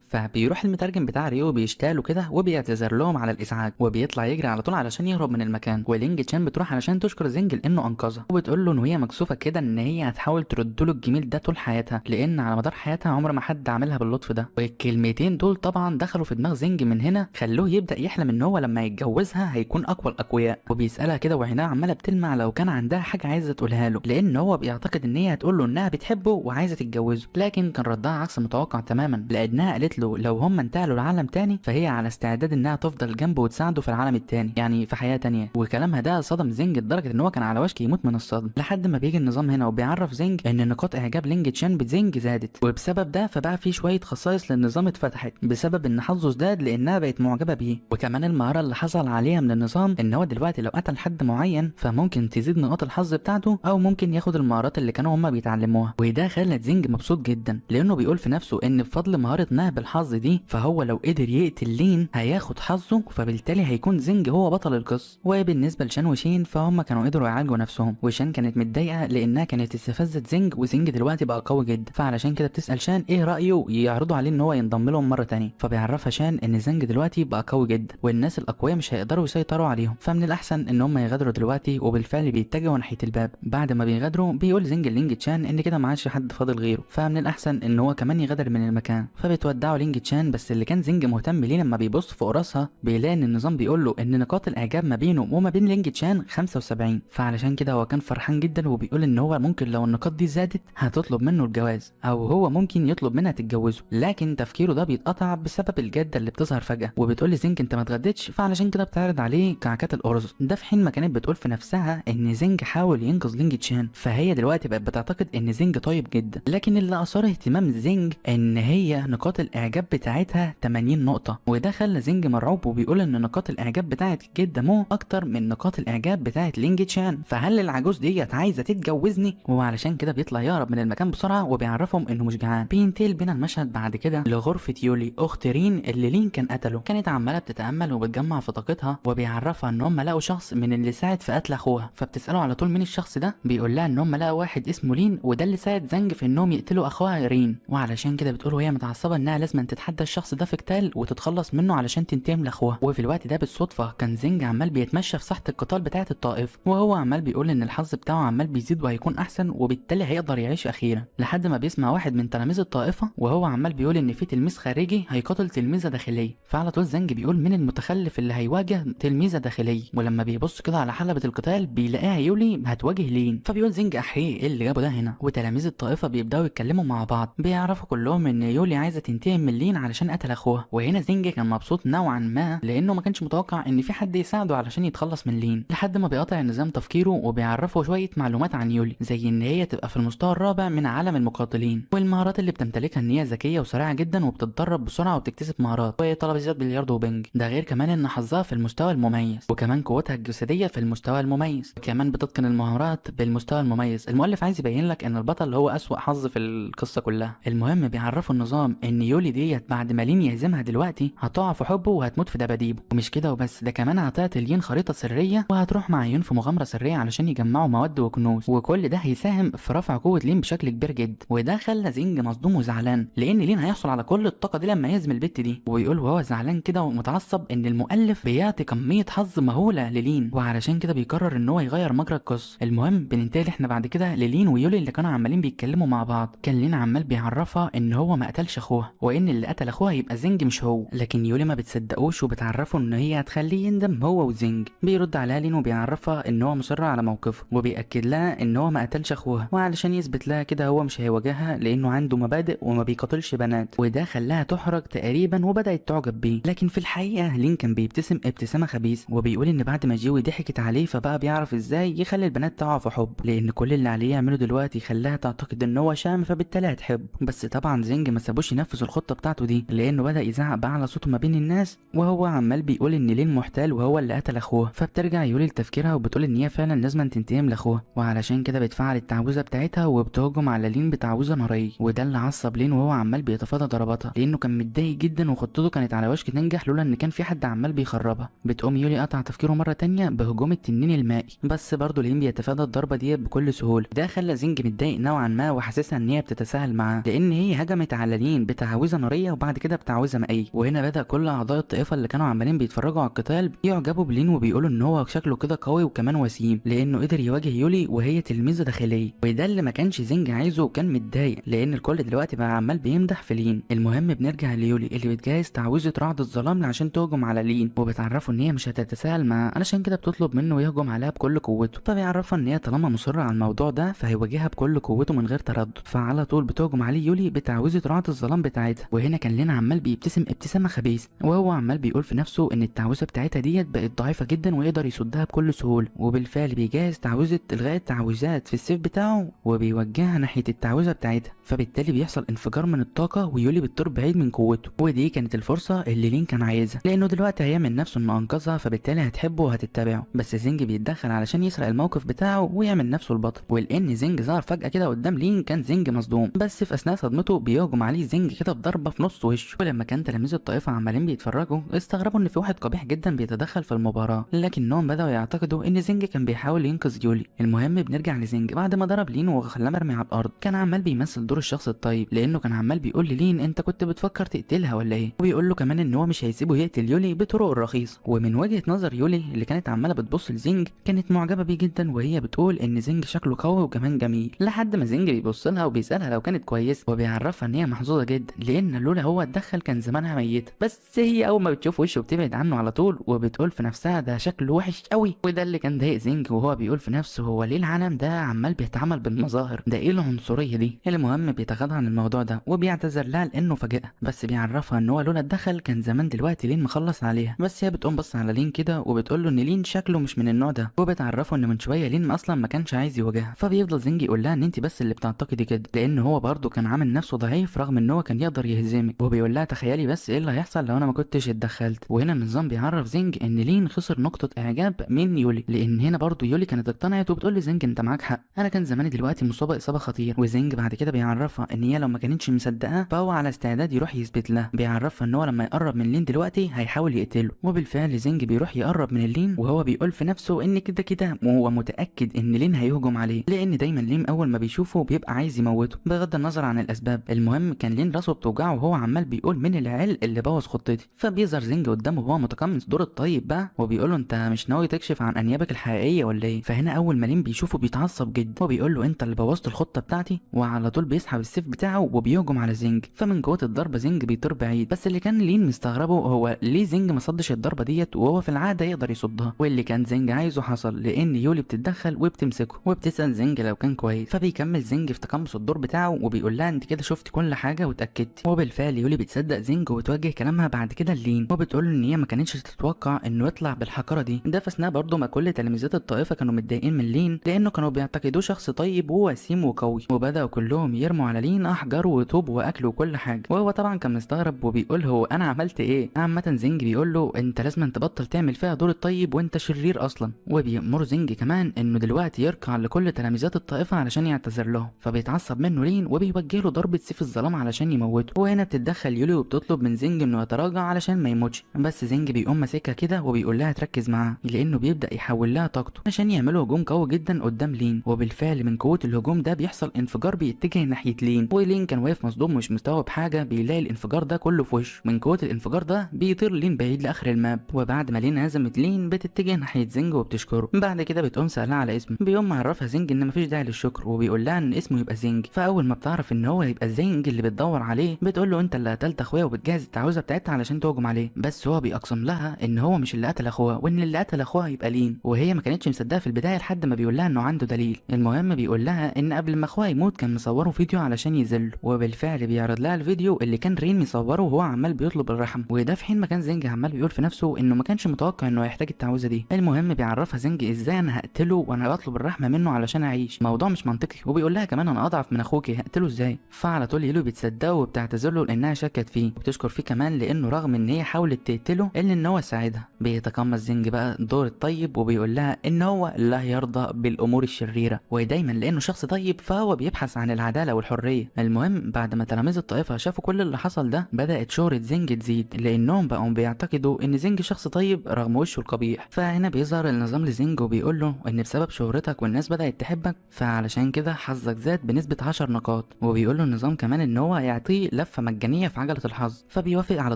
A: فبيروح المترجم بتاع ريو بيشتاله كده وبيعتذر لهم على الازعاج، وبيطلع يجري على طول علشان يهرب من المكان. ولينج تشان بتروح علشان تشكر زنج لانه انقذها، وبتقول له ان هي مكسوفه كده ان هي هتحاول ترد له الجميل ده طول حياتها، لان على مدار حياتها عمر ما حد عاملها باللطف ده. والكلمتين دول طبعا دخلوا في دماغ زنج من هنا، خلوه يبدا يحلم ان هو لما يتجوزها هيكون اقوى الاقوياء. وبيسالها كده وعينها عماله بتلمع لو كان عندها حاجه عايزه تقولها له، لان هو بيعتقد ان هي هتقول له انها بتحبه وعايزه تتجوزه. لكن كان ردها عكس متوقع تماما، لانها قالت له لو هم انتقلوا لعالم تاني فهي على استعداد انها تفضل جنبه وتساعده في العالم التاني، يعني في حياه تانيه. وكلامها ده صدم زينج لدرجه ان هو كان على وشك يموت من الصدم، لحد ما بيجي النظام هنا وبيعرف زينج ان نقاط اعجاب لينج تشان بزينج زادت، وبسبب ده فبقى في شويه خصائص للنظام اتفتحت بسبب ان حظه ازداد لانها بقت معجبه بيه. وكمان المهاره اللي حصل عليها من النظام ان هو دلوقتي لو قتل حد معين فممكن تزيد نقاط الحظ بتاعته، او ممكن ياخد المهارات اللي كانوا هما بيتعلموها. وده خلى زينج مبسوط جدا لانه بيقول في نفسه ان بفضل مهاره نهب الحظ دي فهو لو قدر يقتل لين هياخد حظه، فبالتالي هيكون زينج هو بطل القصه. وبالنسبه لشان وشين فهم كانوا قدروا يعالجوا نفسهم، وشان كانت متضايقه لانها كانت استفزت زينج، وزينج دلوقتي بقى قوي جدا، فعلشان كده بتسال شان ايه رايه يعرضوا عليه ان هو ينضم لهم مره تانية. فبيعرفها شان ان زينج دلوقتي بقى قوي جدا والناس الاقوياء مش هيقدروا يسيطروا عليهم، فمن الاحسن ان هم يغادروا دلوقتي. وبالفعل بيتجهوا ناحيه الباب. بعد ما بيغادروا بيقول زينج لينج تشان ان كده ما عادش حد فاضل غيره، فمن الاحسن ان هو كمان يغادر من المكان. فبتودعوا لينج تشان، بس اللي كان زينج مهتم ليه لما بيبص فوق راسها بيلاقي ان النظام بيقول له ان نقاط الاعجاب ما بينه وما بين لينج تشان 75، فعلشان كده هو كان فرحان جدا وبيقول ان هو ممكن لو النقاط دي زادت هتطلب منه الجواز، او هو ممكن يطلب منها تتجوزه. لكن تفكيره ده بيتقطع بسبب الجده اللي بتظهر فجاه، وبتقول لزينج انت ما اتغديتش، فعلشان كده بتعرض عليه كعكات الارز. ده في حين ما كانت بتقول في نفسها ان زينج حاول ينقذ لينج تشان، فهي دلوقتي بقت بتعتقد ان زينج طيب جدا. لكن اللي اثار اهتمام زينج ان هي نقاط الاعجاب بتاعتها 80 نقطه، وده خلى زينج مرعوب وبيقول ان نقاط الاعجاب بتاعت جده مو اكتر من نقاط الاعجاب بتاعت لينج تشان، فهل العجوز ديت عايزه تتجوزني؟ وعلشان كده بيطلع يهرب من المكان بسرعه وبيعرفهم انه مش جعان. بينتقل بينا المشهد بعد كده لغرفه يولي اخت رين اللي لين كان قتله. كانت عماله بتتامل وبتجمع في طاقتها، وبيعرفها ان هم لقوا شخص من اللي ساعد في قتل اخوها، فبتساله على طول مين الشخص ده. بيقول لها ان هم لقوا واحد اسمه لين وده اللي ساعد زنج في انهم يقتلوا اخوها رين، وعلشان كده بتقول وهي متعصبه انها لازم تتحدى الشخص ده في قتال وتتخلص منه علشان تنتقم لاخوها. وفي الوقت ده بالصدفه كان زنج عمال بيتمشى في ساحه القتال بتاعه الطائف، وهو عمال بيقول ان الحظ بتاعه عمال بيزيد وهيكون احسن وبالتالي هيقدر يعيش اخيرا، لحد ما بيسمع واحد من تلاميذ الطائفه وهو عمال بيقول ان في تلميذ خارجي هيقاتل تلميذه داخليه. فعلى طول زنج بيقول مين المتخلف اللي هيواجه تلميذه داخليه، ولما بيبص كده على حلبة القتال بيلاقيها يولي هتواجه لين. فبيقول زنج احيه ايه اللي جابه ده هنا، وتلاميذ الطائفه بيبداوا يتكلموا مع بعض. بيعرفوا كلهم ان يولي عايزه تنتقم من لين علشان قتل اخوها. وهنا زنج كان مبسوط نوعا ما لانه ما كانش متوقع ان في حد يساعده علشان يتخلص من لين، لحد ما بيقطع نظام تفكيره وبيعرفه شويه معلومات عن يولي، زي ان هي تبقى في المستوى الرابع من عالم المقاتلين، والمهارات اللي بتمتلكها ان هي ذكيه وسريعه جدا وبتتدرب بسرعه وبتكتسب مهارات وطلبيات بلياردو وبنج. ده غير كمان ان حظها في المستوى المميز، وكمان قوتها الجسديه في المستوى المميز، وكمان بتتقن المهارات بالمستوى المميز. المؤلف عايز يبين لك ان البطل هو اسوأ حظ في القصه كلها. المهم بيعرفوا النظام ان يولي ديت بعد ما لين يهزمها دلوقتي هتقع في حبه وهتموت في دباديبه، ومش كده وبس، ده كمان هتعطي لين خريطه سريه وهتروح مع يون في مغامره سريه علشان يجمعوا مواد وكنوز، وكل ده هيساهم في رفع قوه لين بشكل كبير جدا. وده خلى زينج مصدوم وزعلان لان لين هيحصل على كل الطاقه دي لما يهزم البت دي، ويقول وهو زعلان كده ومتعصب ان المؤلف بيعطي كميه حظ مهوله للين، وعلشان كده بيقرر ان هو يغير مجرى القصه. المهم بننتقل احنا بعد كده للين ويولي اللي كانوا عمالين بيتكلموا مع بعض. كان لين عمال بيعرفها ان هو ما قتلش اخوها وان اللي قتل اخوها يبقى زنج مش هو، لكن يولي ما بتصدقوش وبتعرفه ان هي هتخليه يندم هو وزنج. بيرد عليها لين وبيعرفها ان هو مصر على موقفه وبيأكد لها ان هو ما قتلش اخوها، وعلشان يثبت لها كده هو مش هيواجهها لانه عنده مبادئ وما بيقاتلش بنات، وده خلاها تحرج تقريبا وبدأت تعجب بيه. لكن في الحقيقه لين كان بيبتسم ابتسامه خبيثه وبيقول ان بعد ما جيوي ضحكت عليه فبقى بيعرف ازاي يخلي البنات تقع في حب، لان كل اللي عليه يعمله دلوقتي خلاها تعتقد ان هو شام فبالتالي هتحب. بس طبعا زنج ما سابوش ينفذ الخطه بتاعته دي لانه بدأ يزعق بأعلى صوته ما بين الناس وهو عمال بيقول ان لين محتال وهو اللي قتل اخوها. فبترجع يولي لتفكيرها وبتقول ان هي فعلا لازم تنتقم لاخوها، وعلشان كده بتفعل التعويذه بتاعتها وبتهجم على لين بتعويذه ناريه، وده اللي عصب لين وهو عمال بيتفادى ضرباتها لانه كان متضايق جدا وخطته كانت على وشك تنجح لولا ان كان في حد عمال بيخربها. بتقوم يولي قطع تفكيره مره تانية بهجوم التنين المائي، بس برضه لين بيتفادى الضربه دي بكل سهوله. ده خلى زنج متضايق نوعا ما وحاسسها ان هي بتتساهل معاه لان هي هجمت على لين بتعويذه ناريه وبعد كده بتعويذه مائيه. وهنا بدأ كل اعضاء الطائفه اللي كانوا عمالين بيتفرجوا على القتال يعجبوا بلين وبيقولوا ان هو شكله كده قوي وكمان وسيم لانه قدر يواجه يولي وهي تلميذه داخليه، وده اللي ما كانش زنج عايزه وكان متضايق لان الكل دلوقتي بقى عمال بيمدح في لين. المهم بنرجع ليولي اللي بتجهز تعويذه رعد الظلام عشان تهجم على لين، وبتعرفه ان هي مش هتتساهل معاه علشان كده بتطلب منه يهجم عليها بكل قوته. فبيعرفها ان هي طالما مصره على الموضوع ده فهيواجهها بكل قوته من غير تردد، فعلى طول بتهجم عليه يولي بتعويذه رعد الظلام بتاعتها، وهنا كان لين عمال بيبتسم ابتسامه خبيثه، وهو عمال بيقول في نفسه ان التعويذه بتاعتها ديت بقت ضعيفه جدا ويقدر يصدها بكل سهوله. وبالفعل بيجهز تعويذه الغاء التعويذات في السيف بتاعه وبيوجهها ناحيه التعويذه بتاعتها، فبالتالي بيحصل انفجار من الطاقه ويولي بتطير بعيد من قوته. ودي كانت الفرصه اللي لين كان عايزها، لانه دلوقتي هيعمل نفسه انه انقذها، فبالتالي هتحبه وهتتبعه. بس زينج بيتدخل علشان يسرق الموقف بتاعه ويعمل نفسه البطل. ولان زينج ظهر فجاه كده قدام لين كان زينج مصدوم، بس في اثناء صدمته بيهجم عليه زينج كده بضربه في نص وشه. ولما كان تلاميذ الطائفه عمالين بيتفرجوا استغربوا ان في واحد قبيح جدا بيتدخل في المباراه، لكنهم بداوا يعتقدوا ان زينج كان بيحاول ينقذ يولي. المهم بنرجع لزينج بعد ما ضرب لين وخلاه مرمي على الارض. كان عمال بيمثل دور الشخص الطيب، لانه كان عمال بيقول للين انت كنت بتفكر تقتلها ولا ايه، وبيقول له كمان ان هو مش هيسيبه يقتل يولي بطرق الرخيصه. ومن وجهه نظر يولي اللي كانت عماله بتبص لزينج كانت معجبه بيه جدا، وهي بتقول ان زينج شكله قوي وكمان جميل، لحد ما زينج بيبص لها وبيسالها لو كانت كويسه، وبيعرفها ان هي محظوظه جدا لان لولا هو اتدخل كان زمانها ميته. بس هي اول ما بتشوف وشه بتبعد عنه على طول وبتقول في نفسها ده شكله وحش قوي. وده اللي كان ضايق زينج، وهو بيقول في نفسه هو ليه العالم ده عمال بيتعامل بالمظاهر، ده ايه العنصريه دي. المهم بيتغاضى عن الموضوع ده وبيعتذر لها لانه فاجئها، بس بيعرفها ان هو لولا اتدخل كان زمان دلوقتي لين مخلص عليها. بس هي بتقوم بص على لين كده وبتقول له ان لين شكله مش من النوع ده، وبتعرفه ان من شويه لين اصلا ما كانش عايز يواجهها. فبيفضل زينج يقول لها ان انت بس اللي بتعتقدي كده، لان هو برضه كان عامل نفسه ضعيف رغم ان هو كان يقدر يهزمك. وبيقول لها تخيلي بس ايه اللي هيحصل لو انا ما كنتش اتدخلت. وهنا النظام بيعرف زينج ان لين خسر نقطه اعجاب من يولي، لان هنا برضه يولي كانت اقتنعت وبتقول لزينج انت معاك حق، انا كان زماني دلوقتي مصابه اصابه خطيره. وزينج بعد كده بيعرفها ان هي لو ما كانتش مصدقاه فهو على استعداد يروح يثبت لها. بيعرفها ان هو لما يقرب من لين دلوقتي هيحاول يقتله. وبالفعل زينج بيروح يقرب من لين وهو بيقول في نفسه ان كده كده وهو متاكد ان لين هيهجم عليه، لان دايما لين اول ما بيشوفه بيبقى عايز يموته بغض النظر عن الاسباب. المهم كان لين راسه بتوجعه وهو عمال بيقول من العيال اللي بوظ خطتي. فبيظهر زينج قدامه وهو متقمص دور الطيب بقى وبيقول له انت مش ناوي تكشف عن انيابك الحقيقيه ولا ايه. فهنا اول ما لين بيشوفه بيتعصب جدا وبيقول له انت اللي بوظت الخطه بتاعتي، وعلى طول بيسحب السيف بتاعه وبيهجم على زينج. فمن قوه الضربه زينج بيطير بعيد. بس اللي كان لين مستغربه هو ليه زينج ما صدش الضربه ديت وهو في العاده يقدر يصدها. واللي كان زينج عايزه حصل، لان يولي بتتدخل وبتمسكه وبتسال زينج لو كان كويس. فبيكمل زينج في تقمص الدور بتاعه وبيقول لها انت كده شفت كل حاجه واتاكدتي. وبالفعل يولي بتصدق زينج وبتوجه كلامها بعد كده لين، وبتقول ان هي ما كانتش تتوقع انه يطلع بالحقاره دي. ده في اثناء برضه ما كل تلاميذات الطائفه كانوا متضايقين من لين لانه كانوا بيعتقدوه شخص طيب ووسيم وقوي، وبداوا كلهم يرموا على لين احجار وطوب واكل وكل حاجه. وهو طبعا كان مستغرب وبيقول هو انا عملت ايه. عامه زينج بيقول له انت لازم تبطل تعمل فيها دور الطيب وانت شرير اصلا. وبيأمر زينج كمان انه دلوقتي يركع لكل تلاميذات الطائفه علشان يعتذر لهم. فبيتعصب منه لين وبيوجه له ضربه سيف الظلام علشان يموته. وهنا بتتدخل يولي وبتطلب من زينج انه يتراجع علشان ما يموتش، بس زينج بيقوم ماسكها كده وبيقول لها تركز معاه لانه بيبدا يحول لها طاقته عشان يعملوا هجوم قوي جدا قدام لين. وبالفعل من قوه الهجوم ده بيحصل انفجار بيتجه ناحيه لين، ولين كان واقف مصدوم ومش مستوعب حاجه، بيلاقي الانفجار ده كله في وشه. من قوه الانفجار ده بيطير لين بعيد لاخر الماب. وبعد ما لين هزمت لين بتتجه ناحيه زينج وبتشكره. بعد كده بتقوم سالها على اسمه، بيقوم معرفها زينج ان مفيش داعي للشكر وبيقول لها ان اسمه يبقى زينج. فاول ما بتعرف ان هو يبقى زينج اللي بتدور عليه بتقول له انت اللي قتلت اخويا وبتجهز التعويذه بتاعتها علشان تهجم عليه. بس هو بيقسم لها ان هو مش اللي قتل اخوها وان اللي قتل اخوها يبقى لين، وهي ما كانتش مصدقه في البدايه لحد ما بيقول لها انه عنده دليل. المهم بيقول لها ان قبل ما اخوها يموت كان مصوره فيديو علشان يذله، وبالفعل بيعرض لها الفيديو اللي كان رين مصوره وهو عمال بيطلب الرحم. وده في حين ما كان زينج عمال بيقول في نفسه انه ما كانش متوقع انه هيحتاج التعويذه دي. المهم بيعرفها زينج ازاي انا هقتله وانا بطلب الرحمه منه علشان اعيش، موضوع مش منطقي. وبيقول لها كمان انا اضعف من اخوكي هقتله ازاي. فعلى طول يلو بتصدقه وبتعتذر له لانها شكت فيه وبتشكر فيه كمان لانه رغم ان هي حاولت تقتله الا ان هو ساعدها. بيتقمص زينج بقى دور الطيب وبيقول لها ان هو لا يرضى بالامور الشريره، ودايما لانه شخص طيب فهو بيبحث عن العداله والحريه. المهم بعد ما تلاميذ الطائفه شافوا كل اللي حصل ده بدات شهره زينج تزيد لانهم بقوا بيعتقدوا ان زينج شخص طيب رغم وشه القبيح. فهنا بيظهر النظام لزينج وبيقول له ان بسبب شهرتك والناس بدات تحبك فعلشان كده حظك زاد بنسبه 10 نقاط. وبيقول له النظام كمان ان هو يعطيه لفه مجانيه في عجله الحظ. فبيوافق على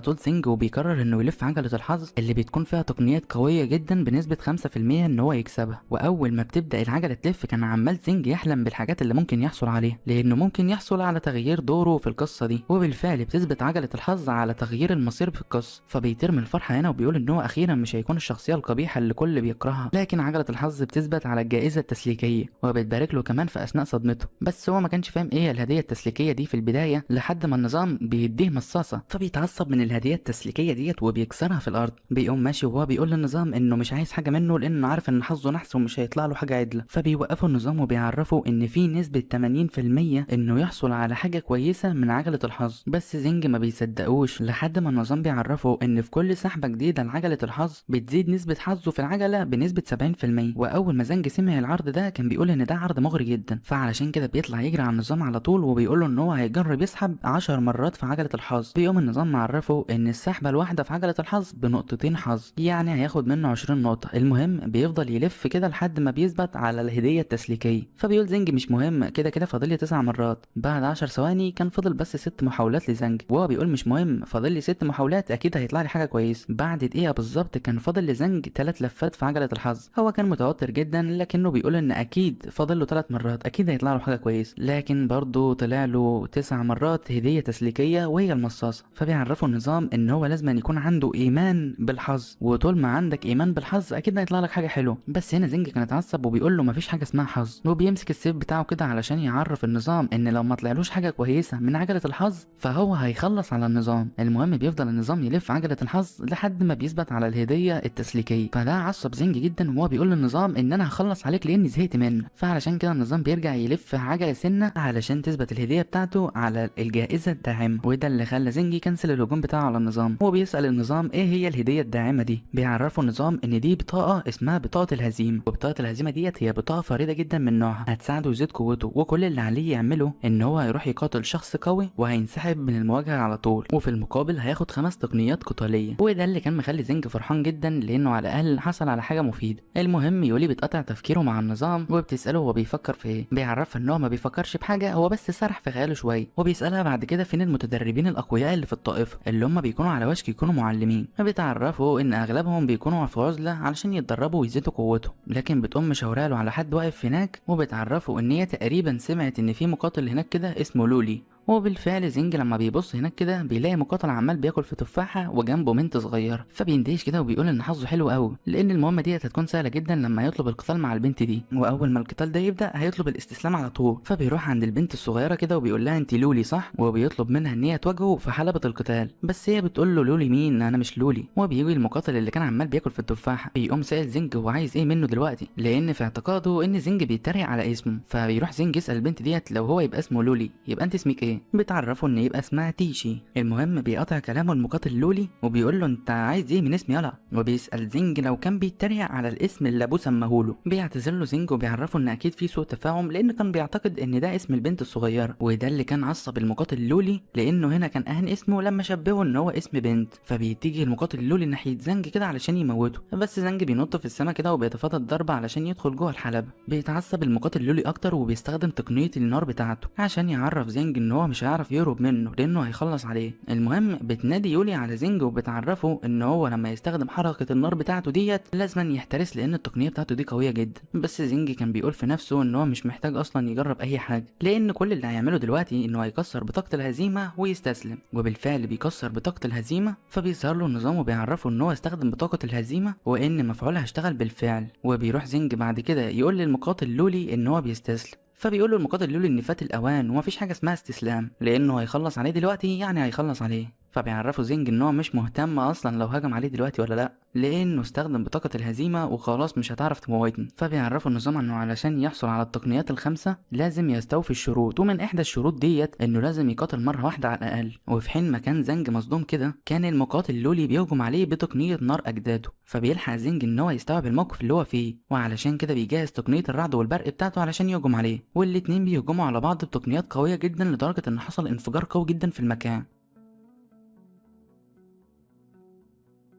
A: طول زينج وبيقرر انه يلف عجله الحظ اللي بتكون فيها تقنيات قويه جدا بنسبه 5% ان هو يكسبها. واول ما بتبدا العجله تلف كان عمال زينج يحلم بالحاجات اللي ممكن يحصل عليها لانه ممكن يحصل على تغيير دوره في القصه دي. وبالفعل بتثبت عجله الحظ على تغيير المصير في القصه. فبيطير من الفرحه هنا وبيقول ان هو اخيرا مش هيكون الشخصيه القبيحه اللي الكل بيكرهها، لكن عجله الحظ بتثبت على الجائزه التسليكيه وبتبارك له كمان في اثناء صدمته. بس هو ما كانش فاهم ايه الهديه التسليكيه دي في البدايه لحد ما النظام النظام بيديه مصاصه، فبيتعصب من الهديه التسليكيه ديت وبيكسرها في الارض. بيقوم ماشي وهو بيقول للنظام انه مش عايز حاجه منه لانه عارف ان حظه نحس ومش هيطلع له حاجه عدله. فبيوقفوا النظام وبيعرفوا ان في نسبه 80% انه يحصل على حاجه كويسه من عجله الحظ. بس زنج ما بيصدقوش لحد ما النظام بيعرفوا ان في كل سحبه جديده لعجله الحظ بتزيد نسبه حظه في العجله بنسبه 70%. واول ما زنج سمع العرض ده كان بيقول ان ده عرض مغري جدا، فعلشان كده بيطلع يجري على النظام على طول وبيقول له ان هو هيجرب يسحب 10 مرات في عجله الحظ. بيقوم النظام معرفه ان السحبه الواحده في عجله الحظ بنقطتين حظ، يعني هياخد منه 20 نقطه. المهم بيفضل يلف كده لحد ما بيثبت على الهديه التسليكيه. فبيقول زنج مش مهم، كده كده فاضل لي 9 مرات. بعد 10 ثواني كان فاضل بس 6 محاولات لزنج، وهو بيقول مش مهم، فاضل لي 6 محاولات اكيد هيطلع لي حاجه كويسه. بعد دقيقه بالظبط كان فاضل لزنج 3 لفات في عجله الحظ. هو كان متوتر جدا لكنه بيقول ان اكيد فاضل له 3 مرات، اكيد هيطلع له حاجه كويسه. لكن برضه طلع له 9 مرات هديه تسليكيه وهي المصاصه. فبيعرفوا النظام ان هو لازم أن يكون عنده ايمان بالحظ، وطول ما عندك ايمان بالحظ اكيد هيطلع لك حاجه حلوه. بس هنا زنج كان اتعصب وبيقول له مفيش حاجه اسمها حظ، وبيمسك السيف بتاعه كده علشان يعرف النظام ان لو ما طلعلوش حاجه كويسه من عجله الحظ فهو هيخلص على النظام. المهم بيفضل النظام يلف عجله الحظ لحد ما بيثبت على الهديه التسليكيه. فده عصب زنج جدا وهو بيقول للنظام ان انا هخلص عليك لاني زهقت منه. فعلشان كده النظام بيرجع يلف عجله سنه علشان تثبت الهديه بتاعته على الجائزه الداعمه، وده اللي خلى زنج يكنسل الهجوم بتاعه على النظام. هو بيسال النظام ايه هي الهديه الداعمه دي. بيعرفوا النظام ان دي بطاقه اسمها بطاقه الهزيمه، وبطاقه الهزيمه ديت هي بطاقه فريده جدا من نوعها، هتساعده يزيد قوته، وكل اللي عليه يعمله ان هو هيروح يقاتل شخص قوي وهينسحب من المواجهه على طول، وفي المقابل هياخد 5 تقنيات قتاليه. وده اللي كان مخلي زنج فرحان جدا لانه على الاقل حصل على حاجه مفيده. المهم يولي بتقطع تفكيره مع النظام وبتساله هو بيفكر في ايه. بيعرفها ان هو ما بيفكرش بحاجه، هو بس سرح في خياله شويه. وبيسالها بعد كده فين المتدربين الاقوياء اللي في الطائفه اللي هم بيكونوا على وشك يكونوا معلمين. فبيتعرفوا ان اغلبهم بيكونوا في عزله علشان يتدربوا ويزيدوا قوتهم، لكن بتقوم مشاوره له على حد واقف هناك. وبتعرفوا ان هي تقريبا سمعت ان في مقاتل هناك كده اسمه لولي. وبالفعل زنج لما بيبص هناك كده بيلاقي مقاتل عمال بياكل في تفاحه وجنبه بنت صغيره، فبيندهش كده وبيقول ان حظه حلو قوي لان المهمه ديت هتكون سهله جدا لما يطلب القتال مع البنت دي. واول ما القتال ده يبدا هيطلب الاستسلام على طول. فبيروح عند البنت الصغيره كده وبيقول لها انت لولي صح، وبيطلب منها ان هي تواجهه في حلبه القتال. بس هي بتقول له لولي مين، انا مش لولي. وبيجي المقاتل اللي كان عمال بياكل في التفاحه بيقوم سائل زنج هو عايز ايه منه دلوقتي، لان في اعتقاده ان زنج بيتريق على اسمه. فبيروح زنج يسال البنت ديت لو هو يبقى اسمه لولي يبقى انت اسمك ايه. بتعرفه ان يبقى اسمها تيشي. المهم بيقطع كلامه المقاتل لولي وبيقول له انت عايز ايه من اسمي يلا. وبيسال زنج لو كان بيتريق على الاسم اللي ابوه سماهوله. بيعتذر له زنج وبيعرفه ان اكيد في سوء تفاهم لان كان بيعتقد ان ده اسم البنت الصغيره، وده اللي كان عصب المقاتل لولي لانه هنا كان اهان اسمه لما شبهه ان هو اسم بنت. فبيتجه المقاتل لولي ناحيه زنج كده علشان يموته، بس زنج بينط في السما كده وبيتفادى الضربه علشان يدخل جوه الحلبه. بيتعصب المقاتل لولي اكتر وبيستخدم تقنيه النار بتاعته عشان يعرف زنج ان هو مش هيعرف يهرب منه لانه هيخلص عليه. المهم بتنادي يولي على زنج وبتعرفه ان هو لما يستخدم حركه النار بتاعته ديت لازم يحترس لان التقنيه بتاعته دي قويه جدا. بس زنج كان بيقول في نفسه ان هو مش محتاج اصلا يجرب اي حاجه لان كل اللي هيعمله دلوقتي انه هيكسر بطاقه الهزيمه ويستسلم. وبالفعل بيكسر بطاقه الهزيمه. فبيظهر له النظام وبيعرفه ان هو استخدم بطاقه الهزيمه وان مفعولها اشتغل بالفعل. وبيروح زنج بعد كده يقول للمقاتل لولي ان هو بيستسلم. فبيقول له المقاتل لولي ان فات الاوان ومفيش حاجه اسمها استسلام لانه هيخلص عليه دلوقتي، يعني هيخلص عليه. فبيعرفوا زنج ان هو مش مهتم اصلا لو هجم عليه دلوقتي ولا لا لانه استخدم بطاقه الهزيمه وخلاص مش هتعرف تموتني. فبيعرفوا النظام انه علشان يحصل على التقنيات الخمسه لازم يستوفي الشروط، ومن احدى الشروط ديت انه لازم يقاتل مره واحده على الاقل. وفي حين ما كان زنج مصدوم كده كان المقاتل لولي بيهجم عليه بتقنيه نار اجداده. فبيلحق زنج ان هو يستوعب الموقف اللي هو فيه، وعلشان كده بيجهز تقنيه الرعد والبرق بتاعته علشان يهجم عليه. والاتنين بيهجموا على بعض بتقنيات قويه جدا لدرجه ان حصل انفجار قوي جدا في المكان.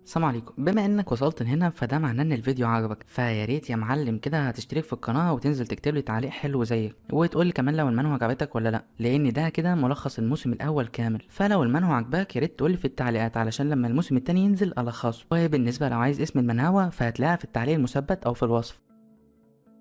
A: السلام عليكم. بما انك وصلت هنا فده معناه ان الفيديو عجبك، فيا ريت يا معلم كده هتشترك في القناه وتنزل تكتب لي تعليق حلو زيك، وتقول لي كمان لو المانهوا عجبتك ولا لا، لان ده كده ملخص الموسم الاول كامل. فلو المانهوا عجبك يا ريت تقول لي في التعليقات علشان لما الموسم الثاني ينزل الخصه. وبالنسبه لو عايز اسم المنهوه فهتلاقيها في التعليق المثبت او في الوصف.